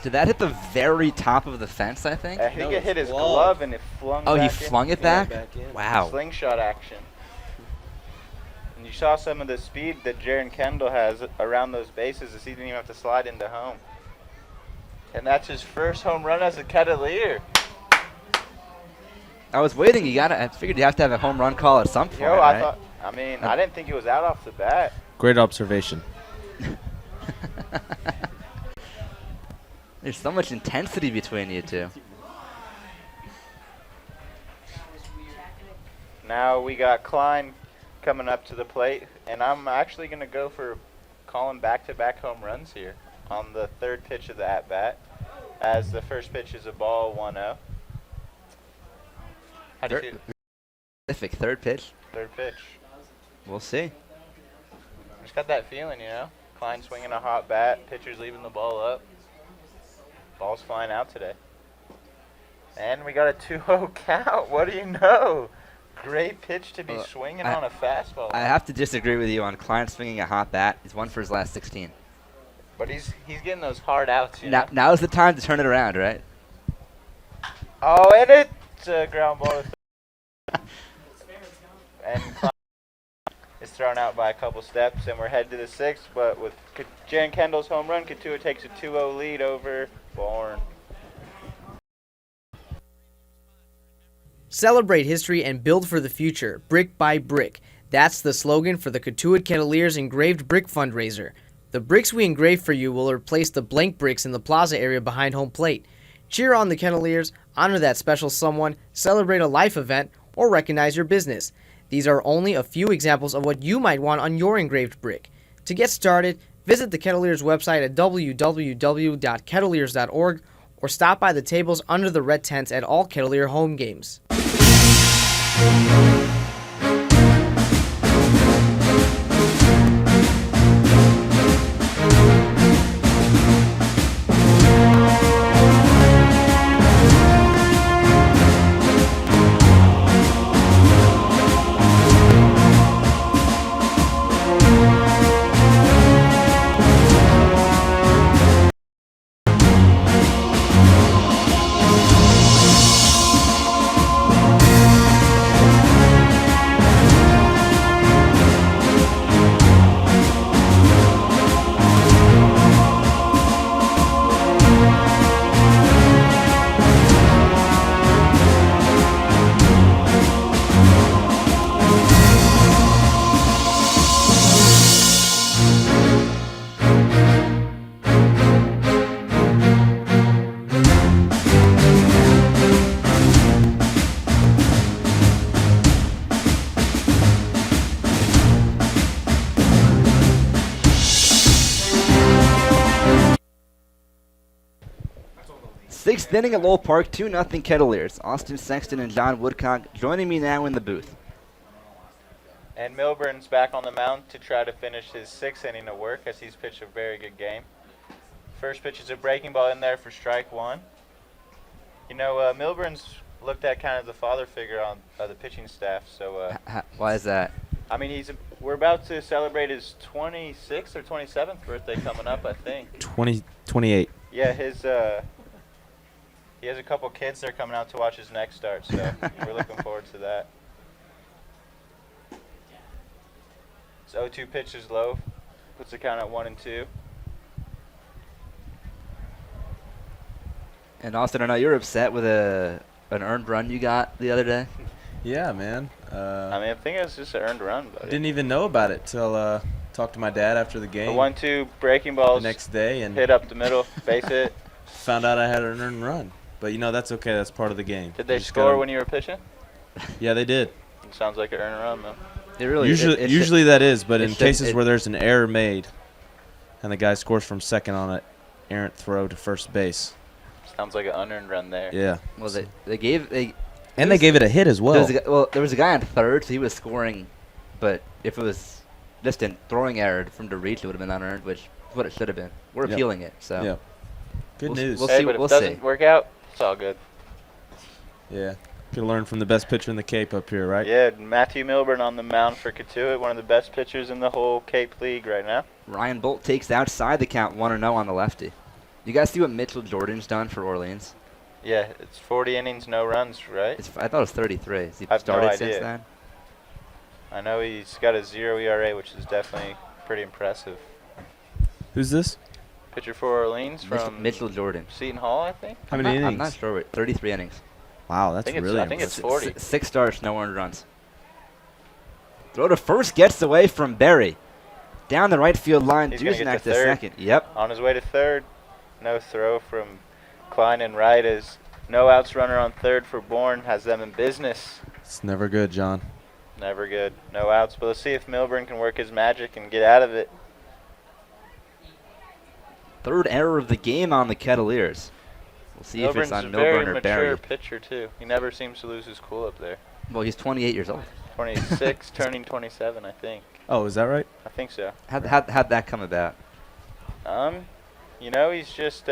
Did that hit the very top of the fence, I think? I think it hit his glove and it flung Oh, back he in. flung it back? Wow. Slingshot action. And you saw some of the speed that Jaron Kendall has around those bases as he didn't even have to slide into home. And that's his first home run as a Kettleer. I was waiting. I figured you have to have a home run call at some point, Yo, right? I didn't think it was out off the bat. Great observation. There's so much intensity between you two. Now we got Klein coming up to the plate, and I'm actually going to go for calling back-to-back home runs here on the 3rd pitch of the at-bat, as the first pitch is a ball 1-0. How do you feel? Specific 3rd pitch. 3rd pitch. We'll see. Just got that feeling, you know? Klein swinging a hot bat, pitcher's leaving the ball up. Ball's flying out today. And we got a 2-0 count. What do you know? Great pitch to be swinging on a fastball. I have to disagree with you on Klein swinging a hot bat. He's 1 for his last 16. But he's getting those hard outs, you know? Now's the time to turn it around, right? Oh, and it It's a ground ball to third. And is thrown out by a couple steps, and we're headed to the sixth. But with Jaron Kendall's home run, Cotuit takes a 2-0 lead over Bourne. Celebrate history and build for the future, brick by brick. That's the slogan for the Cotuit Kettleers engraved brick fundraiser. The bricks we engrave for you will replace the blank bricks in the plaza area behind home plate. Cheer on the Kettleers, honor that special someone, celebrate a life event, or recognize your business. These are only a few examples of what you might want on your engraved brick. To get started, visit the Kettleers website at www.kettleers.org or stop by the tables under the red tents at all Kettleer home games. Sixth inning at Lowell Park, 2-0 Kettleers. Austin Sexton and John Woodcock joining me now in the booth. And Milburn's back on the mound to try to finish his sixth inning of work as he's pitched a very good game. First pitch is a breaking ball in there for strike one. You know, Milburn's looked at kind of the father figure on the pitching staff. So why is that? I mean, we're about to celebrate his 26th or 27th birthday coming up, I think. 28. Yeah, he has a couple kids that are coming out to watch his next start, so we're looking forward to that. His 0-2 pitch is low, puts the count at 1-2. And Austin, I know you're upset with an earned run you got the other day. Yeah, man. I mean, I think it's just an earned run, buddy. Didn't even know about it till talked to my dad after the game. The 1-2 breaking balls the next day and hit up the middle, base hit. Found out I had an earned run. But, you know, that's okay. That's part of the game. Did they score when you were pitching? Yeah, they did. It sounds like an earned run, though. It really usually that is, but in cases where there's an error made and the guy scores from second on an errant throw to first base. Sounds like an unearned run there. Yeah. Well, they gave it a hit as well. There was a guy on third, so he was scoring, but if it was just a throwing error from to reach, it would have been unearned, which is what it should have been. We're appealing it, so. Yeah. Good news. We'll hey, see. But if we'll it doesn't work out, it's all good. Yeah. Could learn from the best pitcher in the Cape up here, right? Yeah, Matthew Milburn on the mound for Cotuit, one of the best pitchers in the whole Cape League right now. Ryan Bolt takes outside the count 1-0 on the lefty. You guys see what Mitchell Jordan's done for Orleans? Yeah, it's 40 innings, no runs, right? I thought it was 33. Has he I have started no since idea. then? I know he's got a 0 ERA, which is definitely pretty impressive. Who's this? Pitcher for Orleans from Mitchell Jordan. Seton Hall, I think. How many innings? I'm not sure. 33 innings. Wow, that's really I think it's 40. 6 starts, no earned runs. Throw to first, gets away from Berry. Down the right field line, He's gonna get Duznak to to third. second. Yep. On his way to third. No throw from Klein and right as no outs runner on third for Bourne has them in business. It's never good, John. Never good. No outs. But let's see if Milburn can work his magic and get out of it. Third error of the game on the Kettleers. We'll see if it's Milburn's on a Milburn very or Berry. mature pitcher, too. He never seems to lose his cool up there. Well, he's 28 years old. 26, turning 27, I think. Oh, is that right? I think so. How'd that come about? You know, he's just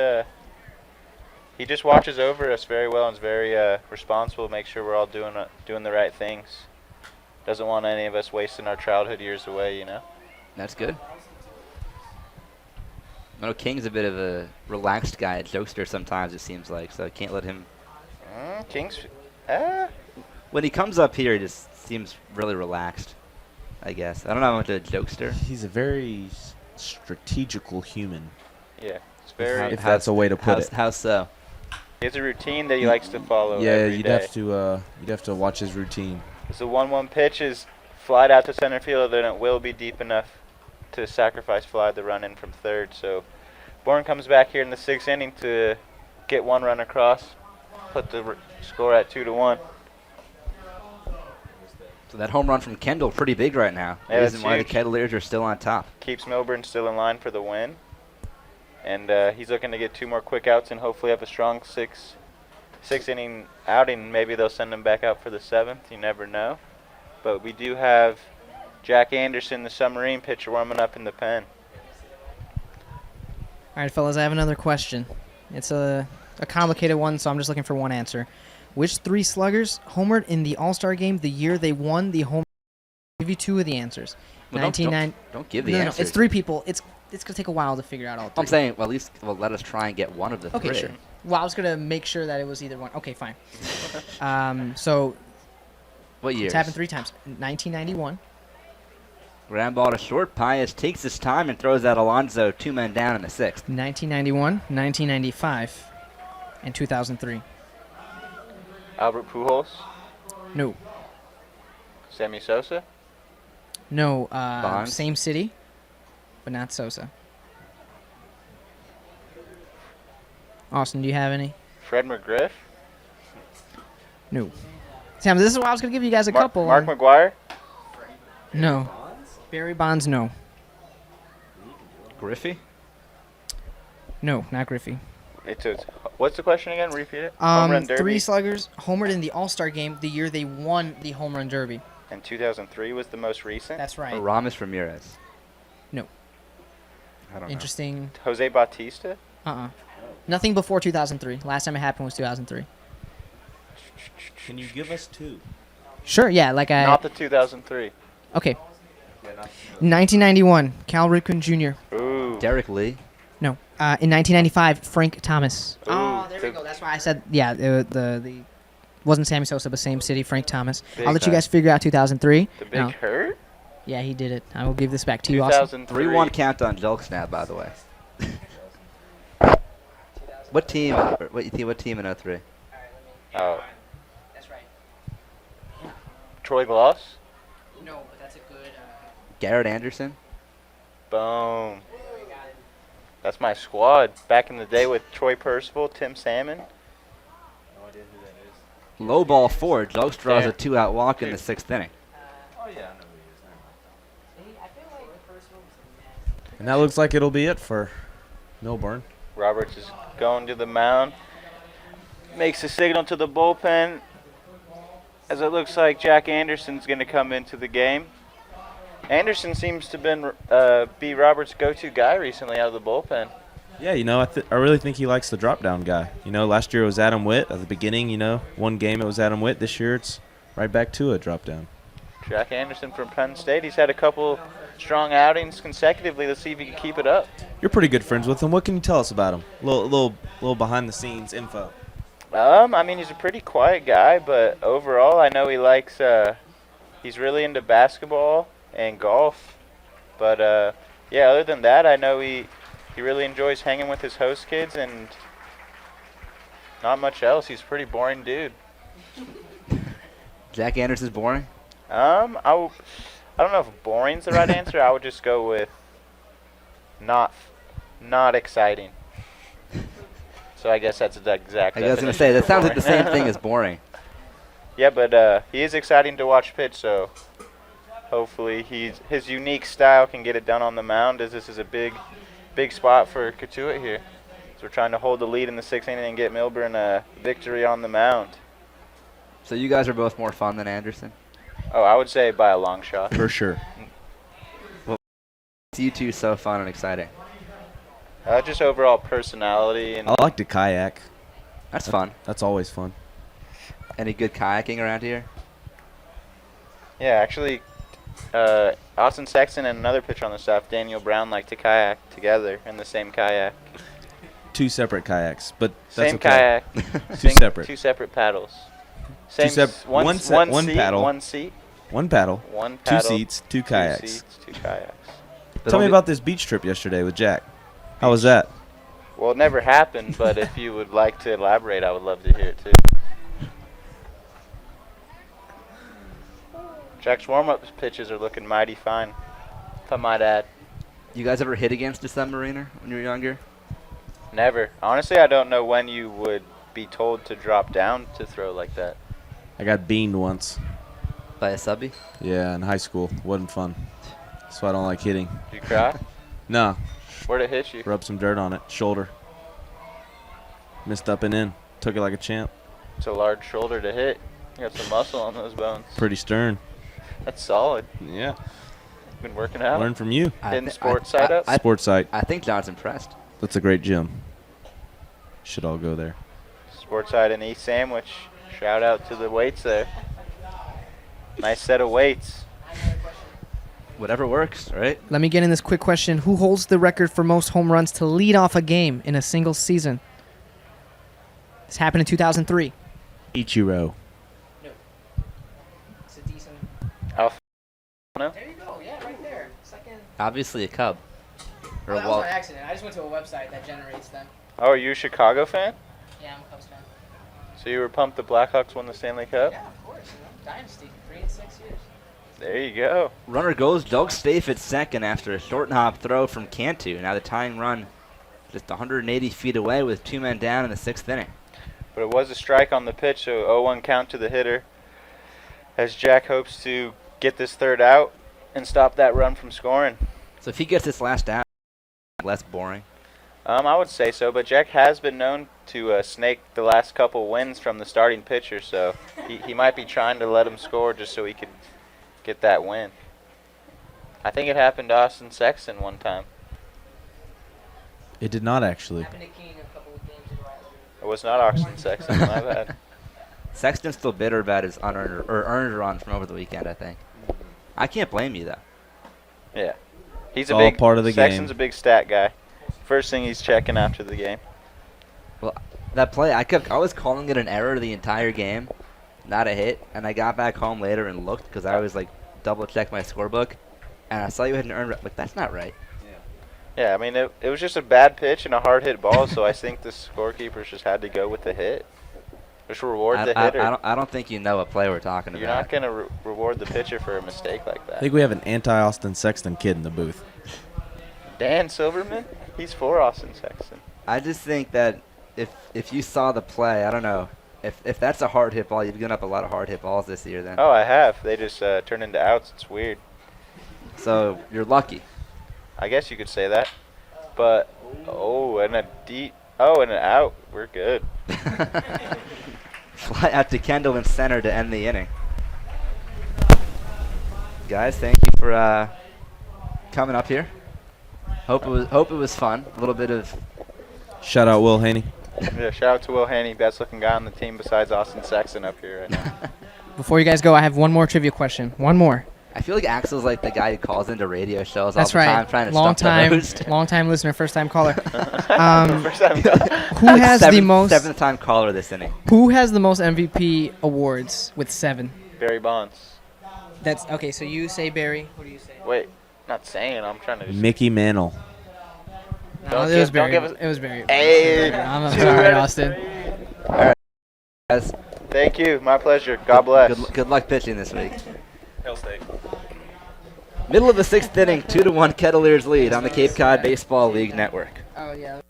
he just watches over us very well and is very responsible. Makes sure we're all doing the right things. Doesn't want any of us wasting our childhood years away. You know. That's good. I know King's a bit of a relaxed guy, a jokester sometimes it seems like, so I can't let him. King's When he comes up here, he just seems really relaxed, I guess. I don't know how much of a jokester. He's a very strategical human. Yeah, it's very. If that's a way to put it. How so? He has a routine that he likes to follow. Yeah, every you'd day. have to watch his routine. If the 1-1 pitch is flied out to center field, then it will be deep enough to sacrifice fly the run in from third. So Bourne comes back here in the 6th inning to get 1 run across, put the score at 2-1. So that home run from Kendall pretty big right now. Yeah, The reason that's why the huge. Kettleers are still on top. Keeps Milburn still in line for the win. And he's looking to get 2 more quick outs and hopefully have a strong 6 inning outing. Maybe they'll send him back out for the 7th. You never know. But we do have Jack Anderson, the submarine pitcher, warming up in the pen. All right, fellas, I have another question. It's a complicated one, so I'm just looking for one answer. Which 3 sluggers homered in the All-Star game the year they won the home? I'll give you 2 of the answers. Well, don't give the no, answers. No, it's 3 people. It's gonna take a while to figure out all 3. I'm saying, well, at least let us try and get one of the 3. Okay, sure. Well, I was gonna make sure that it was either one. Okay, fine. So. What year? It's happened 3 times. 1991. Ground ball to short. Pius takes his time and throws out Alonso 2 men down in the 6th. 1991, 1995, and 2003. Albert Pujols? No. Sammy Sosa? No. Bonds? Same city, but not Sosa. Austin, do you have any? Fred McGriff? No. Sam, this is why I was going to give you guys a couple. Mark McGuire? No. Barry Bonds, no. Griffey? No, not Griffey. What's the question again? Repeat it. Home run derby? 3 sluggers homered in the All-Star game the year they won the home run derby. And 2003 was the most recent? That's right. Aramis Ramirez? No. I don't know. Interesting. Jose Bautista? Nothing before 2003. Last time it happened was 2003. Can you give us 2? Sure, yeah, like I... Not the 2003. Okay. 1991, Cal Ripken Jr. Ooh. Derek Lee? No. In 1995, Frank Thomas. Ooh, Oh, there we go. That's why I said, yeah, the wasn't Sammy Sosa, but same city, Frank Thomas. I'll let you guys figure out 2003. The Big Hurt? Yeah, he did it. I will give this back to you, Austin. 3-1 count on Jelks now, by the way. What team? What team in 03? Oh. That's right. Troy Gloss? No, but that's a good... Garrett Anderson? Boom. That's my squad. Back in the day with Troy Percival, Tim Salmon. No idea who that is. Low ball 4. Jelks draws a 2-out walk in the 6th inning. Oh, yeah, I know who he is. And that looks like it'll be it for Milburn. Roberts is going to the mound. Makes a signal to the bullpen. As it looks like Jack Anderson's going to come into the game. Anderson seems to be Roberts' go-to guy recently out of the bullpen. Yeah, I really think he likes the drop-down guy. Last year it was Adam Witt. At the beginning, one game it was Adam Witt. This year it's right back to a drop-down. Jack Anderson from Penn State. He's had a couple strong outings consecutively. Let's see if he can keep it up. You're pretty good friends with him. What can you tell us about him? Little behind-the-scenes info. He's a pretty quiet guy, but overall I know he likes he's really into basketball and golf. But other than that, I know he really enjoys hanging with his host kids and not much else. He's a pretty boring dude. Jack Anderson's boring? I don't know if boring's the right answer. I would just go with not exciting. So I guess that's the exact I was going to say, that sounds like the same thing as boring. Yeah, but he is exciting to watch pitch, so hopefully his unique style can get it done on the mound, as this is a big spot for Cotuit here. So we're trying to hold the lead in the 6th inning and get Milburn a victory on the mound. So you guys are both more fun than Anderson? Oh, I would say by a long shot. For sure. What makes you two so fun and exciting? Just overall personality. And I like to kayak. That's fun. That's always fun. Any good kayaking around here? Yeah, actually, Austin Sexton and another pitcher on the staff, Daniel Brown, like to kayak together in the same kayak. 2 separate kayaks, but that's Same okay. kayak. Two separate. 2 separate paddles. one seat, paddle. One seat. One paddle. One Two paddle. seats. Two kayaks. Two seats, two kayaks. Tell me about this beach trip yesterday with Jack. How was that? Well, it never happened, but if you would like to elaborate, I would love to hear it too. Jack's warm-up pitches are looking mighty fine, if I might add. You guys ever hit against a submariner when you were younger? Never. Honestly, I don't know when you would be told to drop down to throw like that. I got beamed once. By a subby? Yeah, in high school. Wasn't fun. That's why I don't like hitting. Did you cry? No. Where'd it hit you? Rubbed some dirt on it. Shoulder. Missed up and in. Took it like a champ. It's a large shoulder to hit. You got some muscle on those bones. Pretty stern. That's solid. Yeah. Been working out. Learn from you. In sports side up. Sports site. I think John's impressed. That's a great gym. Should all go there. Sports side in East Sandwich. Shout out to the weights there. Nice set of weights. Whatever works, right? Let me get in this quick question. Who holds the record for most home runs to lead off a game in a single season? This happened in 2003. Ichiro. It's a decent. No? There you go. Yeah, right there. Second. Obviously a Cub. Or That a was Wal- by accident. I just went to a website that generates them. Oh, are you a Chicago fan? Yeah, I'm a Cubs fan. So you were pumped the Blackhawks won the Stanley Cup? Yeah, of course. Dynasty, 3 and 6 years. There you go. Runner goes Doug Stafe at second after a short and hop throw from Cantu. Now the tying run just 180 feet away with 2 men down in the 6th inning. But it was a strike on the pitch, so 0-1 count to the hitter. As Jack hopes to get this third out and stop that run from scoring. So if he gets this last out, less boring. I would say so, but Jack has been known to snake the last couple wins from the starting pitcher, so he might be trying to let him score just so he could get that win. I think it happened to Austin Sexton one time. It did not actually. It was not Austin Sexton, my bad. Sexton's still bitter about his unearned or earned run from over the weekend, I think. I can't blame you, though. Yeah. He's It's all part of the Sexton's game. a big stat guy. First thing he's checking after the game. Well, that play, I was calling it an error the entire game, not a hit. And I got back home later and looked because I always like double check my scorebook, and I saw you had an earned run. Like that's not right. Yeah, I mean, it was just a bad pitch and a hard hit ball, so I think the scorekeepers just had to go with the hit. Just reward the hitter. I don't think you know what play we're talking You're about. not going to reward the pitcher for a mistake like I that. think we have an anti-Austin Sexton kid in the booth. Dan Silverman? He's for Austin Sexton. I just think that if you saw the play, I don't know. If that's a hard hit ball, you've given up a lot of hard hit balls this year then. Oh, I have. They just turn into outs. It's weird. So you're lucky. I guess you could say that. But, and an out. We're good. Fly out to Kendall in center to end the inning. Guys, thank you for coming up here. Hope it was fun. A little bit of Shout out Will Haney. Yeah, shout out to Will Haney, best looking guy on the team besides Austin Sexton up here right now. Before you guys go, I have one more trivia question. One more. I feel like Axel's like the guy who calls into radio shows That's all the time right. trying to long stump time, the host. long time listener, first time caller. First time. Who has the most? Seventh time caller this inning. Who has the most MVP awards with 7? Barry Bonds. That's okay. So you say Barry. Who do you say? Wait, not saying. I'm trying to just. Mickey Mantle. No, it was Barry. Don't give us. It was Barry. Hey. I'm sorry, Austin. All right, guys. Thank you. My pleasure. God bless. Good luck pitching this week. Hail State. Middle of the 6th inning, 2-1 Kettleers lead on the Cape Cod Baseball League Network. Oh yeah.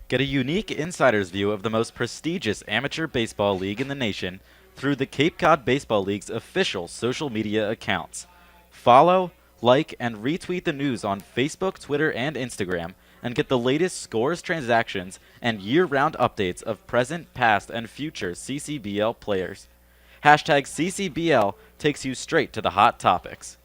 Get a unique insider's view of the most prestigious amateur baseball league in the nation through the Cape Cod Baseball League's official social media accounts. Follow, like, and retweet the news on Facebook, Twitter, and Instagram, and get the latest scores, transactions, and year-round updates of present, past, and future CCBL players. Hashtag CCBL takes you straight to the hot topics.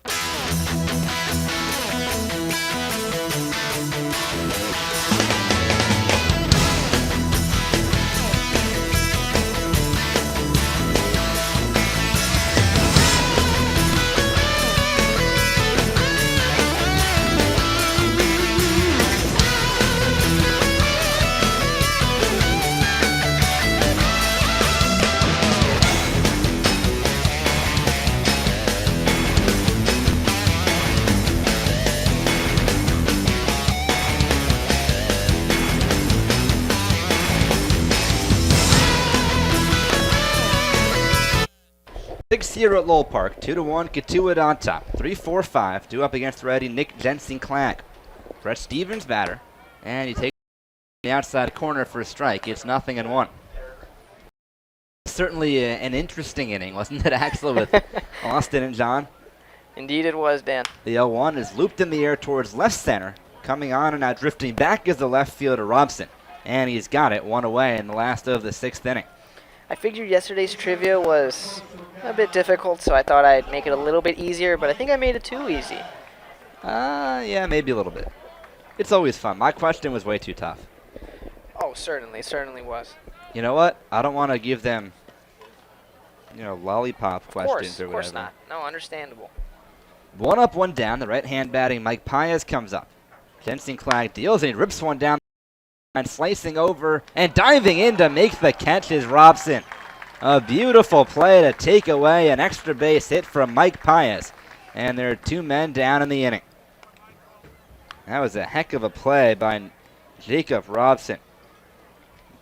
6-0 at Lowell Park. 2-1, Cotuit on top. 3-4-5, due up against ready Nick Jensen-Clag. Brett Stevens batter, and he takes the outside corner for a strike. It's 0-1. Certainly an interesting inning, wasn't it, Axel, with Austin and John? Indeed it was, Dan. The 0-1 is looped in the air towards left center. Coming on and now drifting back is the left fielder Robson. And he's got it, one away in the last of the 6th inning. I figured yesterday's trivia was a bit difficult, so I thought I'd make it a little bit easier, but I think I made it too easy. Yeah, maybe a little bit. It's always fun. My question was way too tough. Oh, certainly was. You know what? I don't want to give them, lollipop questions or whatever. Of course not. No, understandable. 1 up, 1 down. The right-hand batting Mike Paez comes up. Jensen-Clag deals and he rips one down. And slicing over and diving in to make the catch is Robson. A beautiful play to take away an extra base hit from Mike Paez. And there are 2 men down in the inning. That was a heck of a play by Jacob Robson.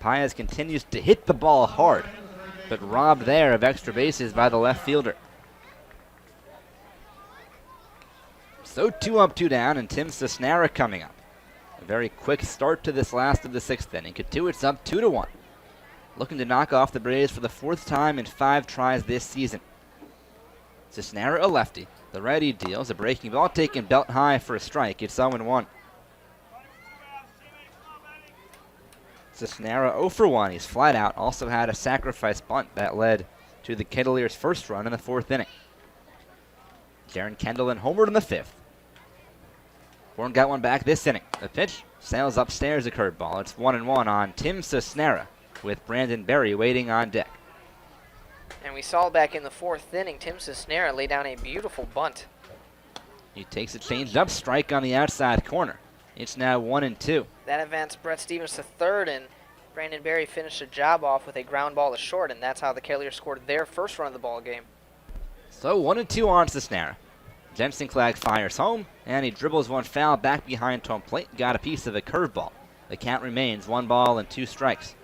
Paez continues to hit the ball hard, but robbed there of extra bases by the left fielder. So 2 up, 2 down, and Tim Cisnera coming up. A very quick start to this last of the 6th inning. Cotuit's up 2-1. Looking to knock off the Braves for the 4th time in 5 tries this season. Cisnera a lefty. The righty deals a breaking ball taken belt high for a strike. It's 0-1. Cisnera 0 for 1. He's flat out. Also had a sacrifice bunt that led to the Kettleers' first run in the 4th inning. Jaron Kendall homered in the 5th. Bourne got one back this inning. The pitch sails upstairs, a curveball. It's 1-1 on Tim Cisnera with Brandon Berry waiting on deck. And we saw back in the 4th inning, Tim Cisnera lay down a beautiful bunt. He takes a changed up strike on the outside corner. It's now 1-2. That advanced Brett Stevens to third, and Brandon Berry finished the job off with a ground ball to short, and that's how the Kettleers scored their first run of the ball game. So 1-2 on Cisnera. Jensen-Clag fires home, and he dribbles one foul back behind home plate. Got a piece of a curveball. The count remains 1 ball and 2 strikes.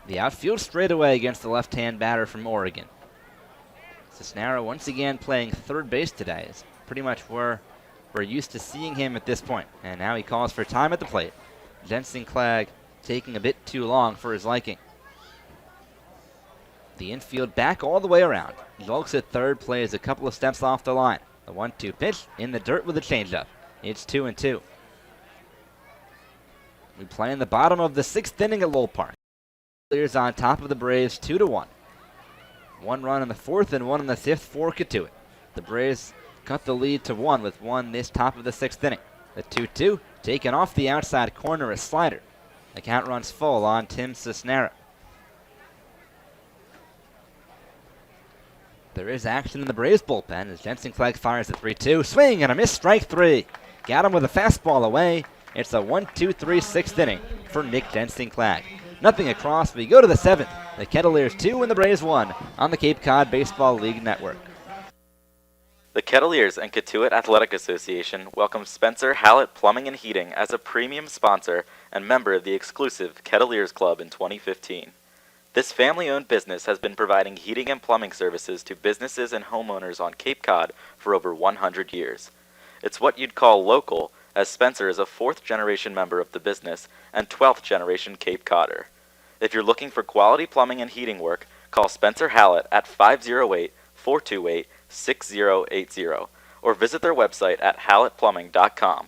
The outfield straightaway against the left-hand batter from Oregon. Cisnera once again playing third base today. It's pretty much where we're used to seeing him at this point. And now he calls for time at the plate. Jensen-Clag taking a bit too long for his liking. The infield back all the way around. Julks at third, plays a couple of steps off the line. The 1-2 pitch in the dirt with a changeup. It's 2-2. We play in the bottom of the 6th inning at Lowell Park. Clears on top of the Braves 2-1. 1 run in the 4th and 1 in the 5th for Cotuit. The Braves cut the lead to 1 with 1 this top of the 6th inning. The 2-2 taken off the outside corner, a slider. The count runs full on Tim Cisnera. There is action in the Braves bullpen as Jensen-Clag fires at 3-2. Swing and a miss, strike 3. Got him with a fastball away. It's a 1-2-3 6th inning for Nick Jensen-Clag. Nothing across. We go to the 7th. The Kettleers 2 and the Braves 1 on the Cape Cod Baseball League Network. The Kettleers and Cotuit Athletic Association welcome Spencer Hallett Plumbing and Heating as a premium sponsor and member of the exclusive Kettleers Club in 2015. This family-owned business has been providing heating and plumbing services to businesses and homeowners on Cape Cod for over 100 years. It's what you'd call local, as Spencer is a 4th-generation member of the business and 12th-generation Cape Codder. If you're looking for quality plumbing and heating work, call Spencer Hallett at 508-428-6080 or visit their website at hallettplumbing.com.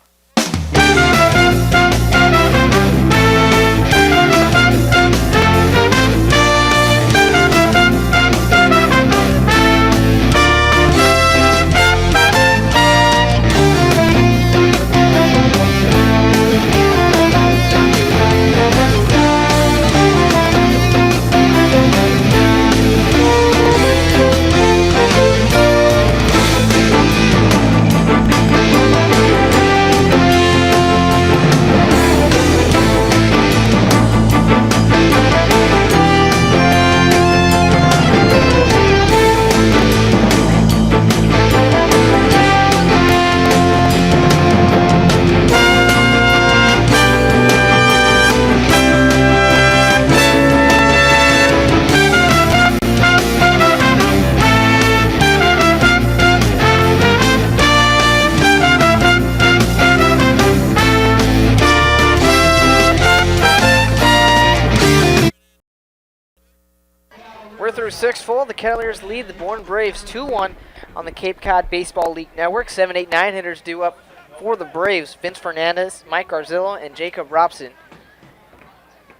6 full. The Kettleers lead the Bourne Braves 2-1 on the Cape Cod Baseball League Network. 7, 8, 9 hitters due up for the Braves. Vince Fernandez, Mike Garzillo, and Jacob Robson.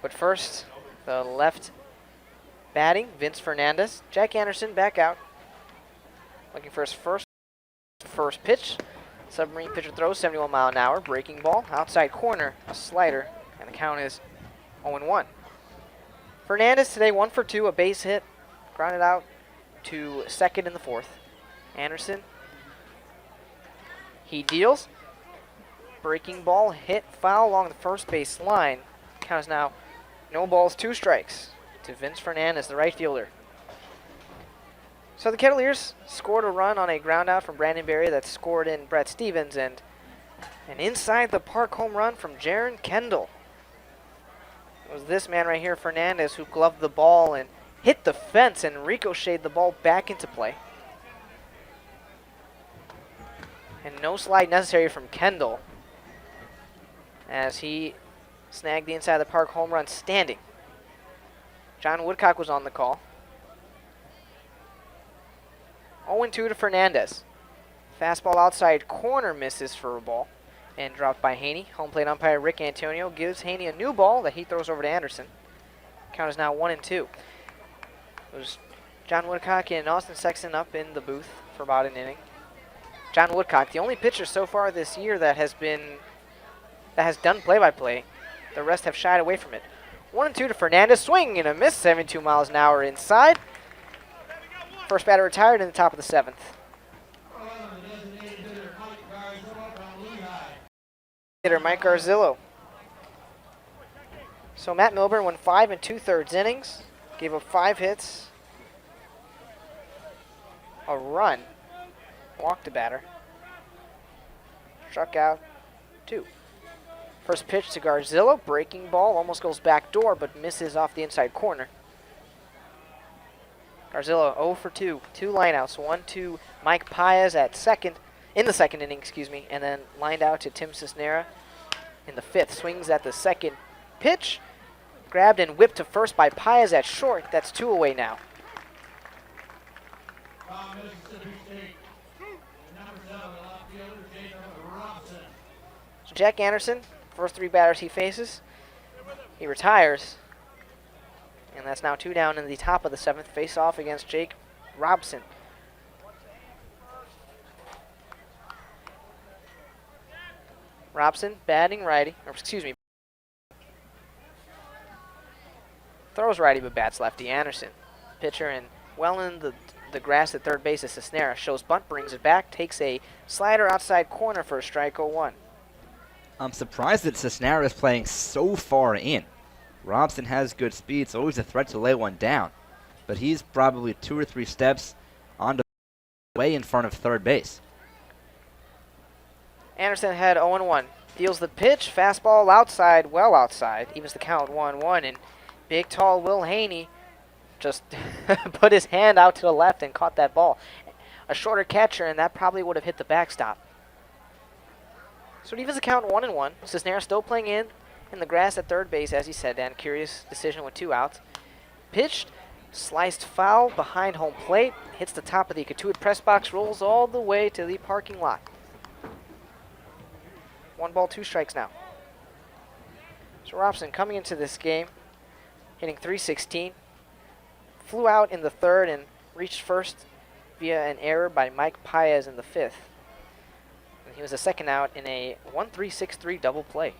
But first, the left batting, Vince Fernandez. Jack Anderson back out. Looking for his first pitch. Submarine pitcher throws 71 mile an hour. Breaking ball. Outside corner. A slider. And the count is 0-1. Fernandez today 1 for 2. A base hit. Grounded out to second in the fourth. Anderson. He deals. Breaking ball. Hit foul along the first base line. Count is now no balls, 2 strikes to Vince Fernandez, the right fielder. So the Kettleers scored a run on a ground out from Brandon Berry that scored in Brett Stevens, and an inside the park home run from Jaron Kendall. It was this man right here, Fernandez, who gloved the ball and hit the fence and ricocheted the ball back into play. And no slide necessary from Kendall as he snagged the inside of the park home run standing. John Woodcock was on the call. 0-2 to Fernandez. Fastball outside corner misses for a ball and dropped by Haney. Home plate umpire Rick Antonio gives Haney a new ball that he throws over to Anderson. Count is now 1-2. It was John Woodcock and Austin Sexton up in the booth for about an inning. John Woodcock, the only pitcher so far this year that has done play-by-play. The rest have shied away from it. 1-2 to Fernandez. Swing and a miss. 72 miles an hour inside. First batter retired in the top of the 7th. Hitter Mike Garzillo. So Matt Milburn went 5 2/3 innings. Gave up 5 hits. A run. Walked the batter. Struck out 2. First pitch to Garzillo, breaking ball, almost goes back door, but misses off the inside corner. Garzillo 0 for 2, 2 lineouts, 1 to Mike Paez at second, in the second inning, and then lined out to Tim Cisnera in the 5th. Swings at the second pitch, grabbed and whipped to first by Paez at short. That's 2 away now. So Jack Anderson, first 3 batters he faces, he retires. And that's now 2 down in the top of the 7th. Face off against Jake Robson. Robson batting righty, throws righty but bats lefty. Anderson, pitcher, and well in the grass at third base is Cisnera. Shows bunt, brings it back, takes a slider outside corner for a strike 0-1. I'm surprised that Cisnera is playing so far in. Robson has good speed, so always a threat to lay one down. But he's probably 2 or 3 steps onto way in front of third base. Anderson had 0-1. Deals the pitch, fastball outside, well outside. Evens the count 1-1, and big tall Will Haney just put his hand out to the left and caught that ball. A shorter catcher, and that probably would have hit the backstop. So it evens the count 1-1. Cisnera still playing in the grass at third base, as he said, Dan. Curious decision with 2 outs. Pitched, sliced foul behind home plate, hits the top of the Cotuit press box, rolls all the way to the parking lot. 1 ball, 2 strikes now. So Robson coming into this game, hitting .316, flew out in the 3rd and reached first via an error by Mike Paez in the 5th. And he was the second out in a 1-3-6-3 double play.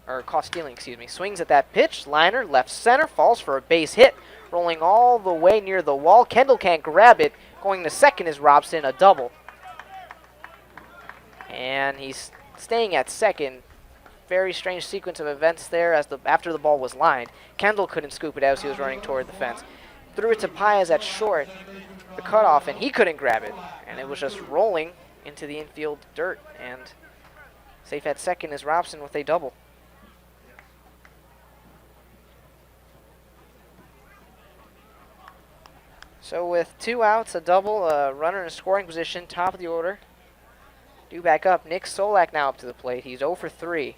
Or caught stealing, excuse me. Swings at that pitch, liner, left center, falls for a base hit, rolling all the way near the wall. Kendall can't grab it. Going to second is Robson, a double. And he's staying at second. Very strange sequence of events there after the ball was lined. Kendall couldn't scoop it out as he was running toward the fence. Threw it to Paez at short, the cutoff, and he couldn't grab it. And it was just rolling into the infield dirt. And safe at second is Robson with a double. So with 2 outs, a double, a runner in scoring position, top of the order. Due back up. Nick Solak now up to the plate. He's 0 for 3.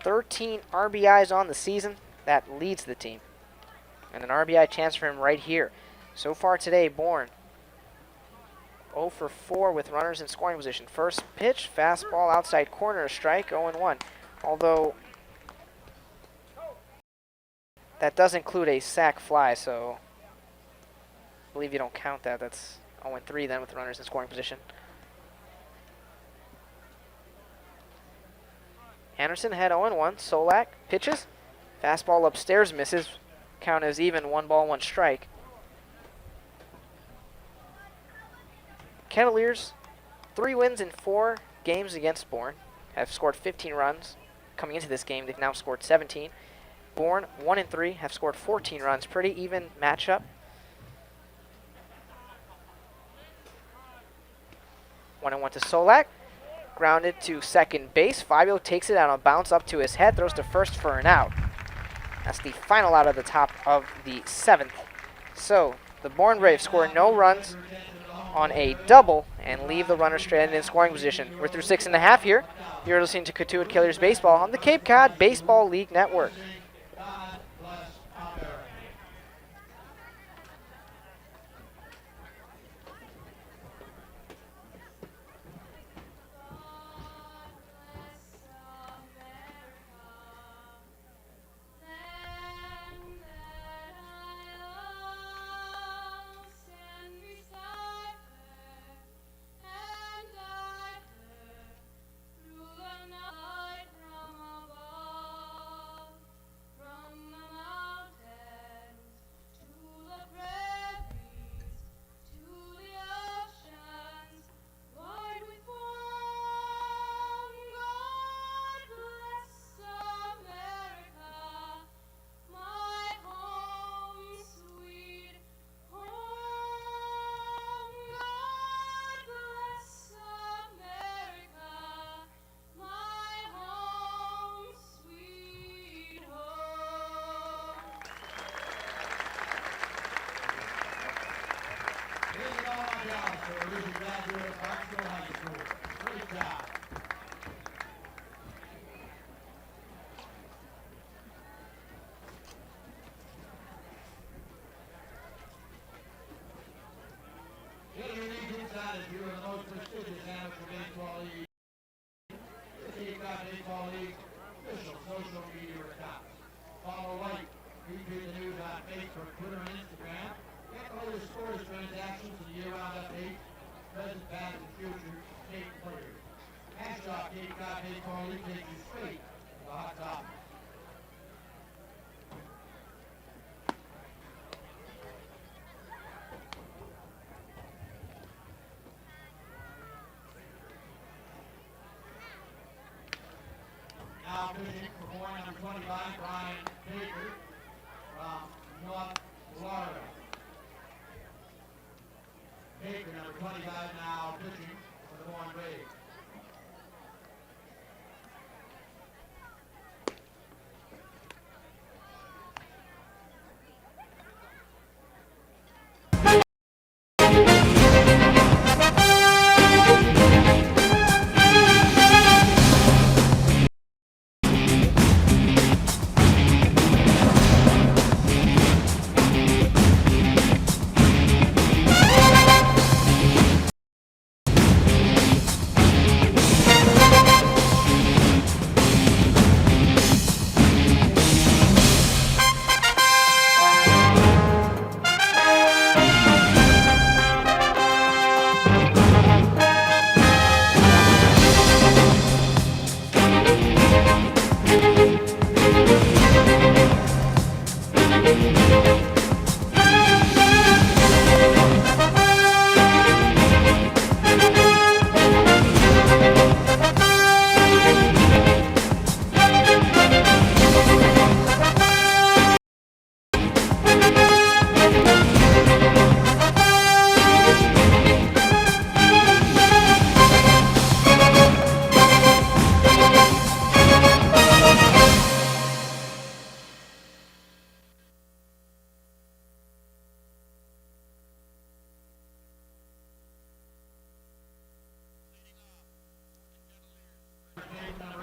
13 RBIs on the season. That leads the team. And an RBI chance for him right here. So far today, Bourne 0 for 4 with runners in scoring position. First pitch, fastball outside corner, strike, 0-1. Although that does include a sac fly, so I believe you don't count that. That's 0-3 then with runners in scoring position. Anderson had 0-1. Solak pitches. Fastball upstairs misses. Count is even, 1 ball, 1 strike. Kettleers, 3 wins in 4 games against Bourne. Have scored 15 runs. Coming into this game, they've now scored 17. Bourne, 1-3, have scored 14 runs. Pretty even matchup. 1-1 to Solak. Grounded to second base. Fabio takes it on a bounce up to his head. Throws to first for an out. That's the final out of the top of the 7th. So the Bourne Braves score no runs on a double and leave the runner stranded in scoring position. We're through 6.5 here. You're listening to Cotuit Kettleers Baseball on the Cape Cod Baseball League Network. Follow like, retweet the news on Facebook, Twitter, and Instagram. Get the latest scores, transactions, and year-round updates, present, past, and future state players. Hashtag Cape Cod Baseball League takes you straight to the hot topic. Now pitching for Bourne, number 25, Brian Baker from North Florida. Baker, number 25, now pitching for the Bourne Braves.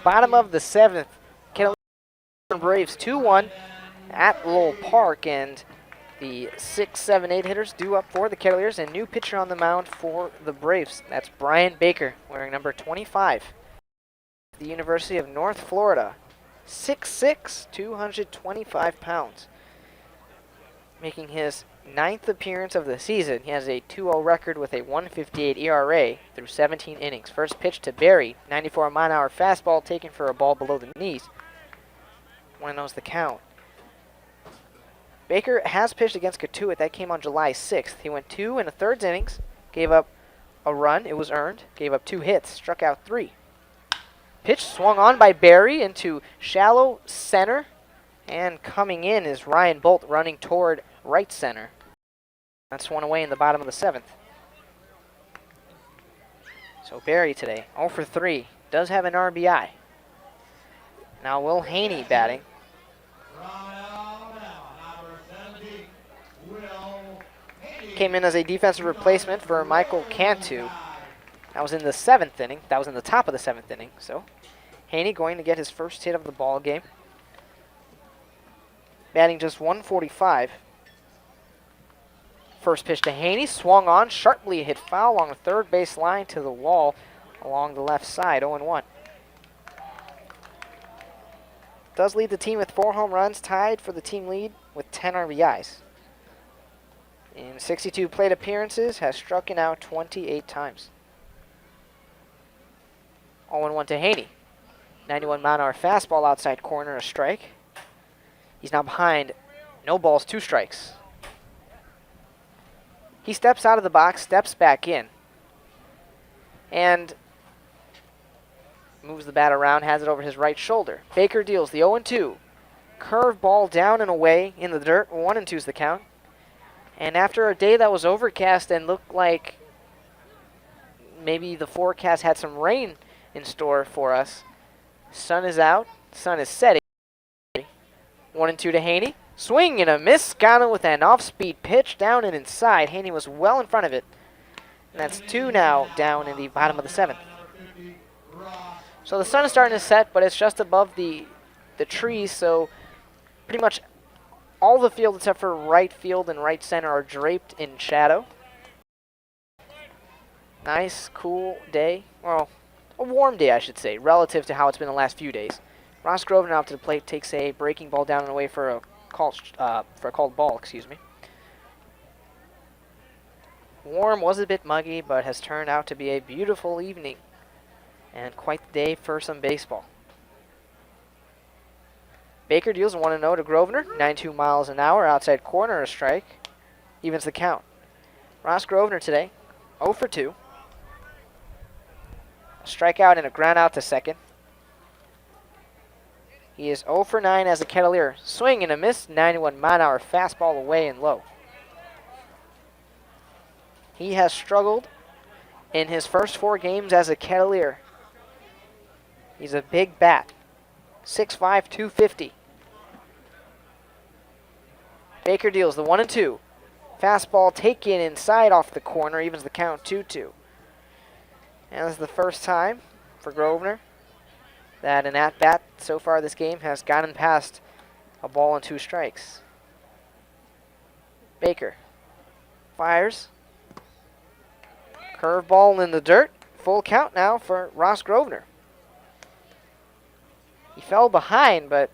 Bottom of the 7th, Kettleers Braves 2-1 at Lowell Park, and The 6, 7, 8 hitters due up for the Kettleers, and new pitcher on the mound for the Braves. That's Brian Baker, wearing number 25. The University of North Florida. 6'6", 225 pounds. Making his 9th appearance of the season. He has a 2-0 record with a 1.58 ERA through 17 innings. First pitch to Barry, 94-mile-an-hour fastball taken for a ball below the knees. 1-0's the count. Baker has pitched against Cotuit. That came on July 6th. He went 2 1/3 innings, gave up a run. It was earned. Gave up 2 hits, struck out 3. Pitch swung on by Barry into shallow center. And coming in is Ryan Bolt running toward right center. That's one away in the bottom of the 7th. So Barry today, 0 for 3. Does have an RBI. Now Will Haney batting. Came in as a defensive replacement for Michael Cantu. That was in the 7th inning. That was in the top of the 7th inning. So Haney going to get his first hit of the ball game. Batting just 145. First pitch to Haney, swung on, sharply hit foul along the third base line to the wall along the left side, 0-1. Does lead the team with 4 home runs, tied for the team lead with 10 RBIs. In 62 plate appearances, has struck out 28 times. 0-1 to Haney. 91-mile-an-hour fastball outside corner, a strike. He's now behind, no balls, 2 strikes. He steps out of the box, steps back in, and moves the bat around, has it over his right shoulder. Baker deals the 0-2. Curve ball down and away in the dirt, 1-2's the count. And after a day that was overcast and looked like maybe the forecast had some rain in store for us, sun is out, sun is setting. 1-2 to Haney. Swing and a miss. Scano with an off-speed pitch down and inside. Haney was well in front of it. And that's 2 now down in the bottom of the 7th. So the sun is starting to set, but it's just above the trees, so pretty much all the field except for right field and right center are draped in shadow. Nice, cool day. Well, a warm day, I should say, relative to how it's been the last few days. Ross Grosvenor out to the plate, takes a breaking ball down and away for a called ball, excuse me. Warm, was a bit muggy, but has turned out to be a beautiful evening and quite the day for some baseball. Baker deals a 1-0 to Grosvenor, 92 miles an hour, outside corner, a strike, evens the count. Ross Grosvenor today, 0 for 2. A strikeout and a ground out to second. He is 0 for 9 as a Kettleer. Swing and a miss, 91-mile-an-hour fastball away and low. He has struggled in his first 4 games as a Kettleer. He's a big bat, 6'5", 250. Baker deals the 1-2. Fastball taken inside off the corner, evens the count 2-2. And this is the first time for Grosvenor that an at-bat so far this game has gotten past a ball and 2 strikes. Baker fires. Curveball in the dirt. Full count now for Ross Grosvenor. He fell behind, but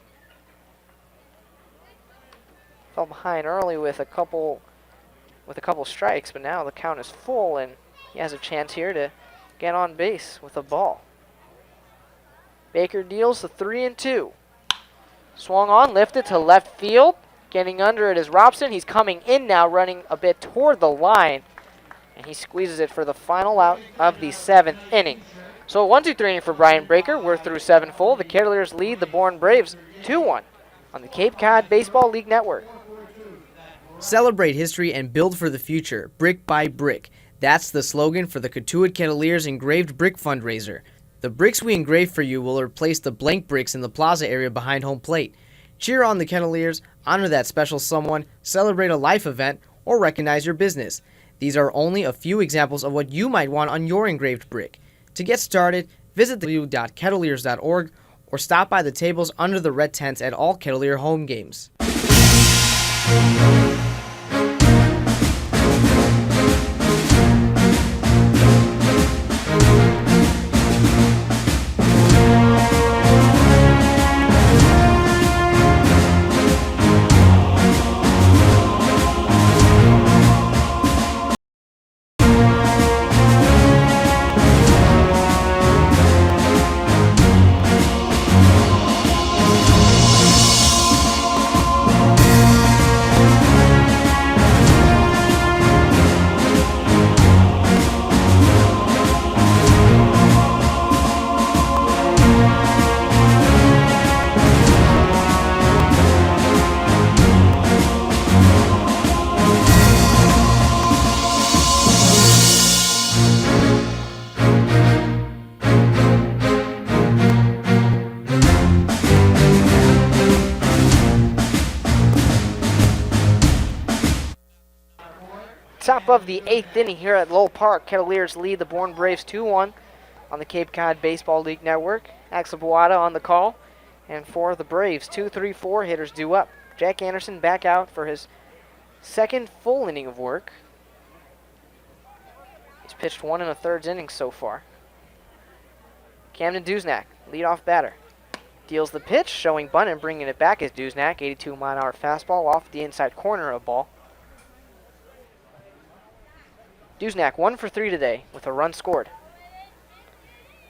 fell behind early with a couple strikes, but now the count is full and he has a chance here to get on base with a ball. Baker deals the 3-2. Swung on, lifted to left field. Getting under it is Robson. He's coming in now, running a bit toward the line. And he squeezes it for the final out of the 7th inning. So 1-2-3 inning for Brian Baker. We're through 7 full. The Kettleers lead the Bourne Braves 2-1 on the Cape Cod Baseball League Network. Celebrate history and build for the future, brick by brick. That's the slogan for the Cotuit Kettleers engraved brick fundraiser. The bricks we engrave for you will replace the blank bricks in the plaza area behind home plate. Cheer on the Kettleers, honor that special someone, celebrate a life event, or recognize your business. These are only a few examples of what you might want on your engraved brick. To get started, visit www.kettleers.org or stop by the tables under the red tents at all Kettleer home games. of the 8th inning here at Lowell Park. Kettleers lead the Bourne Braves 2-1 on the Cape Cod Baseball League Network. Axel Boada on the call. And for the Braves, 2, 3, 4 hitters due up. Jack Anderson back out for his second full inning of work. He's pitched 1 1/3 innings so far. Camden Duznak, leadoff batter. Deals the pitch, showing bunt and bringing it back is Duznak. 82-mile-an-hour fastball off the inside corner of ball. Duznak 1 for 3 today with a run scored.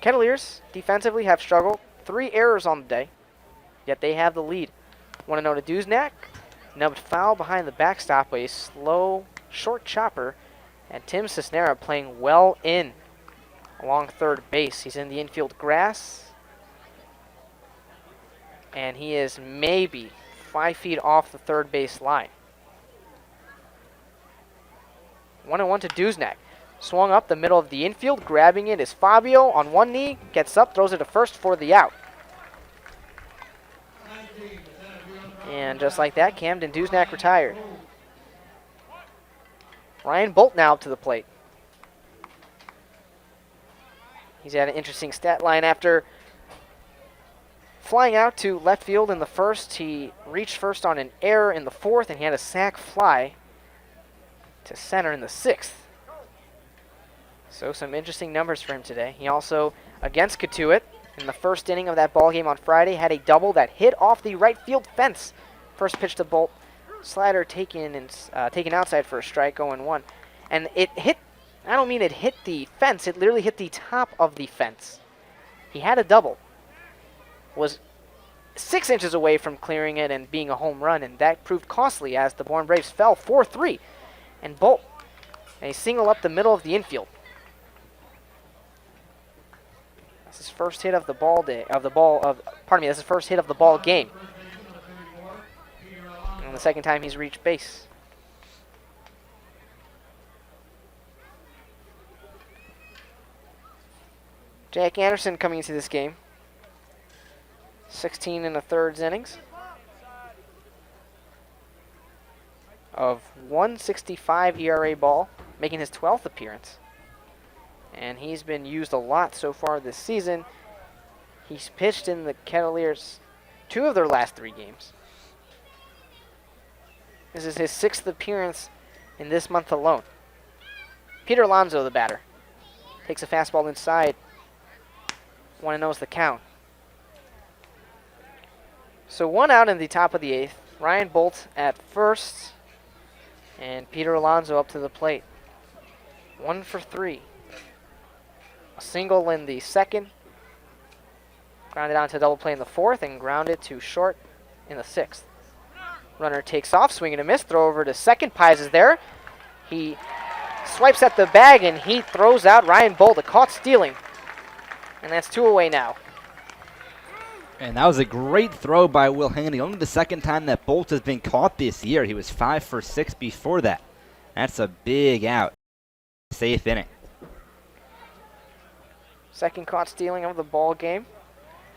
Kettleers defensively have struggled. 3 errors on the day, yet they have the lead. 1-0 to Duznak. Nubbed foul behind the backstop with a slow, short chopper. And Tim Cisnera playing well in along third base. He's in the infield grass. And he is maybe 5 feet off the third base line. 1-1 to Duznak. Swung up the middle of the infield. Grabbing it is Fabio on one knee. Gets up, throws it to first for the out. And just like that, Camden Duznak retired. Ryan Bolt now up to the plate. He's had an interesting stat line after flying out to left field in the first. He reached first on an error in the fourth, and he had a sac fly to center in the sixth. So some interesting numbers for him today. He also, against Cotuit, in the first inning of that ball game on Friday, had a double that hit off the right field fence. First pitch to Bolt, slider taken outside for a strike, 0-1. And it hit, I don't mean it hit the fence, it literally hit the top of the fence. He had a double, was 6 inches away from clearing it and being a home run, and that proved costly as the Bourne Braves fell 4-3. And Bolt, a single up the middle of the infield. That's his first hit of the ball day, that's his first hit of the ball game. And the second time he's reached base. Jack Anderson coming into this game. 16 1/3 innings of 1.65 ERA ball, making his 12th appearance. And he's been used a lot so far this season. He's pitched in the Kettleers 2 of their last 3 games. This is his 6th appearance in this month alone. Peter Alonso, the batter, takes a fastball inside. 1-0 is the count. So 1 out in the top of the 8th. Ryan Bolt at first. And Peter Alonso up to the plate. 1 for 3. A single in the second. Grounded out to double play in the 4th and grounded to short in the 6th. Runner takes off, swing and a miss. Throw over to second. Pies is there. He swipes at the bag and he throws out Ryan Bolt, a caught stealing. And that's 2 away now. And that was a great throw by Will Haney. Only the second time that Bolt has been caught this year. He was 5 for 6 before that. That's a big out. Safe inning. Second caught stealing of the ball game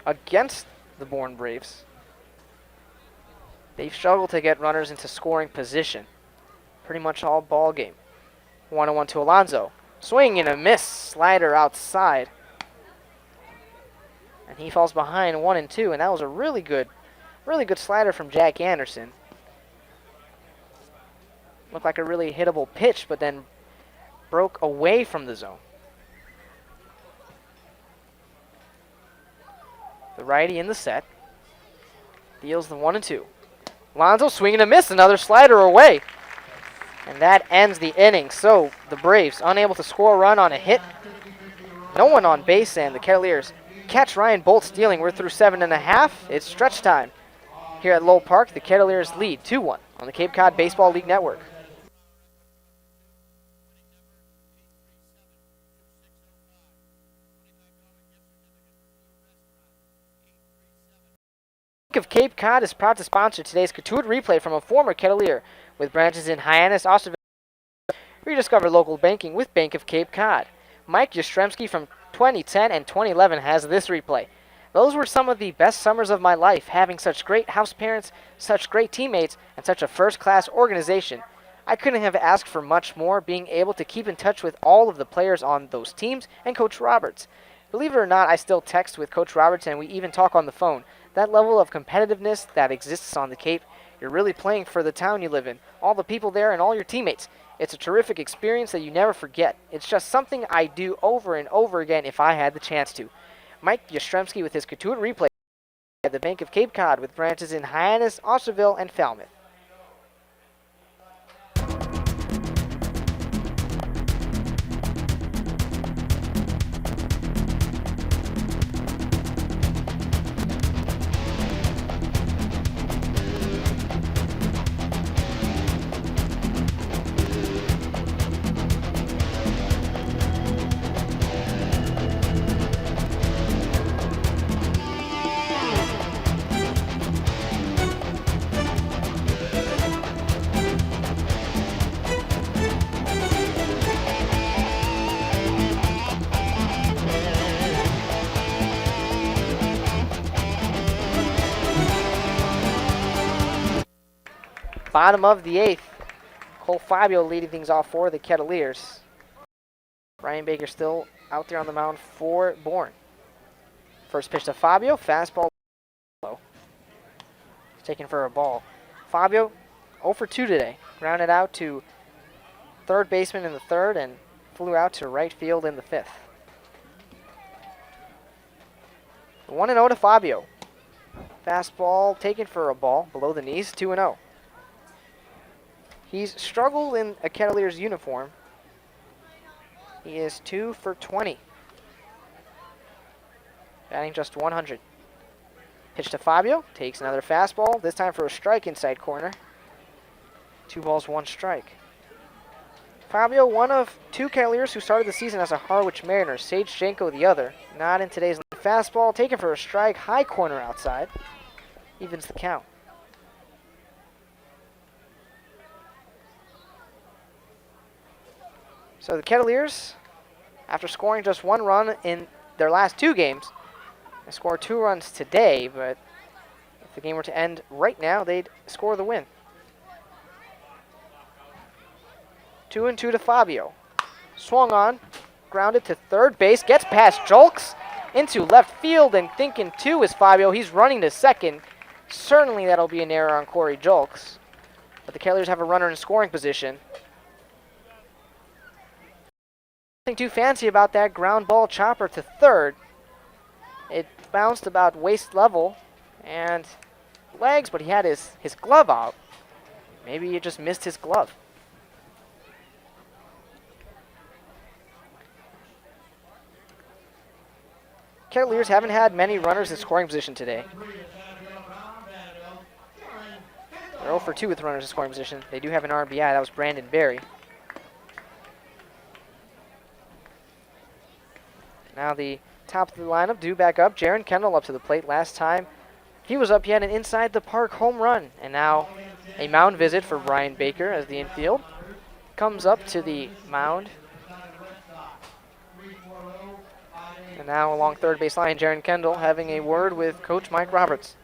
against the Bourne Braves. They've struggled to get runners into scoring position pretty much all ball game. 1-1 to Alonso. Swing and a miss. Slider outside. And he falls behind 1-2, and that was a really good slider from Jack Anderson. Looked like a really hittable pitch, but then broke away from the zone. The righty in the set. Deals the 1-2. Alonso swinging a miss, another slider away. And that ends the inning. So the Braves unable to score a run on a hit. No one on base, and the Kettleers catch Ryan Bolt stealing. We're through 7.5. It's stretch time. Here at Lowell Park, the Kettleers lead 2-1 on the Cape Cod Baseball League Network. Bank of Cape Cod is proud to sponsor today's Cotuit replay from a former Kettleer with branches in Hyannis, Osterville. Rediscover local banking with Bank of Cape Cod. Mike Yastrzemski from 2010 and 2011 has this replay. Those were some of the best summers of my life, having such great house parents, such great teammates, and such a first-class organization. I couldn't have asked for much more, being able to keep in touch with all of the players on those teams and Coach Roberts. Believe it or not, I still text with Coach Roberts and we even talk on the phone. That level of competitiveness that exists on the Cape, you're really playing for the town you live in, all the people there and all your teammates. It's a terrific experience that you never forget. It's just something I do over and over again if I had the chance to. Mike Yastrzemski with his Cotuit replay at the Bank of Cape Cod with branches in Hyannis, Osterville, and Falmouth. Bottom of the 8th. Cole Fabio leading things off for the Kettleers. Brian Baker still out there on the mound for Bourne. First pitch to Fabio, fastball low. Taken for a ball. Fabio 0 for 2 today. Grounded out to third baseman in the third and flew out to right field in the fifth. 1-0 to Fabio. Fastball taken for a ball below the knees, 2-0. He's struggled in a Kettleers uniform. He is 2 for 20. Batting just 100. Pitch to Fabio. Takes another fastball. This time for a strike inside corner. 2 balls, 1 strike. Fabio, one of 2 Kettleers who started the season as a Harwich Mariner. Sage Janko the other. Not in today's fastball. Taken for a strike. High corner outside. Evens the count. So the Kettleers, after scoring just 1 run in their last 2 games, they scored 2 runs today, but if the game were to end right now, they'd score the win. 2-2 to Fabio. Swung on, grounded to third base, gets past Julks into left field, and thinking 2 is Fabio. He's running to second. Certainly that'll be an error on Corey Julks. But the Kettleers have a runner in scoring position. Nothing too fancy about that ground ball chopper to third. It bounced about waist level and legs, but he had his glove out. Maybe he just missed his glove. Kettleers haven't had many runners in scoring position today. They're 0 for 2 with runners in scoring position. They do have an RBI. That was Brandon Berry. Now the top of the lineup due back up. Jaron Kendall up to the plate. Last time he was up, he had an inside the park home run. And now a mound visit for Brian Baker as the infield comes up to the mound. And now along third base line, Jaron Kendall having a word with Coach Mike Roberts.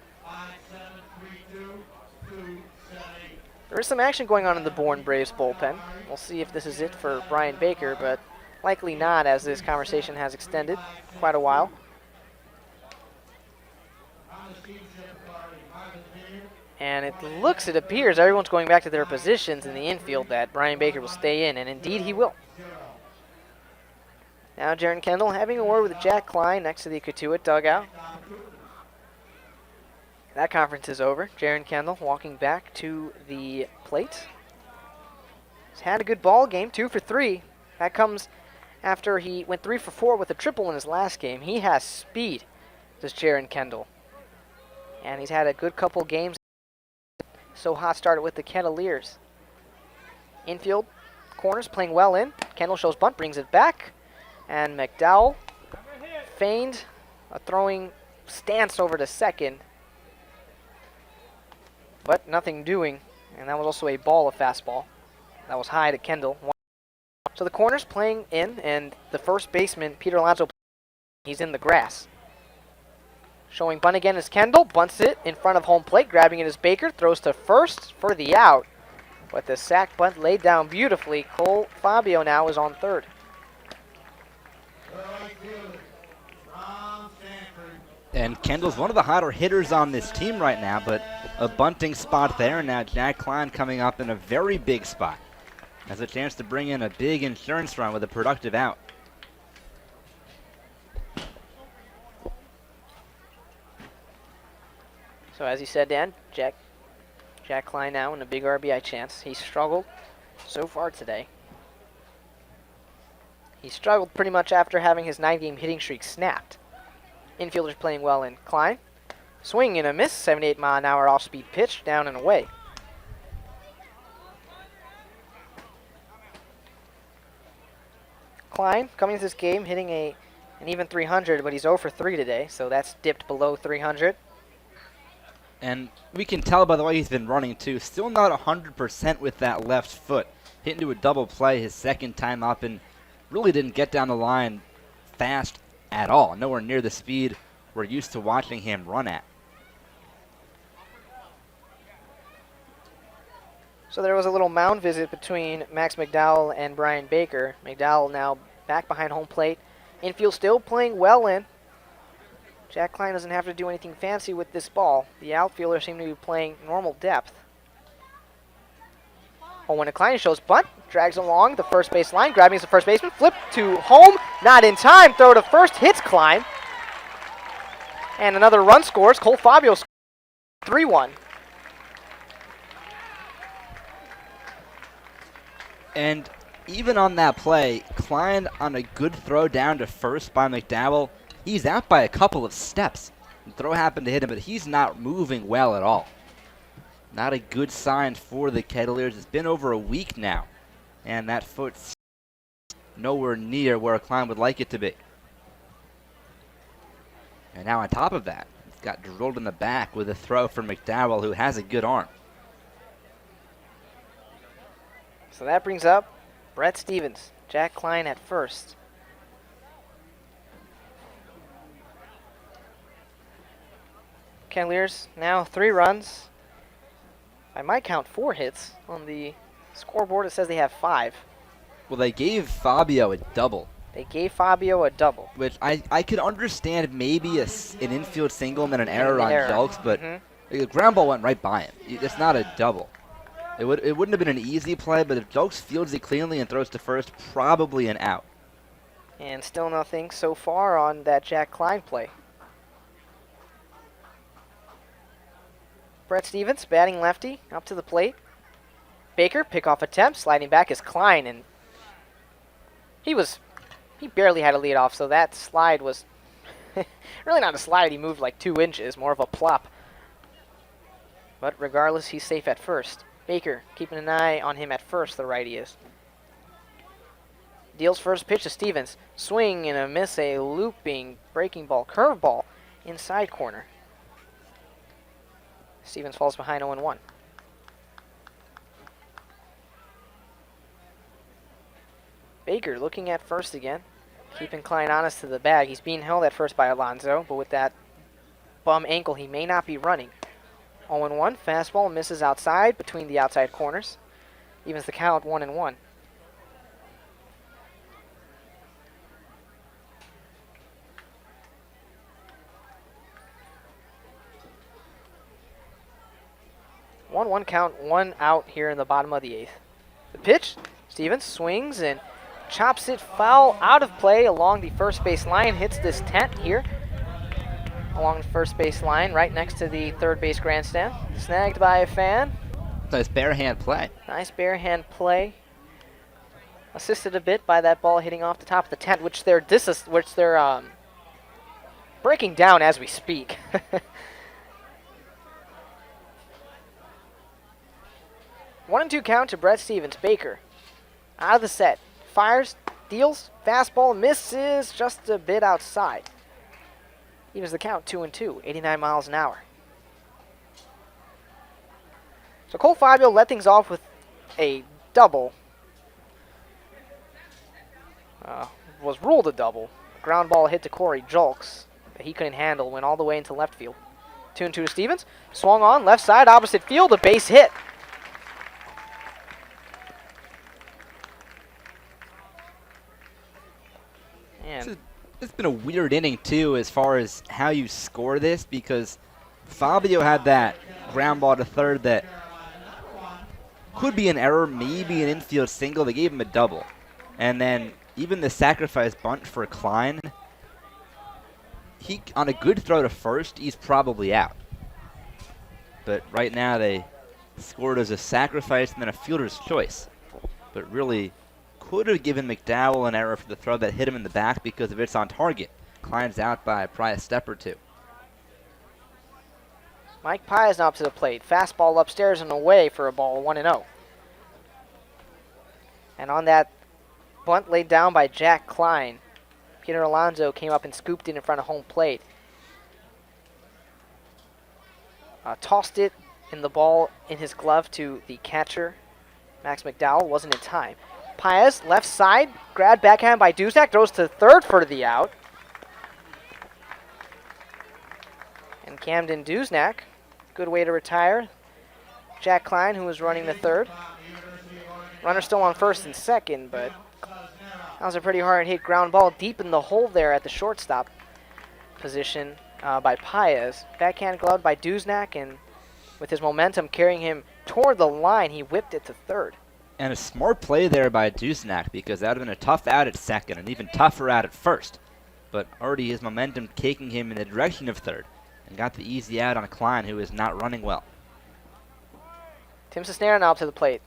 There is some action going on in the Bourne Braves bullpen. We'll see if this is it for Brian Baker, but likely not, as this conversation has extended quite a while. And it appears everyone's going back to their positions in the infield, that Brian Baker will stay in, and indeed he will. Now Jaron Kendall having a word with Jack Klein next to the Cotuit dugout. That conference is over. Jaron Kendall walking back to the plate. He's had a good ball game, 2 for 3. That comes after he went 3 for 4 with a triple in his last game. He has speed, does Jaron Kendall. And he's had a good couple games. So hot started with the Kettleers. Infield, corners playing well in. Kendall shows bunt, brings it back. And McDowell feigned a throwing stance over to second. But nothing doing. And that was also a ball, a fastball. That was high to Kendall. So the corner's playing in, and the first baseman, Peter Alonso, he's in the grass. Showing bunt again is Kendall. Bunts it in front of home plate. Grabbing it is Baker. Throws to first for the out. But the sack bunt laid down beautifully. Cole Fabio now is on third. And Kendall's one of the hotter hitters on this team right now, but a bunting spot there. And now Jack Klein coming up in a very big spot. Has a chance to bring in a big insurance run with a productive out. So as you said, Dan, Jack Klein now in a big RBI chance. He struggled so far today. He struggled pretty much after having his 9-game hitting streak snapped. Infielders playing well in Klein. Swing and a miss, 78-mile-an-hour off-speed pitch, down and away. Klein coming into this game hitting an even 300, but he's 0 for 3 today, so that's dipped below 300. And we can tell by the way he's been running too, still not 100% with that left foot. Hit into a double play his second time up and really didn't get down the line fast at all. Nowhere near the speed we're used to watching him run at. So there was a little mound visit between Max McDowell and Brian Baker. McDowell now back behind home plate. Infield still playing well in. Jack Klein doesn't have to do anything fancy with this ball. The outfielders seem to be playing normal depth. Oh, when a Klein shows bunt, drags along the first base line, grabbing the first baseman, flip to home, not in time, throw to first, hits Klein. And another run scores. Cole Fabio scores 3-1. And even on that play, Klein on a good throw down to first by McDowell, he's out by a couple of steps. The throw happened to hit him, but he's not moving well at all. Not a good sign for the Kettleers. It's been over a week now, and that foot's nowhere near where Klein would like it to be. And now on top of that, it's got drilled in the back with a throw from McDowell, who has a good arm. So that brings up Brett Stevens, Jack Klein at first. Kettleers now 3 runs. I might count 4 hits. On the scoreboard it says they have 5. Well, they gave Fabio a double. They gave Fabio a double. Which I could understand maybe an infield single and then an error on Julks, but the ground ball went right by him. It's not a double. It wouldn't have been an easy play, but if Julks fields it cleanly and throws to first, probably an out. And still nothing so far on that Jack Klein play. Brett Stevens, batting lefty, up to the plate. Baker, pickoff attempt, sliding back is Klein, and he barely had a lead off, so that slide was really not a slide. He moved like 2 inches, more of a plop. But regardless, he's safe at first. Baker keeping an eye on him at first, the righty is. Deals first pitch to Stevens. Swing and a miss, a looping, breaking ball, curveball, inside corner. Stevens falls behind 0-1. Baker looking at first again. Keeping Klein honest to the bag. He's being held at first by Alonso, but with that bum ankle, he may not be running. 0-1, fastball misses outside between the outside corners. Evens the count 1-1. One count, 1 out here in the bottom of the 8th. The pitch, Stevens swings and chops it foul out of play along the first base line. Hits this tent here along the first base line right next to the third base grandstand. Snagged by a fan. Nice bare hand play. Nice bare hand play. Assisted a bit by that ball hitting off the top of the tent, which they're breaking down as we speak. 1-2 count to Brett Stevens. Baker out of the set. Fires, deals, fastball, misses just a bit outside. Evens the count 2-2, 89 miles an hour. So Cole Fabio let things off with a double. Was ruled a double. Ground ball hit to Corey Julks that he couldn't handle, went all the way into left field. 2-2 to Stevens. Swung on, left side, opposite field, a base hit. And It's been a weird inning, too, as far as how you score this, because Fabio had that ground ball to third that could be an error, maybe an infield single. They gave him a double. And then even the sacrifice bunt for Klein, on a good throw to first, he's probably out. But right now they scored as a sacrifice and then a fielder's choice. But really could have given McDowell an error for the throw that hit him in the back because if it's on target. Klein's out by probably a step or two. Mike Pius now up to the plate. Fastball upstairs and away for a ball, 1-0. And on that bunt laid down by Jack Klein, Peter Alonso came up and scooped it in front of home plate. Tossed it in the ball in his glove to the catcher, Max McDowell. Wasn't in time. Pius, left side, grabbed backhand by Duzak, throws to third for the out. And Camden Duznak, good way to retire. Jack Klein, who was running the third. Runner still on first and second, but that was a pretty hard hit ground ball deep in the hole there at the shortstop position by Pius. Backhand gloved by Duznak, and with his momentum carrying him toward the line, he whipped it to third. And a smart play there by Duznak because that would have been a tough out at second and even tougher out at first. But already his momentum taking him in the direction of third and got the easy out on Klein, who is not running well. Tim Cisnera now up to the plate.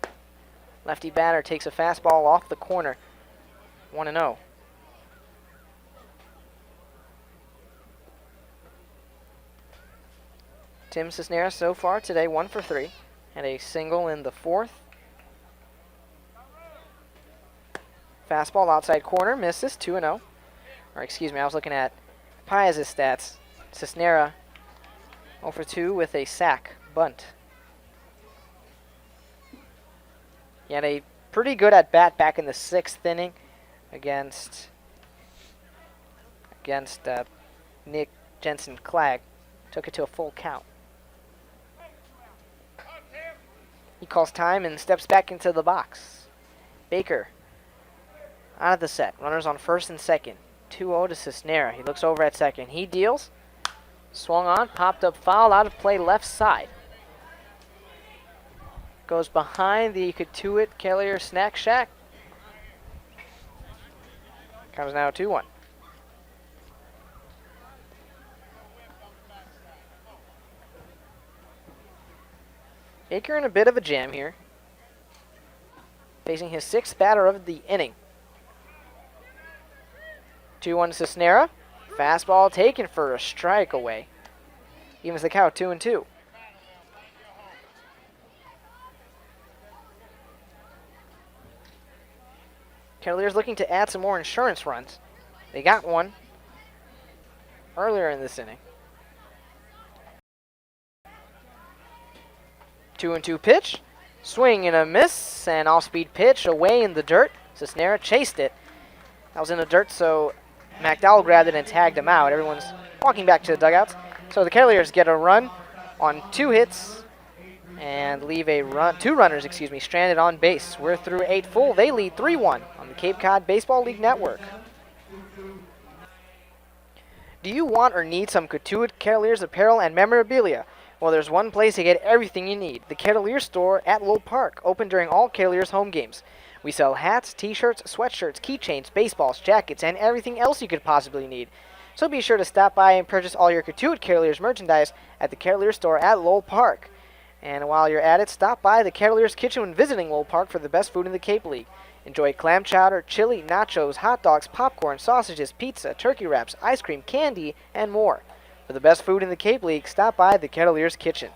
Lefty batter takes a fastball off the corner. 1-0. Tim Cisneros so far today 1 for 3 and a single in the fourth. Fastball outside corner misses 2-0. Or excuse me, I was looking at Piaz's stats. Cisnera 0 for 2 with a sac bunt. He had a pretty good at bat back in the 6th inning against Nick Jensen Clegg. Took it to a full count. He calls time and steps back into the box. Baker out of the set. Runners on first and second. 2-0 to Cisnera. He looks over at second. He deals. Swung on, popped up foul, out of play left side. Goes behind the Cotuit Kettleers Snack Shack. Comes now 2-1. Baker in a bit of a jam here. Facing his 6th batter of the inning. 2-1 Cisnera. Fastball taken for a strike away. Evens the count 2-2. Kettleers looking to add some more insurance runs. They got one earlier in this inning. 2-2 pitch. Swing and a miss. And off-speed pitch away in the dirt. Cisnera chased it. That was in the dirt, so McDowell grabbed it and tagged him out. Everyone's walking back to the dugouts. So the Kettleers get a run on 2 hits and leave two runners, stranded on base. We're through 8 full. They lead 3-1 on the Cape Cod Baseball League Network. Do you want or need some Cotuit Kettleers apparel and memorabilia? Well, there's one place to get everything you need. The Kettleers store at Lowell Park, open during all Kettleers home games. We sell hats, t-shirts, sweatshirts, keychains, baseballs, jackets, and everything else you could possibly need. So be sure to stop by and purchase all your Cotuit Kettleers merchandise at the Kettleers store at Lowell Park. And while you're at it, stop by the Kettleers Kitchen when visiting Lowell Park for the best food in the Cape League. Enjoy clam chowder, chili, nachos, hot dogs, popcorn, sausages, pizza, turkey wraps, ice cream, candy, and more. For the best food in the Cape League, stop by the Kettleers Kitchen.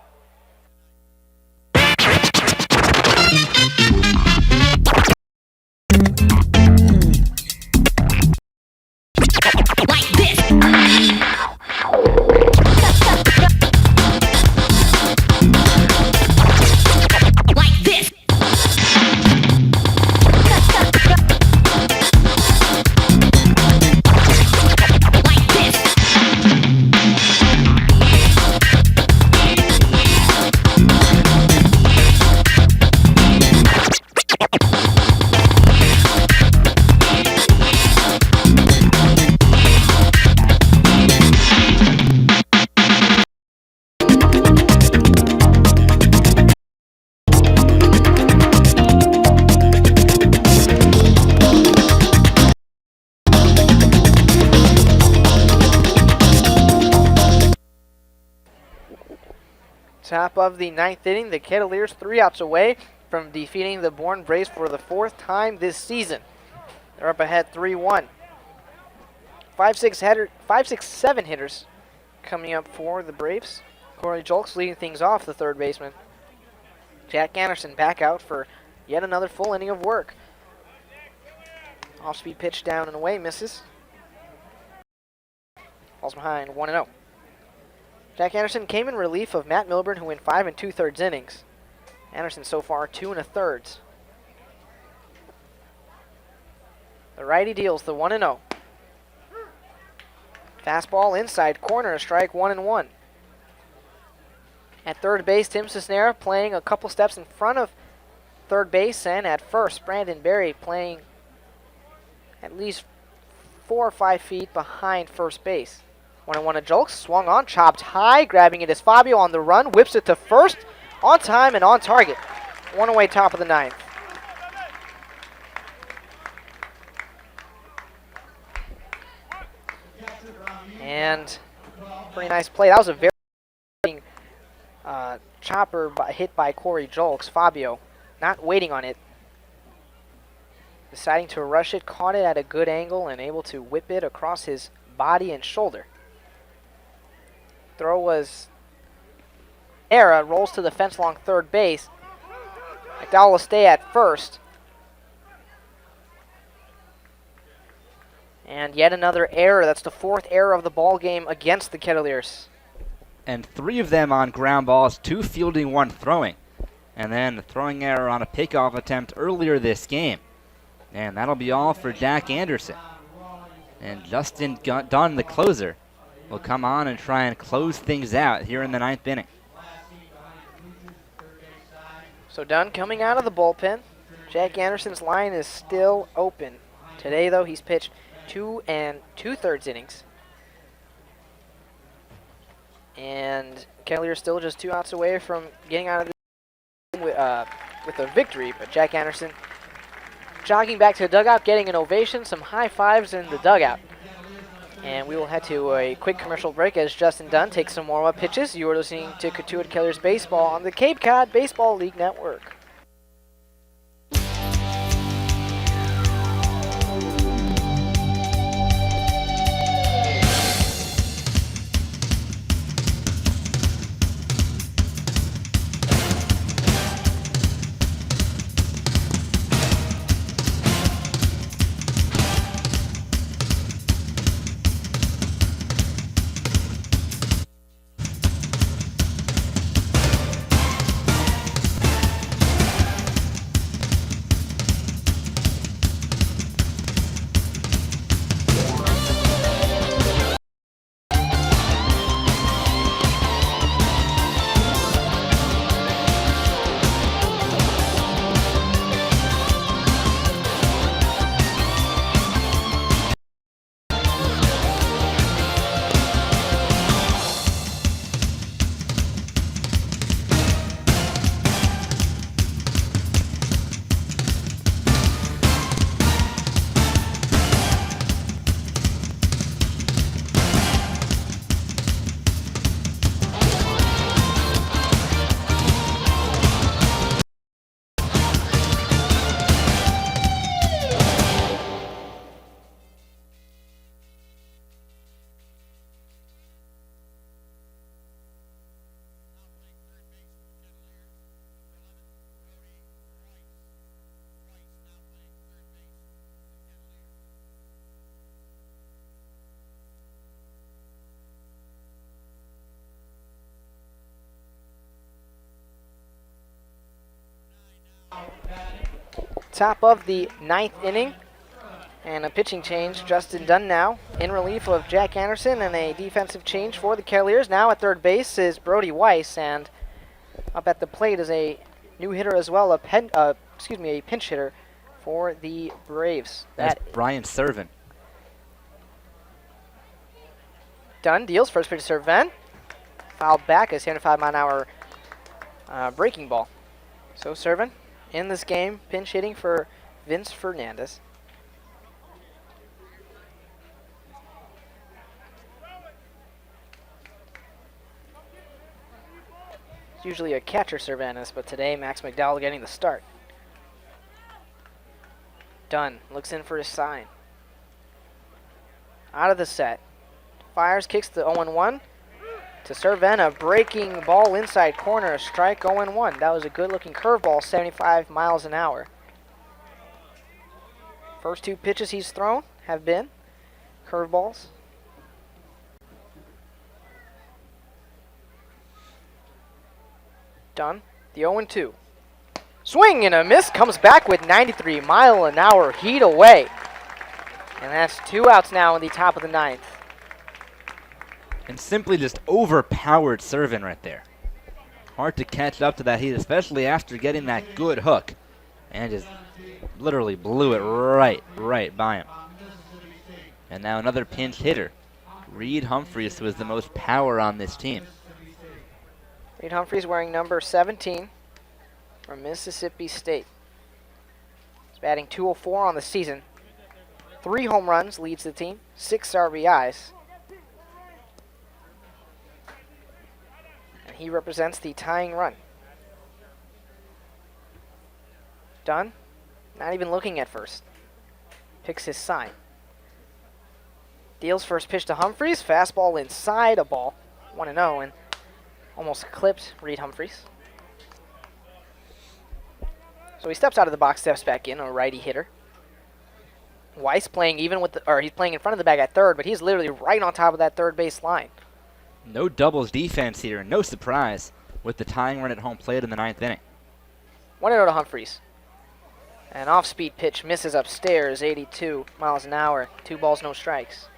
Top of the ninth inning, the Kettleers 3 outs away from defeating the Bourne Braves for the 4th time this season. They're up ahead 3-1. 5-6-7 hitters coming up for the Braves. Corey Julks leading things off, the third baseman. Jack Anderson back out for yet another full inning of work. Off-speed pitch down and away, misses. Falls behind, 1-0. Jack Anderson came in relief of Matt Milburn, who went 5 2/3 innings. Anderson so far 2 1/3. The righty deals the 1-0. Fastball inside corner, a strike, 1-1. At third base, Tim Cisnera playing a couple steps in front of third base, and at first, Brandon Berry playing at least 4 or 5 feet behind first base. 1-1 to Julks, swung on, chopped high, grabbing it is Fabio on the run, whips it to first, on time and on target. 1 away, top of the ninth. And pretty nice play. That was a very chopper hit by Corey Julks. Fabio not waiting on it, deciding to rush it, caught it at a good angle and able to whip it across his body and shoulder. Throw was error, rolls to the fence along third base. McDowell will stay at first. And yet another error. That's the 4th error of the ball game against the Kettleers. And 3 of them on ground balls, 2 fielding, 1 throwing. And then a throwing error on a pickoff attempt earlier this game. And that'll be all for Jack Anderson. And Justin Dunn, the closer, will come on and try and close things out here in the 9th inning. So Dunn coming out of the bullpen. Jack Anderson's line is still open. Today, though, he's pitched 2 2/3 innings. And Kettleers still just 2 outs away from getting out of the game with a victory. But Jack Anderson jogging back to the dugout, getting an ovation, some high fives in the dugout. And we will head to a quick commercial break as Justin Dunn takes some warm-up pitches. You are listening to Cotuit Kettleers Baseball on the Cape Cod Baseball League Network. Top of the 9th inning. And a pitching change. Justin Dunn now in relief of Jack Anderson, and a defensive change for the Kettleers. Now at third base is Brody Weiss, and up at the plate is a new hitter as well, a pinch hitter for the Braves. That's Brian Servin. Dunn deals first pitch to Servin. Fouled back as 75-mile-an-hour breaking ball. So Servin in this game, pinch hitting for Vince Fernandez. It's usually a catcher Cervantes, but today Max McDowell getting the start. Dunn looks in for his sign. Out of the set. Fires, kicks the 0-1 to Cervena. Breaking ball inside corner. A strike 0-1. That was a good looking curveball, 75 miles an hour. First two pitches he's thrown have been curveballs. Dunn, the 0-2. Swing and a miss, comes back with 93 mile an hour heat away. And that's 2 outs now in the top of the 9th. And simply just overpowered serving right there. Hard to catch up to that heat, especially after getting that good hook. And just literally blew it right by him. And now another pinch hitter. Reed Humphreys, who has the most power on this team. Reed Humphreys wearing number 17 from Mississippi State. He's batting .204 on the season. 3 home runs leads the team, 6 RBIs. And he represents the tying run. Dunn, not even looking at first. Picks his sign. Deals first pitch to Humphreys. Fastball inside, a ball. 1-0, and almost clipped Reed Humphreys. So he steps out of the box, steps back in, a righty hitter. Weiss playing even with he's playing in front of the bag at third, but he's literally right on top of that third base line. No doubles defense here, no surprise with the tying run at home plate in the 9th inning. 1-0 to Humphreys. An off-speed pitch misses upstairs, 82 miles an hour. 2 balls, no strikes.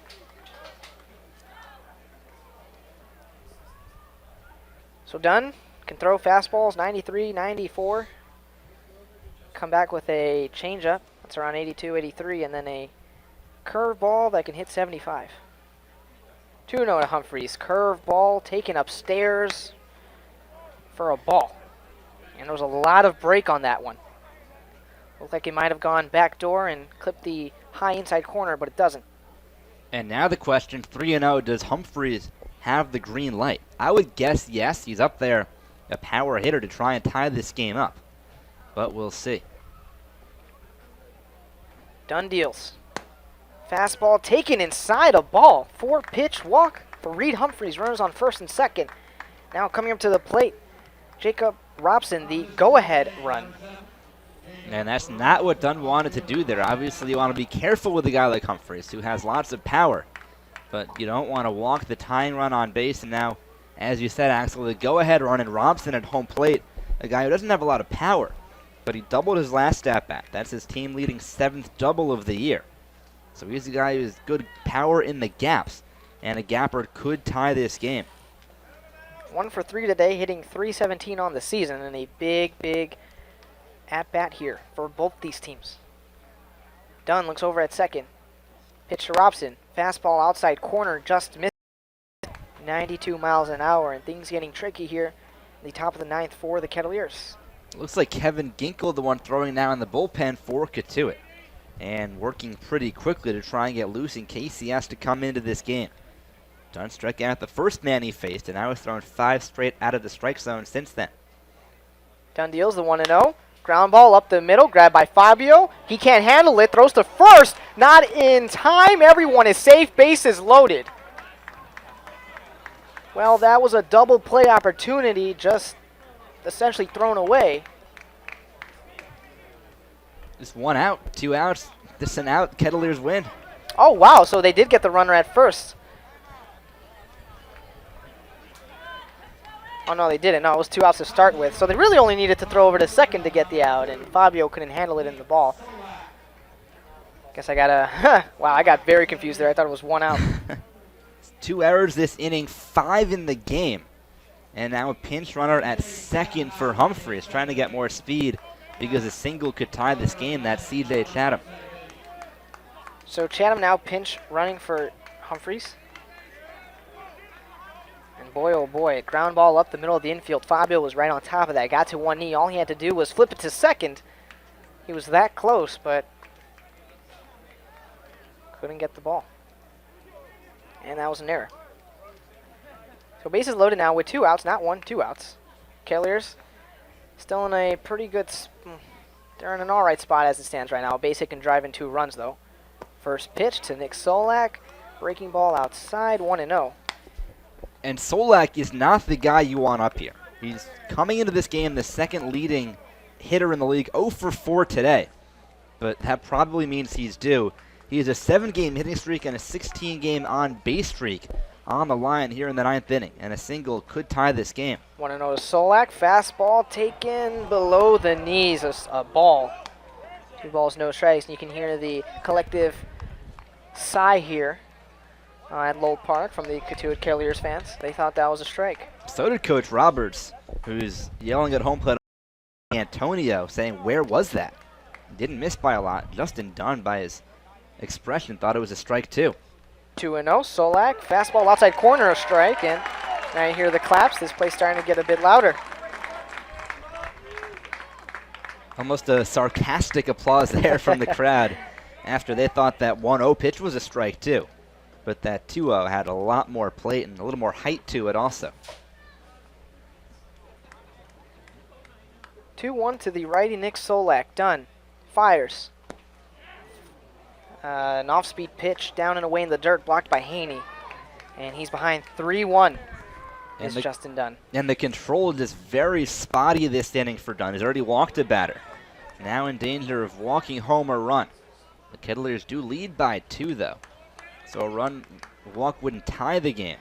So Dunn can throw fastballs, 93, 94. Come back with a changeup. That's around 82, 83, and then a curveball that can hit 75. 2-0 to Humphreys. Curveball taken upstairs for a ball. And there was a lot of break on that one. Looked like it might have gone back door and clipped the high inside corner, but it doesn't. And now the question, 3-0, does Humphreys have the green light? I would guess yes. He's up there, a power hitter to try and tie this game up. But we'll see. Dunn deals. Fastball taken inside a ball. 4-pitch walk for Reed Humphreys. Runners on first and second. Now coming up to the plate, Jacob Robson, the go-ahead run. And that's not what Dunn wanted to do there. Obviously, you want to be careful with a guy like Humphreys, who has lots of power. But you don't want to walk the tying run on base. And now, as you said, Axel, the go-ahead run and Robson at home plate, a guy who doesn't have a lot of power. But he doubled his last at-bat. That's his team-leading 7th double of the year. So he's a guy who has good power in the gaps. And a gapper could tie this game. 1 for 3 today, hitting .317 on the season. And a big at-bat here for both these teams. Dunn looks over at second. Pitch to Robson. Fastball outside corner, just missed. 92 miles an hour, and things getting tricky here in the top of the 9th for the Kettleers. Looks like Kevin Ginkel, the one throwing now in the bullpen for Cotuit. And working pretty quickly to try and get loose in case he has to come into this game. Dunn struck out the first man he faced, and now has thrown 5 straight out of the strike zone since then. Dunn deals the 1-0. Ground ball up the middle, grabbed by Fabio. He can't handle it, throws to first. Not in time. Everyone is safe, bases loaded. Well, that was a double play opportunity, just essentially thrown away. Just 1 out, 2 outs. This is an out. Kettleers win. Oh, wow, so they did get the runner at first. Oh, no, they didn't. No, it was 2 outs to start with. So they really only needed to throw over to second to get the out, and Fabio couldn't handle it in the ball. Guess I got a... wow, I got very confused there. I thought it was 1 out. 2 errors this inning, 5 in the game. And now a pinch runner at second for Humphreys, trying to get more speed because a single could tie this game. That's C.J. Chatham. So Chatham now pinch running for Humphreys. And boy, oh boy, ground ball up the middle of the infield. Fabio was right on top of that. Got to one knee. All he had to do was flip it to second. He was that close, but couldn't get the ball. And that was an error. So bases loaded now with 2 outs, not 1, 2 outs. Kettleers still in a pretty good. They're in an all right spot as it stands right now. Base hit can drive in 2 runs though. First pitch to Nick Solak, breaking ball outside, 1-0. And Solak is not the guy you want up here. He's coming into this game the second leading hitter in the league, 0 for 4 today. But that probably means he's due. He has a 7-game hitting streak and a 16-game on-base streak on the line here in the 9th inning, and a single could tie this game. 1-0 to Solak. Fastball taken below the knees. A ball. 2 balls, no strikes. And you can hear the collective sigh here at Lowell Park from the Cotuit Kettleers fans. They thought that was a strike. So did Coach Roberts, who's yelling at home plate Antonio, saying, "Where was that?" Didn't miss by a lot. Justin Dunn, by his expression, thought it was a strike too. 2-0. Solak. Fastball outside corner, a strike. And now you hear the claps. This place starting to get a bit louder. Almost a sarcastic applause there from the crowd after they thought that 1-0 pitch was a strike too. But that 2-0 had a lot more plate and a little more height to it also. 2-1 to the righty Nick Solak. Dunn fires. An off-speed pitch down and away in the dirt, blocked by Haney. And he's behind 3-1 is Justin Dunn. And the control is just very spotty this inning for Dunn. He's already walked a batter. Now in danger of walking home a run. The Kettleers do lead by 2 though. So a walk wouldn't tie the game.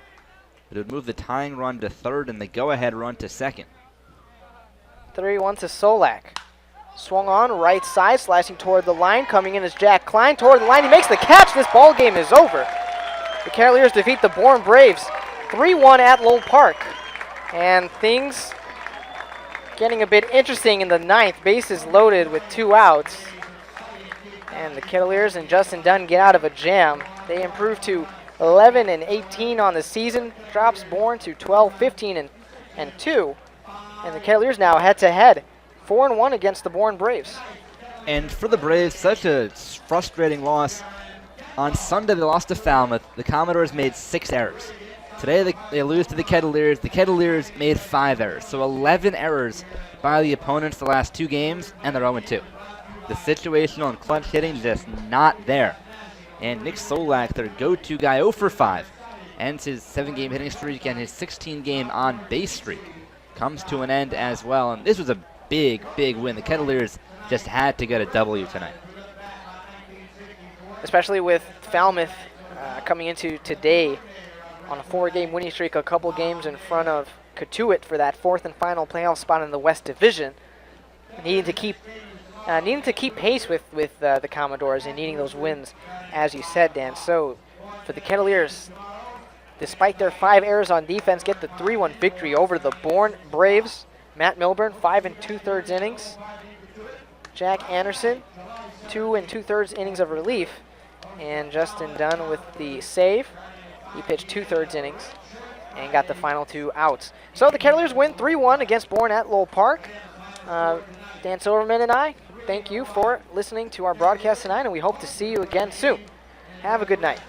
It would move the tying run to 3rd and the go-ahead run to 2nd. 3-1 to Solak. Swung on, right side, slicing toward the line. Coming in is Jack Klein toward the line. He makes the catch. This ball game is over. The Kettleers defeat the Bourne Braves 3-1 at Lowell Park. And things getting a bit interesting in the 9th. Bases loaded with 2 outs. And the Kettleers and Justin Dunn get out of a jam. They improve to 11-18 on the season. Drops Bourne to 12-15 and 2. And the Kettleers now head-to-head. 4-1 against the Bourne Braves. And for the Braves, such a frustrating loss. On Sunday, they lost to Falmouth. The Commodores made 6 errors. Today, they lose to the Kettleers. The Kettleers made 5 errors. So 11 errors by the opponents the last 2 games, and they're 0-2. The situational and clutch hitting just not there. And Nick Solak, their go-to guy, 0 for 5. Ends his 7-game hitting streak and his 16-game on-base streak. Comes to an end as well. And this was a big win. The Kettleers just had to get a W tonight. Especially with Falmouth coming into today on a 4-game winning streak, a couple games in front of Cotuit for that 4th and final playoff spot in the West Division. Needing to keep pace with the Commodores and needing those wins, as you said, Dan. So for the Kettleers, despite their 5 errors on defense, get the 3-1 victory over the Bourne Braves. Matt Milburn, 5 2/3 innings. Jack Anderson, 2 2/3 innings of relief. And Justin Dunn with the save. He pitched 2/3 innings and got the final 2 outs. So the Kettleers win 3-1 against Bourne at Lowell Park. Dan Silverman and I thank you for listening to our broadcast tonight, and we hope to see you again soon. Have a good night.